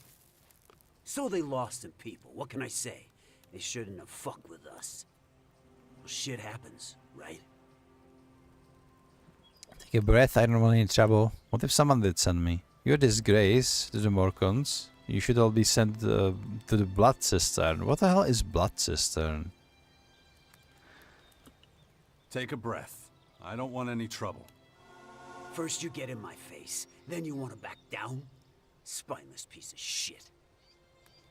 So they lost some people. What can I say? They shouldn't have fucked with us. Well, shit happens, right? Take a breath, I don't want any trouble. What if someone did send me? You're a disgrace to the Morcons. You should all be sent to the Blood Cistern. What the hell is Blood Cistern? Take a breath. I don't want any trouble. First you get in my face, then you want to back down? Spineless piece of shit.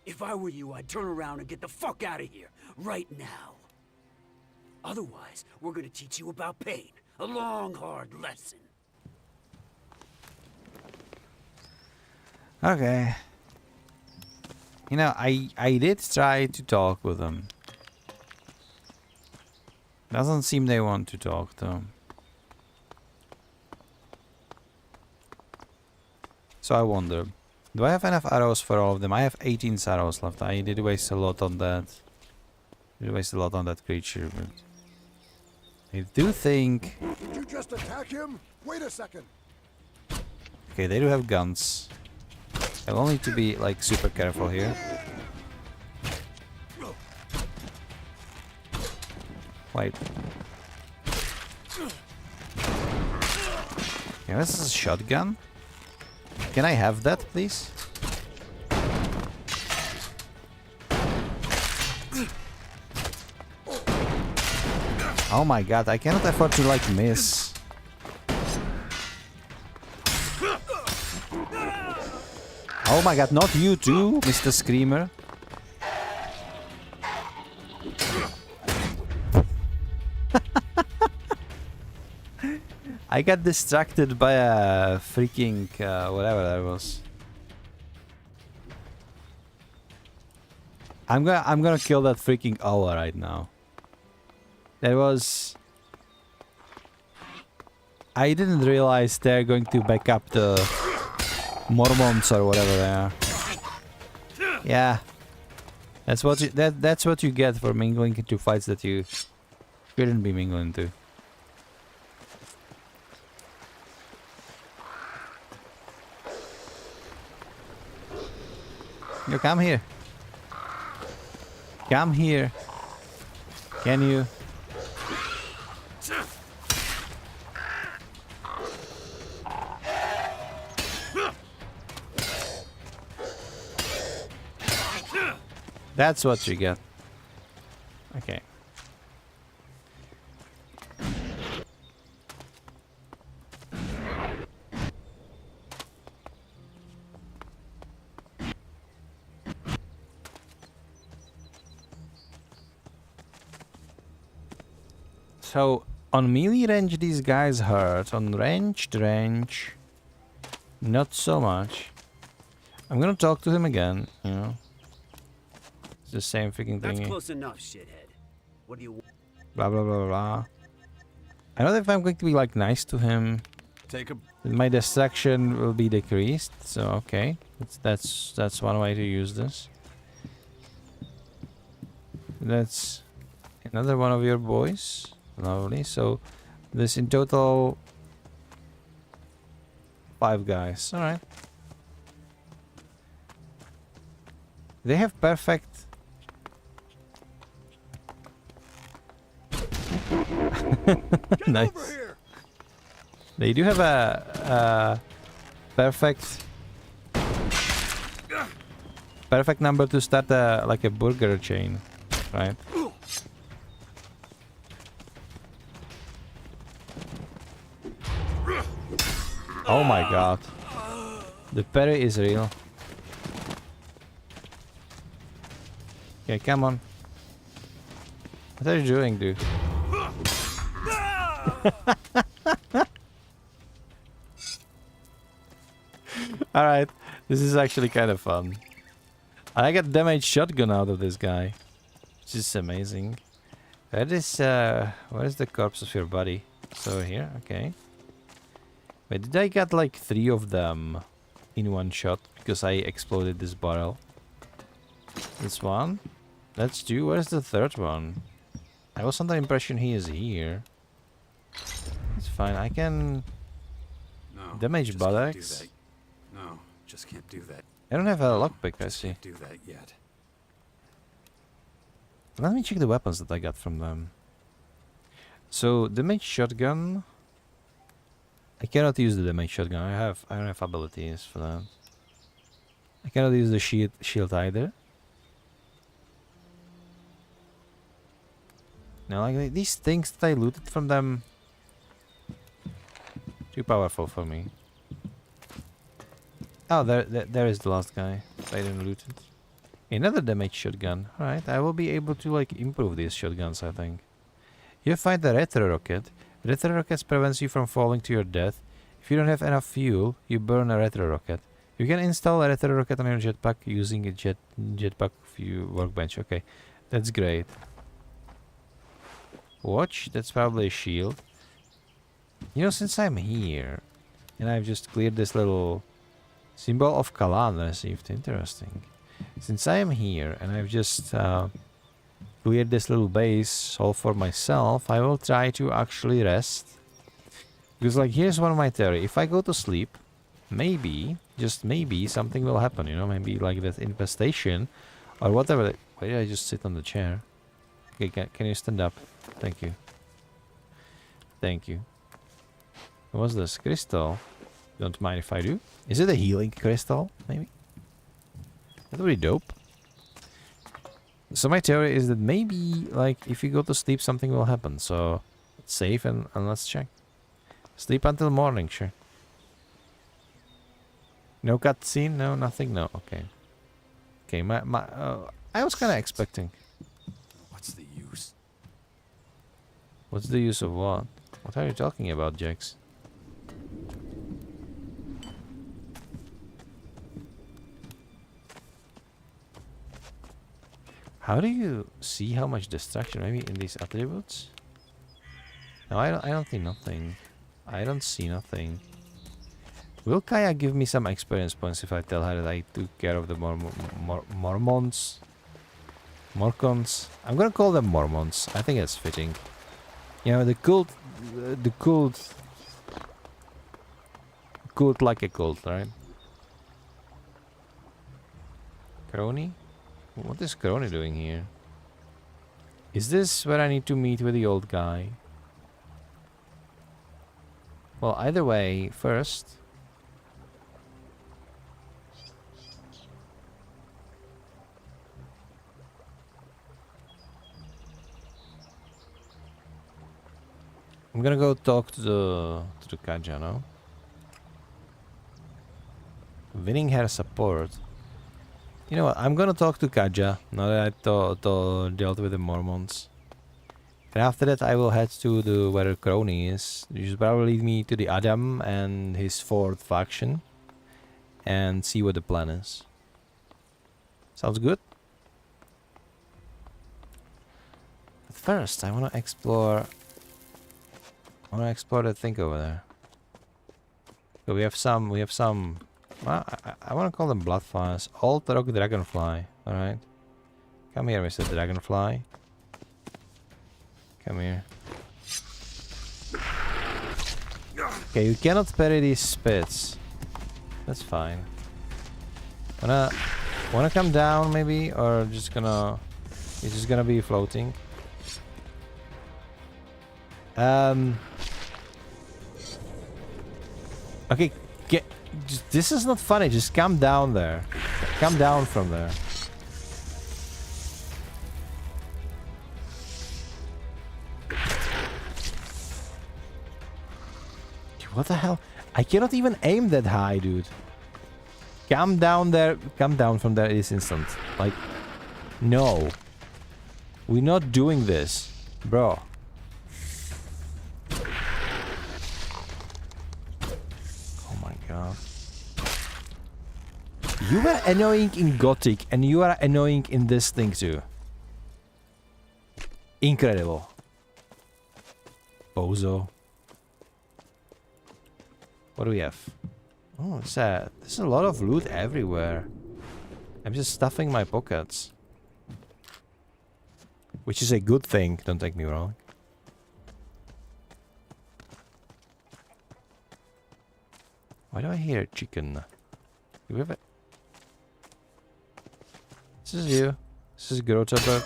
If I were you, I'd turn around and get the fuck out of here, right now. Otherwise, we're gonna teach you about pain. A long, hard lesson. Okay. You know, I did try to talk with them. Doesn't seem they want to talk though. So I wonder, do I have enough arrows for all of them? I have 18 arrows left. I did waste a lot on that. Did waste a lot on that creature, but I do think. Did you just attack him? Wait a second. Okay, they do have guns. I will need to be like super careful here. Wait. Yeah, this is a shotgun. Can I have that, please? Oh my god, I cannot afford to like miss. Oh my god, not you too, Mr. Screamer. I got distracted by a freaking whatever that was. I'm gonna kill that freaking owl right now. That was. I didn't realize they're going to back up the Mormons or whatever they are. Yeah, that's what you get for mingling into fights that you shouldn't be mingling to. Yo, come here. Come here. Can you? That's what you get. Okay. So on melee range these guys hurt. On ranged range, not so much. I'm gonna talk to him again, you know. It's the same freaking That's thingy. close enough, shithead. What do you want? Blah blah blah blah. I know that if I'm going to be like nice to him, Take a then my distraction will be decreased. So okay, that's one way to use this. That's another one of your boys. Lovely. So this in total 5 guys. All right. They have perfect. Nice. They do have a perfect number to start like a burger chain, right? Oh my god. The parry is real. Okay, come on. What are you doing, dude? Alright, this is actually kind of fun. I got damage shotgun out of this guy, which is amazing. Where is the corpse of your buddy? So here, okay. Wait, did I get like 3 of them in one shot because I exploded this barrel? This one? That's 2. Where's the third one? I was under the impression he is here. It's fine. I can no. damage just can't do buttocks. that. No, just can't do that. I don't have a lockpick, I Just see. can't do that yet. Let me check the weapons that I got from them. So, damage shotgun. I cannot use the damage shotgun. I don't have abilities for that. I cannot use the shield either. Now, like these things that I looted from them, too powerful for me. Oh, there is the last guy. I didn't loot it. Another damage shotgun. Alright, I will be able to like improve these shotguns, I think. You find the retro rocket. Retro rockets prevents you from falling to your death. If you don't have enough fuel, you burn a retro rocket. You can install a retro rocket on your jetpack using a jetpack fuel workbench. Okay, that's great. Watch, that's probably a shield. You know, since I'm here, and I've just cleared this little symbol of Kalan received. Interesting. Since I am here, and I've just cleared this little base all for myself, I will try to actually rest. Because, like, here's one of my theory. If I go to sleep, maybe, just maybe, something will happen, you know? Maybe, like, that infestation, or whatever. Why did I just sit on the chair? Okay, can you stand up? Thank you. Thank you. What's this? Crystal. Don't mind if I do. Is it a healing crystal? Maybe? That would be dope. So my theory is that maybe, like, if you go to sleep, something will happen. So, it's safe and let's check. Sleep until morning, sure. No cutscene? No, nothing? No, okay. Okay, I was kind of expecting. What's the use? What's the use of what? What are you talking about, Jax? How do you see how much distraction? Maybe in these attributes? No, I don't see nothing. I don't see nothing. Will Kaya give me some experience points if I tell her that I took care of the Mormons? Morcons? I'm gonna call them Mormons. I think it's fitting. You know, the cult like a cult, right? Crony? What is Crony doing here? Is this where I need to meet with the old guy? Well, either way, first... I'm gonna go talk to the Kaja, no? Winning her support. You know what? I'm gonna talk to Kaja now that I dealt with the Mormons. And after that, I will head to where Crony is. You should probably lead me to the Adam and his fourth faction, and see what the plan is. Sounds good. But first, I wanna explore. That thing over there. So we have some. Well, I want to call them bloodfires. Old rock dragonfly. All right. Come here, Mr. Dragonfly. Come here. Okay, you cannot parry these spits. That's fine. Wanna come down maybe, or just gonna? You're just gonna be floating. Okay, this is not funny. Just come down there. Come down from there. What the hell? I cannot even aim that high, dude. Come down there. Come down from there this instant. Like, no. We're not doing this, bro. You were annoying in Gothic, and you are annoying in this thing too. Incredible. Bozo. What do we have? Oh, sad. There's a lot of loot everywhere. I'm just stuffing my pockets. Which is a good thing, don't take me wrong. Why do I hear chicken? Do we have a... This is you. This is Grota bird.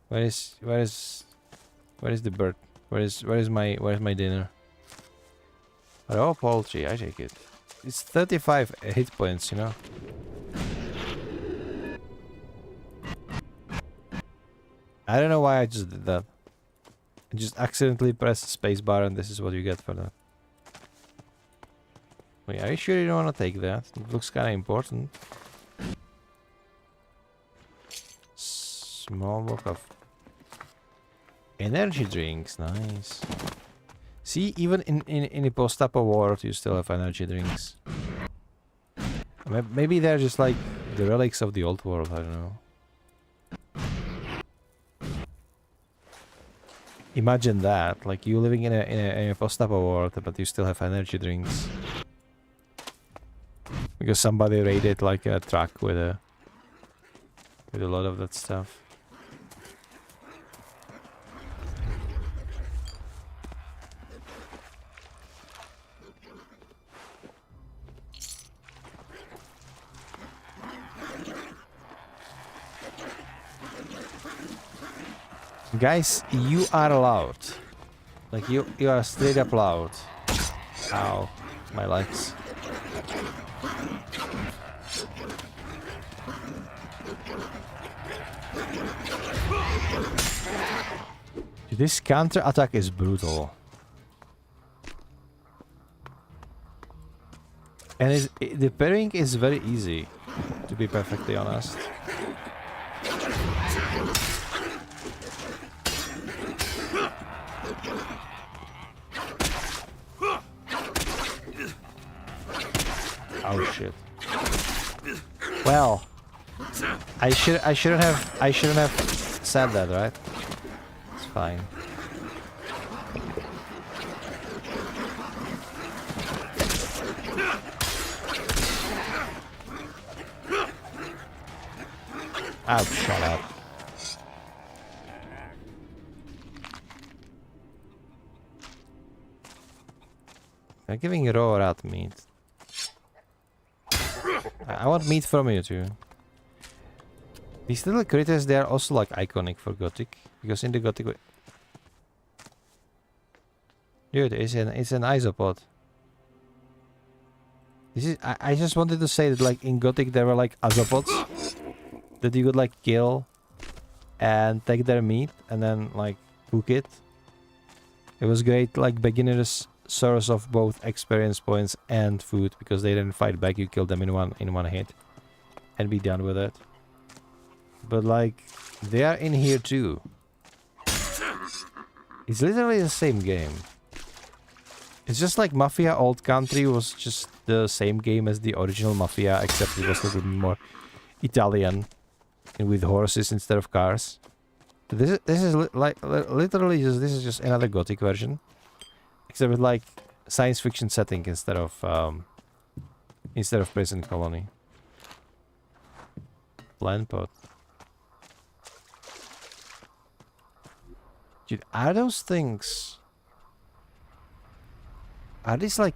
Where is the bird? Where is my dinner? Oh, poultry, I take it. It's 35 hit points, you know. I don't know why I just did that. I just accidentally pressed spacebar and this is what you get for that. Wait, are you sure you don't want to take that? It looks kind of important. Small block of energy drinks, nice. See, even in a post-apo world, you still have energy drinks. Maybe they're just like the relics of the old world, I don't know. Imagine that, like you living in a post-apo world, but you still have energy drinks. Because somebody raided like a truck with a lot of that stuff. Guys, you are loud. Like you are straight up loud. Ow, my legs. This counter attack is brutal. And the parrying is very easy, to be perfectly honest. Oh shit. Well, I shouldn't have said that, right? It's fine. Oh, shut up. They're giving raw rat meat. I want meat from you too. These little critters, they are also like iconic for Gothic, because in the Gothic, dude, it's an isopod. This is I just wanted to say that like in Gothic there were like isopods that you could like kill and take their meat and then like cook it. It was great, like beginners' source of both experience points and food, because they didn't fight back. You killed them in one hit and be done with it. But like they are in here too. It's literally the same game. It's just like Mafia Old Country was just the same game as the original Mafia, except it was a little bit more Italian and with horses instead of cars. This is literally just this is just another Gothic version, except with like science fiction setting instead of prison colony. Plant pot. Dude, are those things? Are these like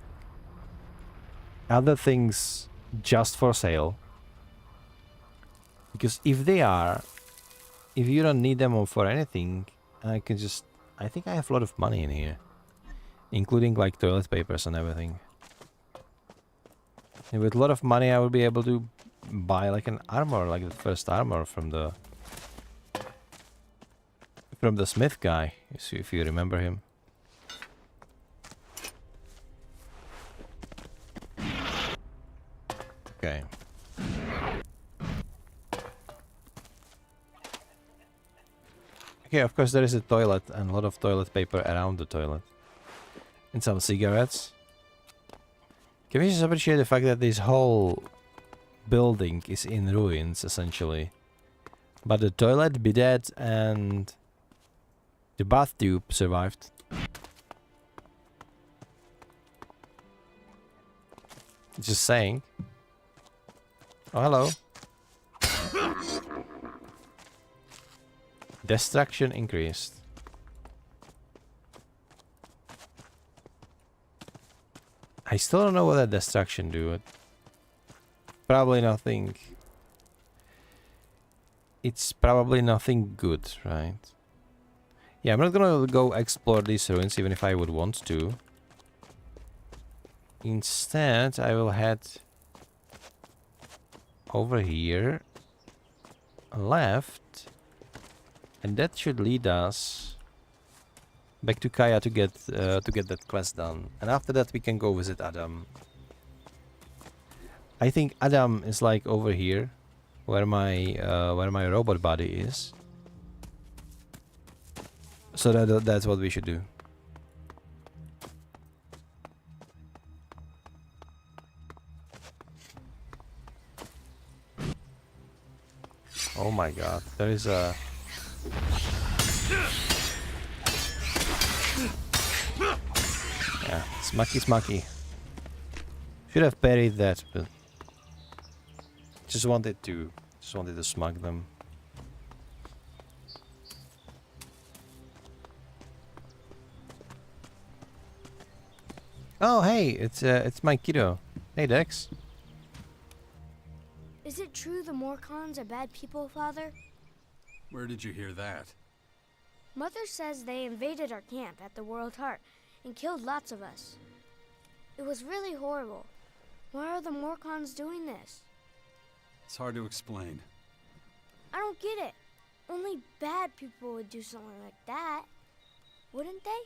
other things just for sale? Because if they are, if you don't need them for anything, I can just... I think I have a lot of money in here. Including like toilet papers and everything. And with a lot of money I will be able to buy like an armor, like the first armor from the Smith guy, if you remember him. Okay. Okay, of course there is a toilet and a lot of toilet paper around the toilet. And some cigarettes. Can we just appreciate the fact that this whole building is in ruins, essentially. But the toilet, bidet, and the bath tube survived. Just saying. Oh, hello. Destruction increased. I still don't know what that destruction do. Probably nothing. It's probably nothing good, right? Yeah, I'm not gonna go explore these ruins even if I would want to. Instead, I will head over here, left, and that should lead us back to Kaya to get that quest done. And after that, we can go visit Adam. I think Adam is like over here, where my robot body is. So that's what we should do. Oh my god, there is a... Yeah, smacky. Should have parried that, but just wanted to smug them. Oh hey, it's my kiddo. Hey Dex. Is it true the Morcons are bad people, Father? Where did you hear that? Mother says they invaded our camp at the World Heart and killed lots of us. It was really horrible. Why are the Morcons doing this? It's hard to explain. I don't get it. Only bad people would do something like that, wouldn't they?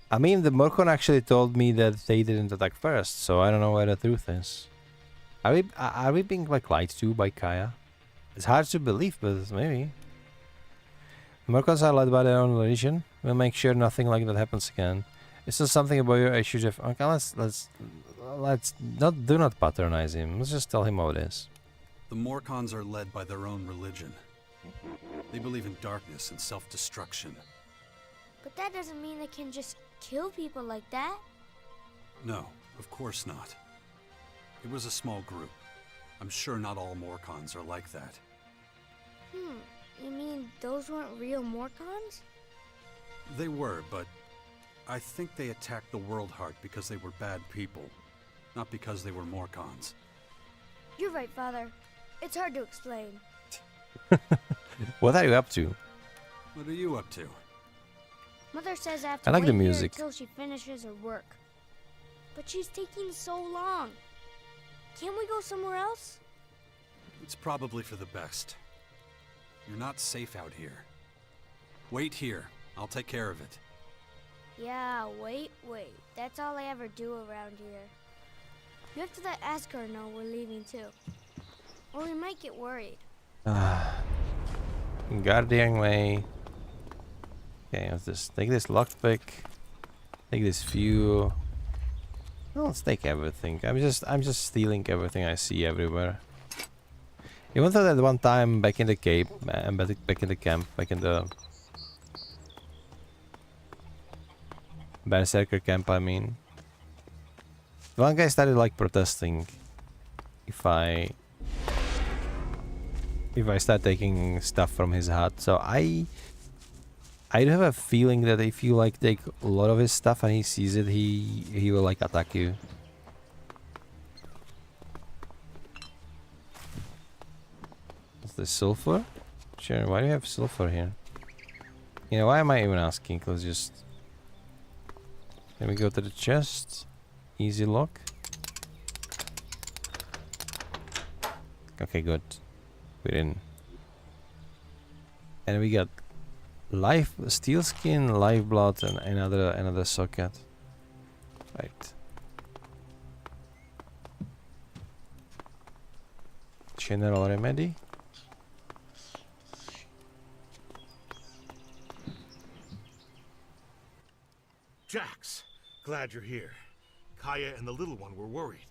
I mean, the Morcon actually told me that they didn't attack first, so I don't know where the truth is. Are we being like lied to by Kaya? It's hard to believe, but maybe. Morcons are led by their own religion. We'll make sure nothing like that happens again. Is there something about your issue, Jeff? Okay, let's do not patronize him. Let's just tell him how it is. The Morcons are led by their own religion. They believe in darkness and self-destruction. But that doesn't mean they can just kill people like that. No, of course not. It was a small group. I'm sure not all Morcons are like that. You mean those weren't real Morcons? They were, but I think they attacked the World Heart because they were bad people, not because they were Morcons. You're right, Father. It's hard to explain. What are you up to? What are you up to? Mother says I have to I like wait the here music. until she finishes her work. But she's taking so long. Can't we go somewhere else? It's probably for the best. You're not safe out here. Wait here. I'll take care of it. Yeah, wait. That's all I ever do around here. You have to let Asgard know we're leaving too. Or we might get worried. Guardian way. Okay, let's just take this lockpick. Take this fuel. Well, let's take everything. I'm just stealing everything I see everywhere. Even though that one time back in the cave, back in the camp, back in the Berserker camp, I mean. One guy started like protesting if I start taking stuff from his hut. So I do have a feeling that if you like take a lot of his stuff and he sees it, he will like attack you. What's this, sulfur? Sure, why do you have sulfur here? You know, why am I even asking? Let's just... Let me go to the chest. Easy lock. Okay, good. We're in. And we got life, steel skin, lifeblood, and another socket. Right. General remedy. Jax, glad you're here. Kaya and the little one were worried.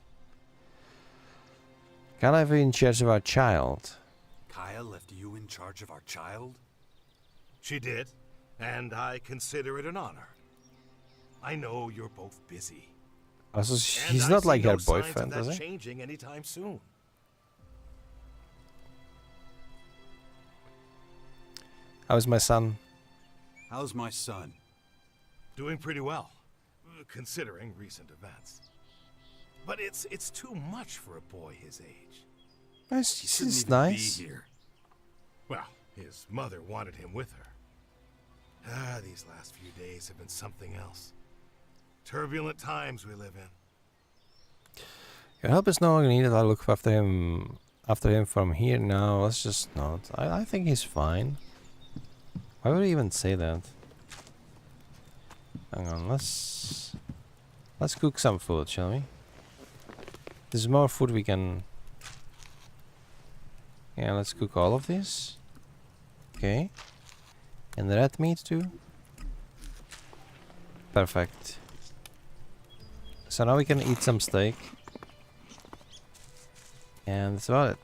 Can I be in charge of our child? Kaya left you in charge of our child? She did, and I consider it an honor. I know you're both busy. Also, And he's I not see like no her signs of boyfriend, that is he? changing anytime soon. How's my son? How's my son? Doing pretty well, considering recent events. But it's too much for a boy his age. Nice, He shouldn't he's even nice. be here. Well, his mother wanted him with her. These last few days have been something else. Turbulent times we live in. Your help is no longer needed. I'll look after him from here. No, let's just not. I think he's fine. Why would he even say that? Hang on, let's cook some food, shall we? There's more food we can... Yeah, let's cook all of this. Okay. And the red meat too. Perfect. So now we can eat some steak. And that's about it.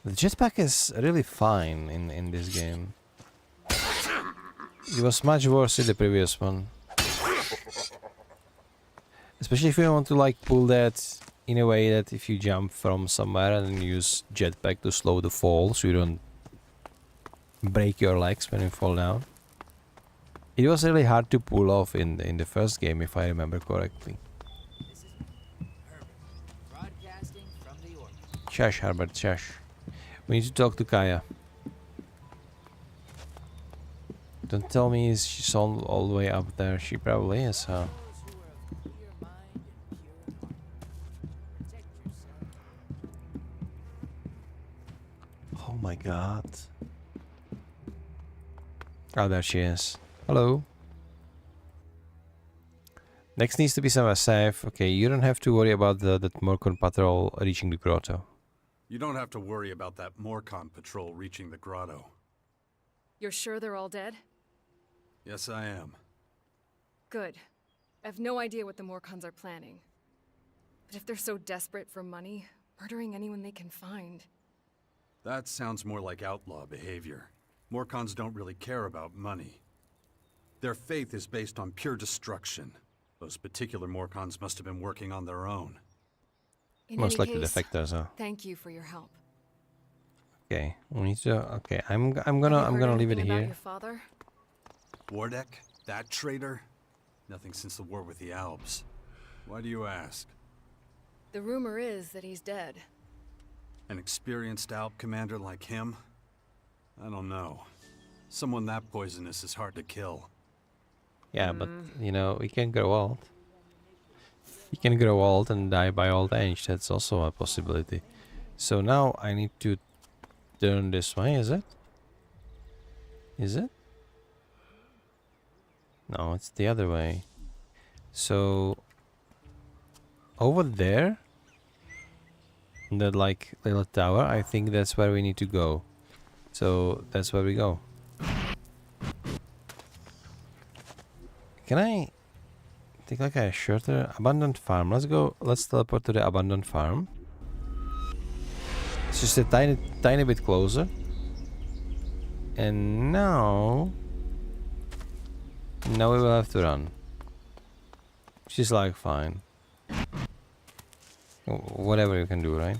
The jetpack is really fine in this game. It was much worse in the previous one. Especially if you want to like pull that in a way that if you jump from somewhere and then use jetpack to slow the fall so you don't break your legs when you fall down. It was really hard to pull off in the first game if I remember correctly. This is Herbert, broadcasting from the orbit. Shush, Herbert, shush. We need to talk to Kaya. Don't tell me she's all the way up there. She probably is, huh? Those who are of clear mind and pure heart. Protect yourself. Oh my god. Oh, there she is. Hello. Next needs to be somewhere safe. Okay, you don't have to worry about that Morcon patrol reaching the grotto. You don't have to worry about that Morcon patrol reaching the grotto. You're sure they're all dead? Yes, I am. Good. I have no idea what the Morcons are planning. But if they're so desperate for money, murdering anyone they can find... That sounds more like outlaw behavior. Morcons don't really care about money. Their faith is based on pure destruction. Those particular Morcons must have been working on their own. In Most any likely the case, defectors, huh? thank you for your help. Okay, we need to. Okay, I'm Have you gonna heard leave it anything about here. your father? Wardek? That traitor? Nothing since the war with the Albs. Why do you ask? The rumor is that he's dead. An experienced Alp commander like him? I don't know. Someone that poisonous is hard to kill. Yeah, but you know, we can grow old. We can grow old and die by old age. That's also a possibility. So now I need to turn this way, is it? Is it? No, it's the other way. So over there, in that like little tower, I think that's where we need to go. So that's where we go. Can I take like a shorter abandoned farm? Let's go. Let's teleport to the abandoned farm. It's just a tiny bit closer. And now we will have to run. She's like fine. Whatever you can do, right?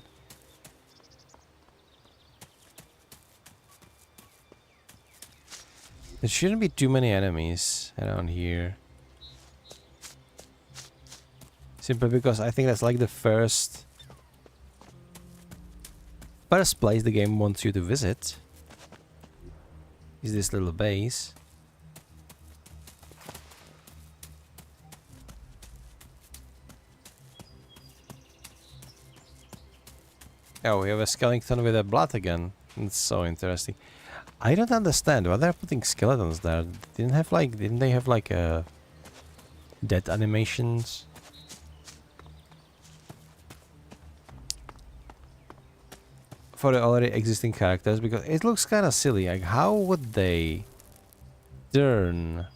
There shouldn't be too many enemies around here. Simply because I think that's like the first place the game wants you to visit. Is this little base. Oh, we have a skeleton with a blood again. It's so interesting. I don't understand why they're putting skeletons there. Didn't they have like death animations? For the already existing characters, because it looks kind of silly. Like, how would they turn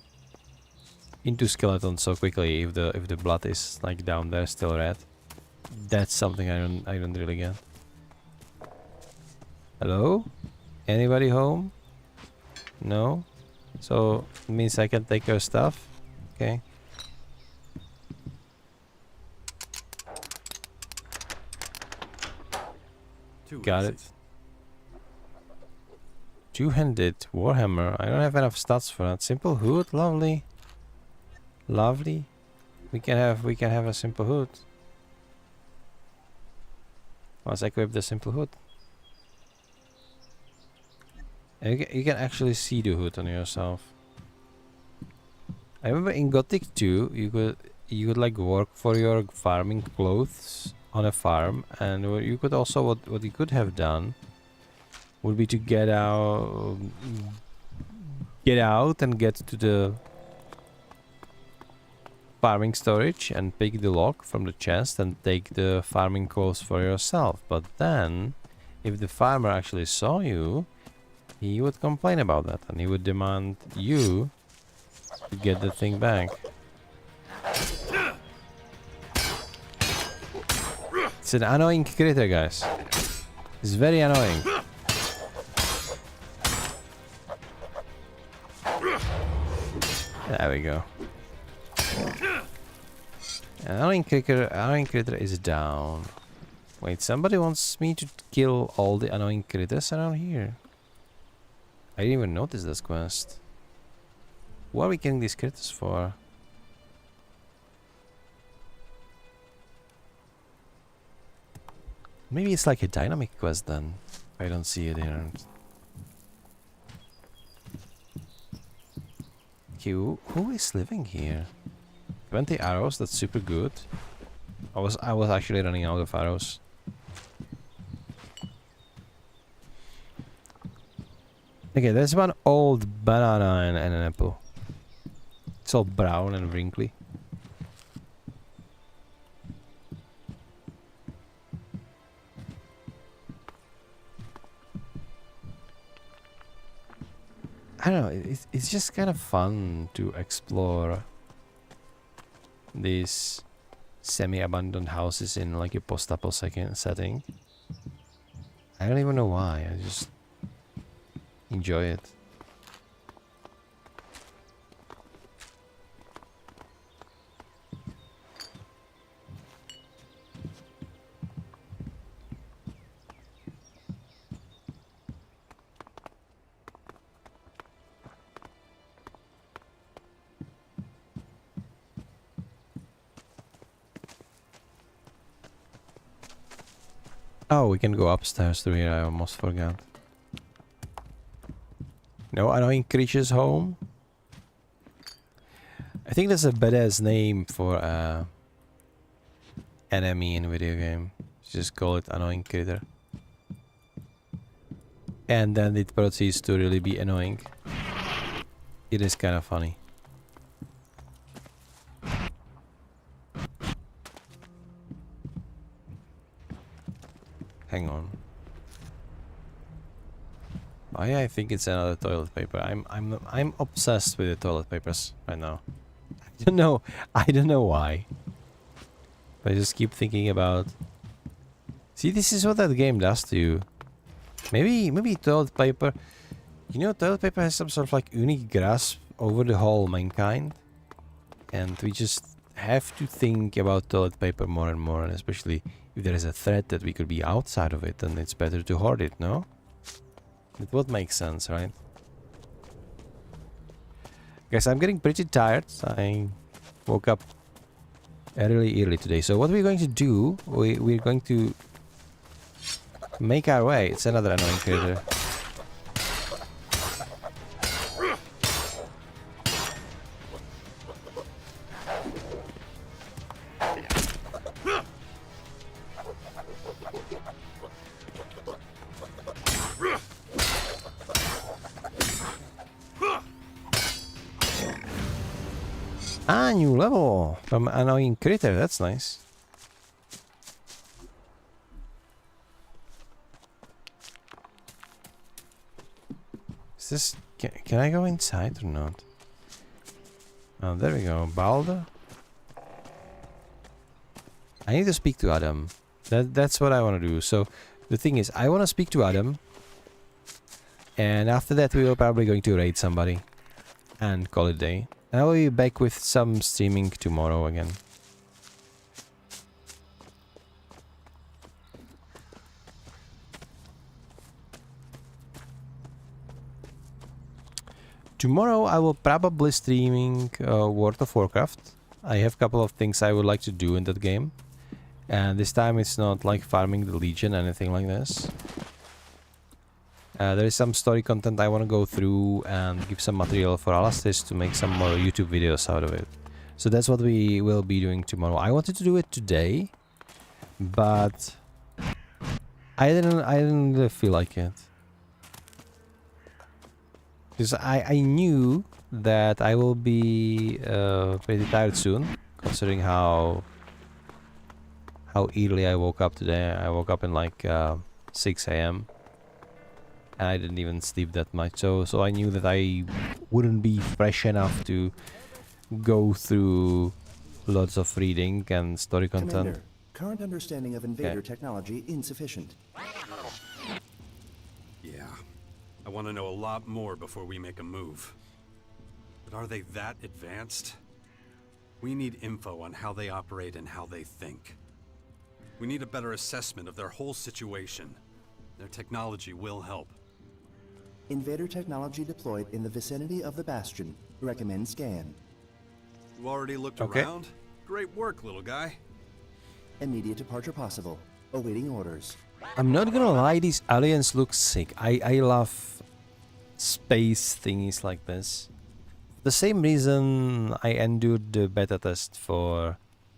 into skeletons so quickly if the blood is like down there still red? That's something I don't really get. Hello? Anybody home? No? So it means I can take your stuff? Okay. Got it. Two-handed warhammer. I don't have enough stats for that. Simple hood, lovely. Lovely. We can have a simple hood. Let's equip the simple hood. And you can actually see the hood on yourself. I remember in Gothic 2 you could like work for your farming clothes on a farm, and you could also what you could have done would be to get out and get to the farming storage and pick the lock from the chest and take the farming clothes for yourself. But then if the farmer actually saw you, he would complain about that and he would demand you to get the thing back. It's an annoying critter, guys. It's very annoying. There we go. An annoying critter is down. Wait, somebody wants me to kill all the annoying critters around here. I didn't even notice this quest. What are we getting these critters for? Maybe it's like a dynamic quest then. I don't see it here. Okay, who is living here? 20 arrows, that's super good. I was actually running out of arrows. Okay, there's one old banana and an apple. It's all brown and wrinkly. I don't know, it's just kind of fun to explore these semi-abandoned houses in like a post-apo setting. I don't even know why, I just enjoy it. Oh, we can go upstairs through here. I almost forgot. No annoying creatures home. I think that's a badass name for enemy in video game. Just call it annoying critter. And then it proceeds to really be annoying. It is kind of funny. Hang on. I think it's another toilet paper. I'm obsessed with the toilet papers right now. I don't know why. But I just keep thinking about. See, this is what that game does to you. Maybe toilet paper. You know, toilet paper has some sort of like unique grasp over the whole mankind, and we just have to think about toilet paper more and more, and especially if there is a threat that we could be outside of it, then it's better to hoard it, no? It would make sense, right? Guys, I'm getting pretty tired. I woke up really early today. So what we're going to do, we're going to make our way. It's another annoying critter. Ah, new level from annoying critter. That's nice. Is this? Can I go inside or not? Oh, there we go. Balder. I need to speak to Adam. That's what I want to do. So the thing is, I want to speak to Adam, and after that, we are probably going to raid somebody and call it a day. I will be back with some streaming tomorrow again. Tomorrow I will probably streaming World of Warcraft. I have a couple of things I would like to do in that game. And this time it's not like farming the Legion, anything like this. There is some story content I want to go through and give some material for Alastis to make some more YouTube videos out of it. So that's what we will be doing tomorrow. I wanted to do it today, but I didn't really feel like it. Because I knew that I will be pretty tired soon, considering how early I woke up today. I woke up in like 6 AM. And I didn't even sleep that much, so I knew that I wouldn't be fresh enough to go through lots of reading and story content. Commander, current understanding of invader technology insufficient. Yeah. I want to know a lot more before we make a move. But are they that advanced? We need info on how they operate and how they think. We need a better assessment of their whole situation. Their technology will help. Invader technology deployed in the vicinity of the Bastion. Recommend scan. You already looked around? Great work, little guy. Immediate departure possible. Awaiting orders. I'm not gonna lie, these aliens look sick. I love space thingies like this. The same reason I endured the beta test for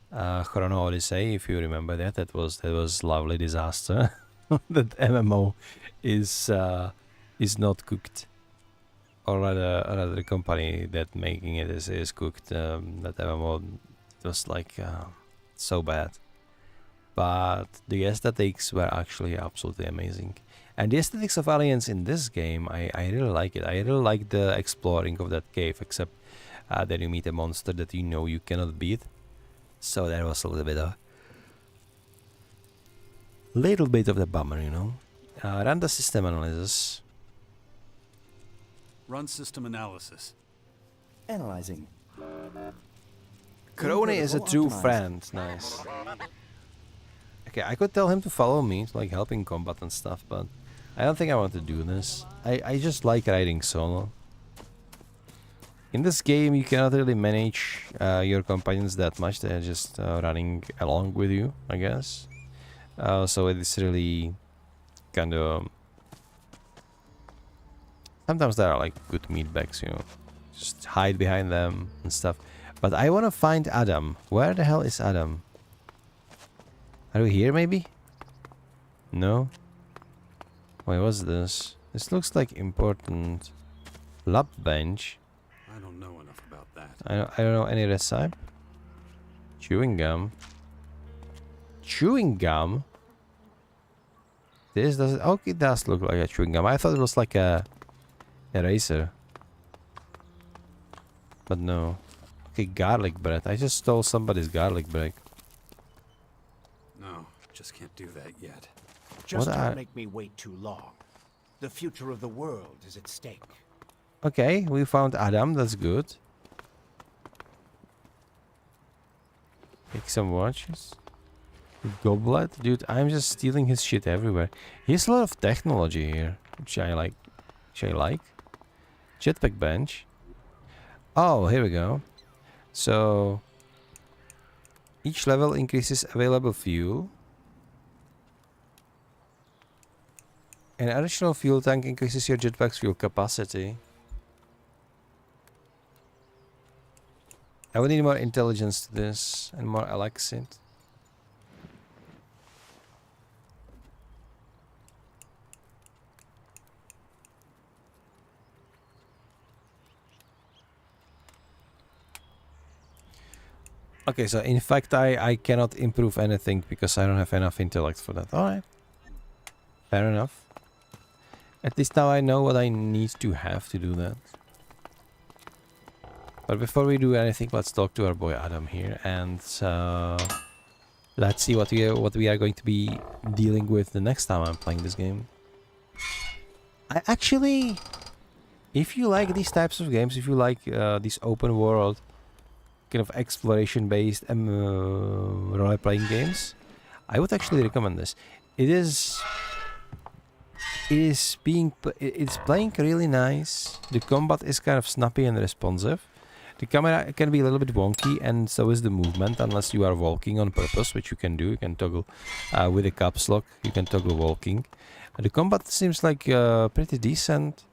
Chrono Odyssey, if you remember that. That was lovely disaster. That MMO is not cooked, or rather the company that making it is cooked. That MMO was like so bad, but the aesthetics were actually absolutely amazing, and the aesthetics of aliens in this game, I really like it. I really like the exploring of that cave, except that you meet a monster that you know you cannot beat, so that was a little bit of the bummer, you know. Run the system analysis. Run system analysis. Analyzing. Crony is a true friend. Nice. Okay, I could tell him to follow me, like helping combat and stuff, but I don't think I want to do this. I just like riding solo. In this game, you cannot really manage your companions that much. They're just running along with you, I guess. So it is really kind of... Sometimes there are like good meatbags, you know. Just hide behind them and stuff. But I want to find Adam. Where the hell is Adam? Are we here maybe? No? Wait, what's this? This looks like important lab bench. I don't know enough about that. I don't know any recipe. Chewing gum. Chewing gum? This does... Okay, it does look like a chewing gum. I thought it was like a eraser. But no. Okay, garlic bread. I just stole somebody's garlic bread. No, just can't do that yet. Just What don't make me wait too long. The future of the world is at stake. Okay, we found Adam. That's good. Take some watches. Goblet? Dude, I'm just stealing his shit everywhere. He has a lot of technology here, which I like. Jetpack bench. Oh, here we go. So, each level increases available fuel. An additional fuel tank increases your jetpack's fuel capacity. I would need more intelligence to this and more elixir. Okay, so in fact I cannot improve anything because I don't have enough intellect for that. Alright. Fair enough. At least now I know what I need to have to do that. But before we do anything, let's talk to our boy Adam here, and let's see what we are going to be dealing with the next time I'm playing this game. I actually, if you like these types of games, if you like these open world kind of exploration based role playing games, I would actually recommend this. It's playing really nice. The combat is kind of snappy and responsive. The camera can be a little bit wonky, and so is the movement, unless you are walking on purpose, which you can do. You can toggle with the caps lock. You can toggle walking. The combat seems like pretty decent,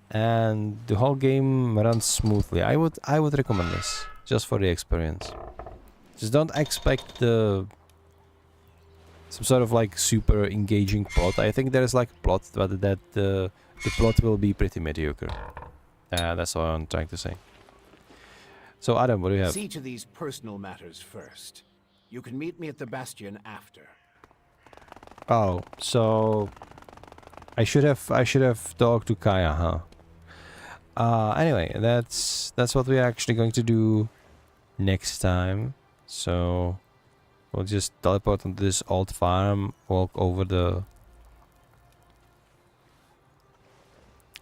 and the whole game runs smoothly. I would recommend this just for the experience. Just don't expect some sort of like super engaging plot. I think there is like plot, but that the plot will be pretty mediocre. That's what I'm trying to say. So Adam, what do you have? See to these personal matters first. You can meet me at the Bastion after. Oh, so I should have talked to Kaya, huh? Anyway, that's what we're actually going to do next time. So we'll just teleport onto this old farm, walk over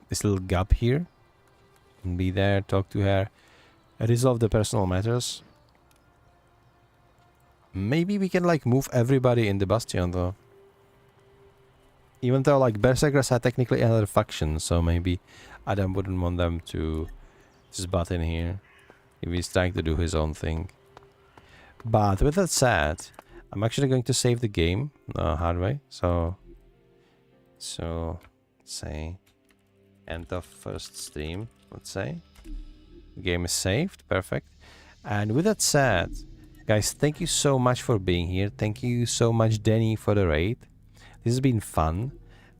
this little gap here, and be there, talk to her. Resolve the personal matters. Maybe we can like move everybody in the Bastion though. Even though like Berserkers are technically another faction, so maybe Adam wouldn't want them to just butt in here if he's trying to do his own thing. But with that said, I'm actually going to save the game hard way. So let's say end of first stream, let's say. Game is saved, perfect. And with that said, guys, thank you so much for being here. Thank you so much, Danny, for the raid. This has been fun.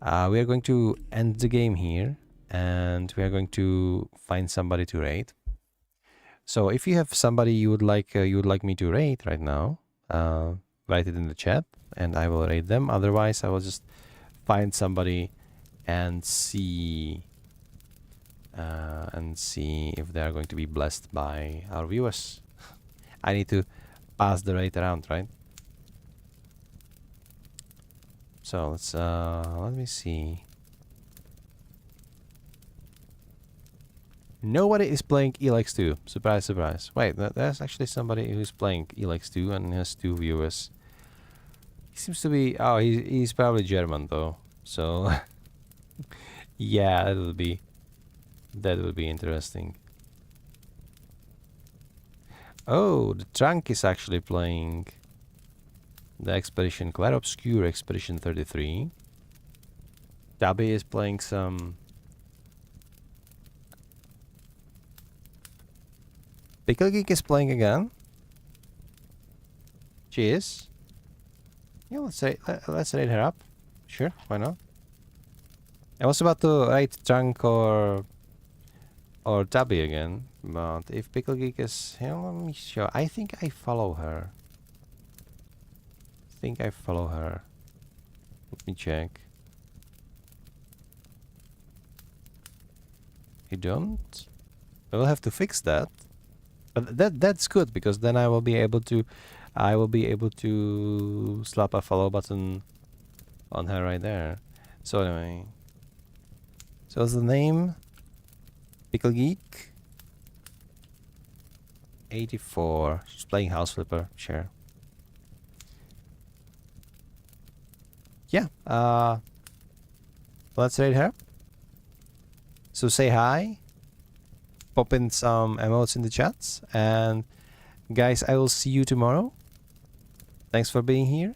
We are going to end the game here, and we are going to find somebody to raid. So if you have somebody you would like me to raid right now, write it in the chat, and I will raid them. Otherwise, I will just find somebody and see if they are going to be blessed by our viewers. I need to pass the raid around, right? So let's let me see. Nobody is playing ELEX II. Surprise, surprise. Wait, there's actually somebody who's playing ELEX II and has 2 viewers. He seems to be... Oh, he's probably German though. So yeah, that would be interesting. Oh, the Trunk is actually playing. The Expedition, quite obscure Expedition 33. Tabby is playing some... Pickle Geek is playing again. She is. Yeah, let's rate her up. Sure, why not? I was about to rate Trunk or Tabby again, but if Pickle Geek is here, let me show. I think I follow her. Let me check. You don't? I will have to fix that. But that's good, because then I will be able to slap a follow button on her right there. So anyway. So what's the name? Pickle Geek 84. She's playing House Flipper, sure. Yeah, let's rate her. So say hi, pop in some emotes in the chats, and guys, I will see you tomorrow. Thanks for being here.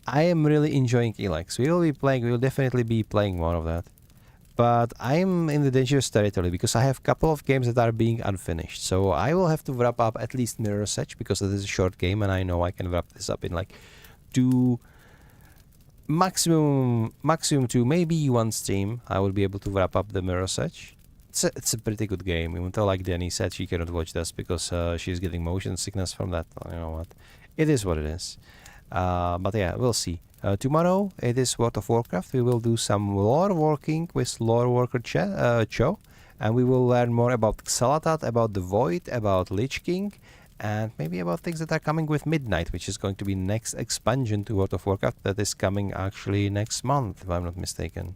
I am really enjoying ELEX. We will definitely be playing more of that. But I'm in the dangerous territory because I have a couple of games that are being unfinished. So I will have to wrap up at least Mirror's Edge, because it is a short game and I know I can wrap this up in like 2, maximum 2, maybe 1 stream. I will be able to wrap up the Mirror's Edge. It's a pretty good game, even though, like Danny said, she cannot watch this because she's getting motion sickness from that. You know what? It is what it is. But yeah, we'll see. Tomorrow it is World of Warcraft. We will do some lore working with Lore Worker Cho, and we will learn more about Xalatat, about the Void, about Lich King, and maybe about things that are coming with Midnight, which is going to be next expansion to World of Warcraft that is coming actually next month, if I'm not mistaken.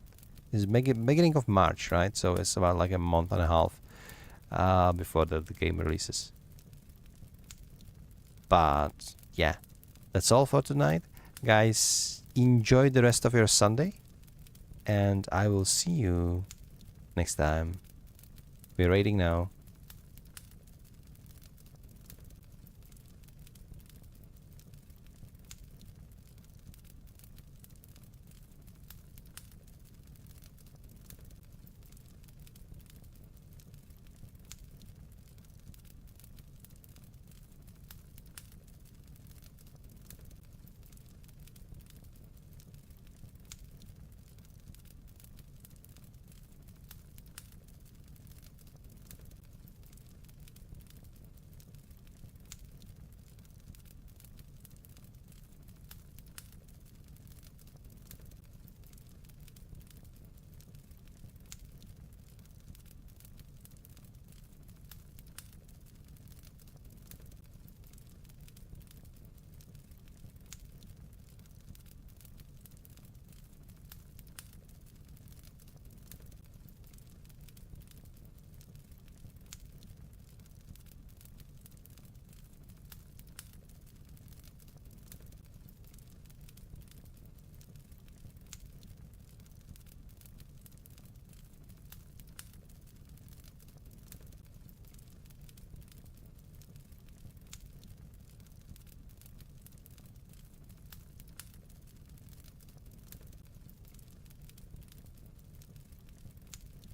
It's beginning of March, right? So it's about like a month and a half before the game releases. But yeah, that's all for tonight. Guys, enjoy the rest of your Sunday, and I will see you next time. We're raiding now.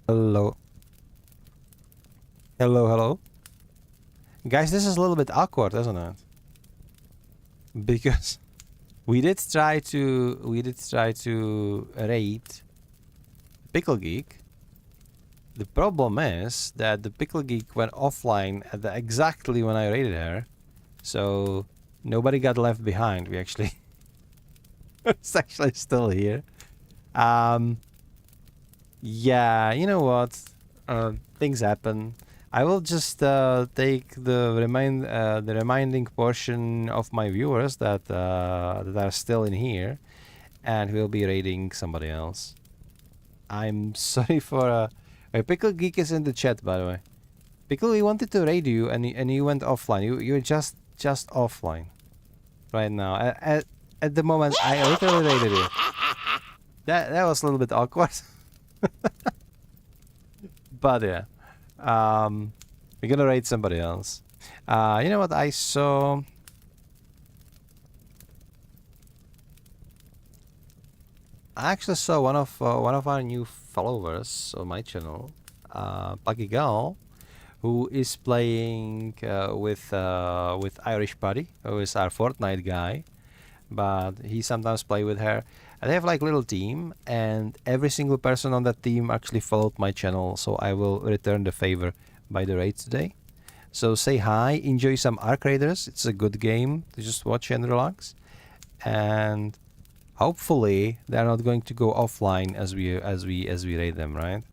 Hello. Hello. Guys, this is a little bit awkward, isn't it? Because we did try to raid Pickle Geek. The problem is that the Pickle Geek went offline at exactly when I raided her. So nobody got left behind. We actually it's actually still here. Yeah, you know what? Things happen. I will just take the reminding portion of my viewers that are still in here, and we'll be raiding somebody else. I'm sorry for Pickle Geek is in the chat, by the way. Pickle, we wanted to raid you, and you went offline. You're just offline right now. At the moment, I literally raided you. That was a little bit awkward. But yeah, we're gonna raid somebody else. You know what? I saw I actually saw one of our new followers on my channel, Pagigal, who is playing with Irish Putty, who is our Fortnite guy, but he sometimes play with her. And they have like little team, and every single person on that team actually followed my channel, so I will return the favor by the raid today. So say hi, enjoy some Ark Raiders. It's a good game to just watch and relax, and hopefully they're not going to go offline as we raid them, right?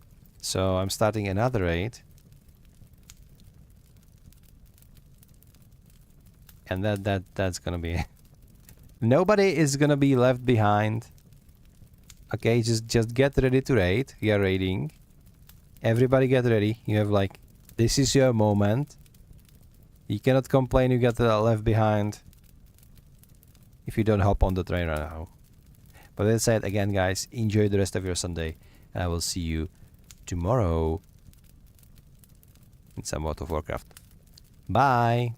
So I'm starting another raid, and that's gonna be nobody is gonna be left behind. Okay, just get ready to raid. We are raiding. Everybody get ready. You have like, this is your moment. You cannot complain you get left behind if you don't hop on the train right now. But that said, again guys, enjoy the rest of your Sunday, and I will see you tomorrow in some World of Warcraft. Bye!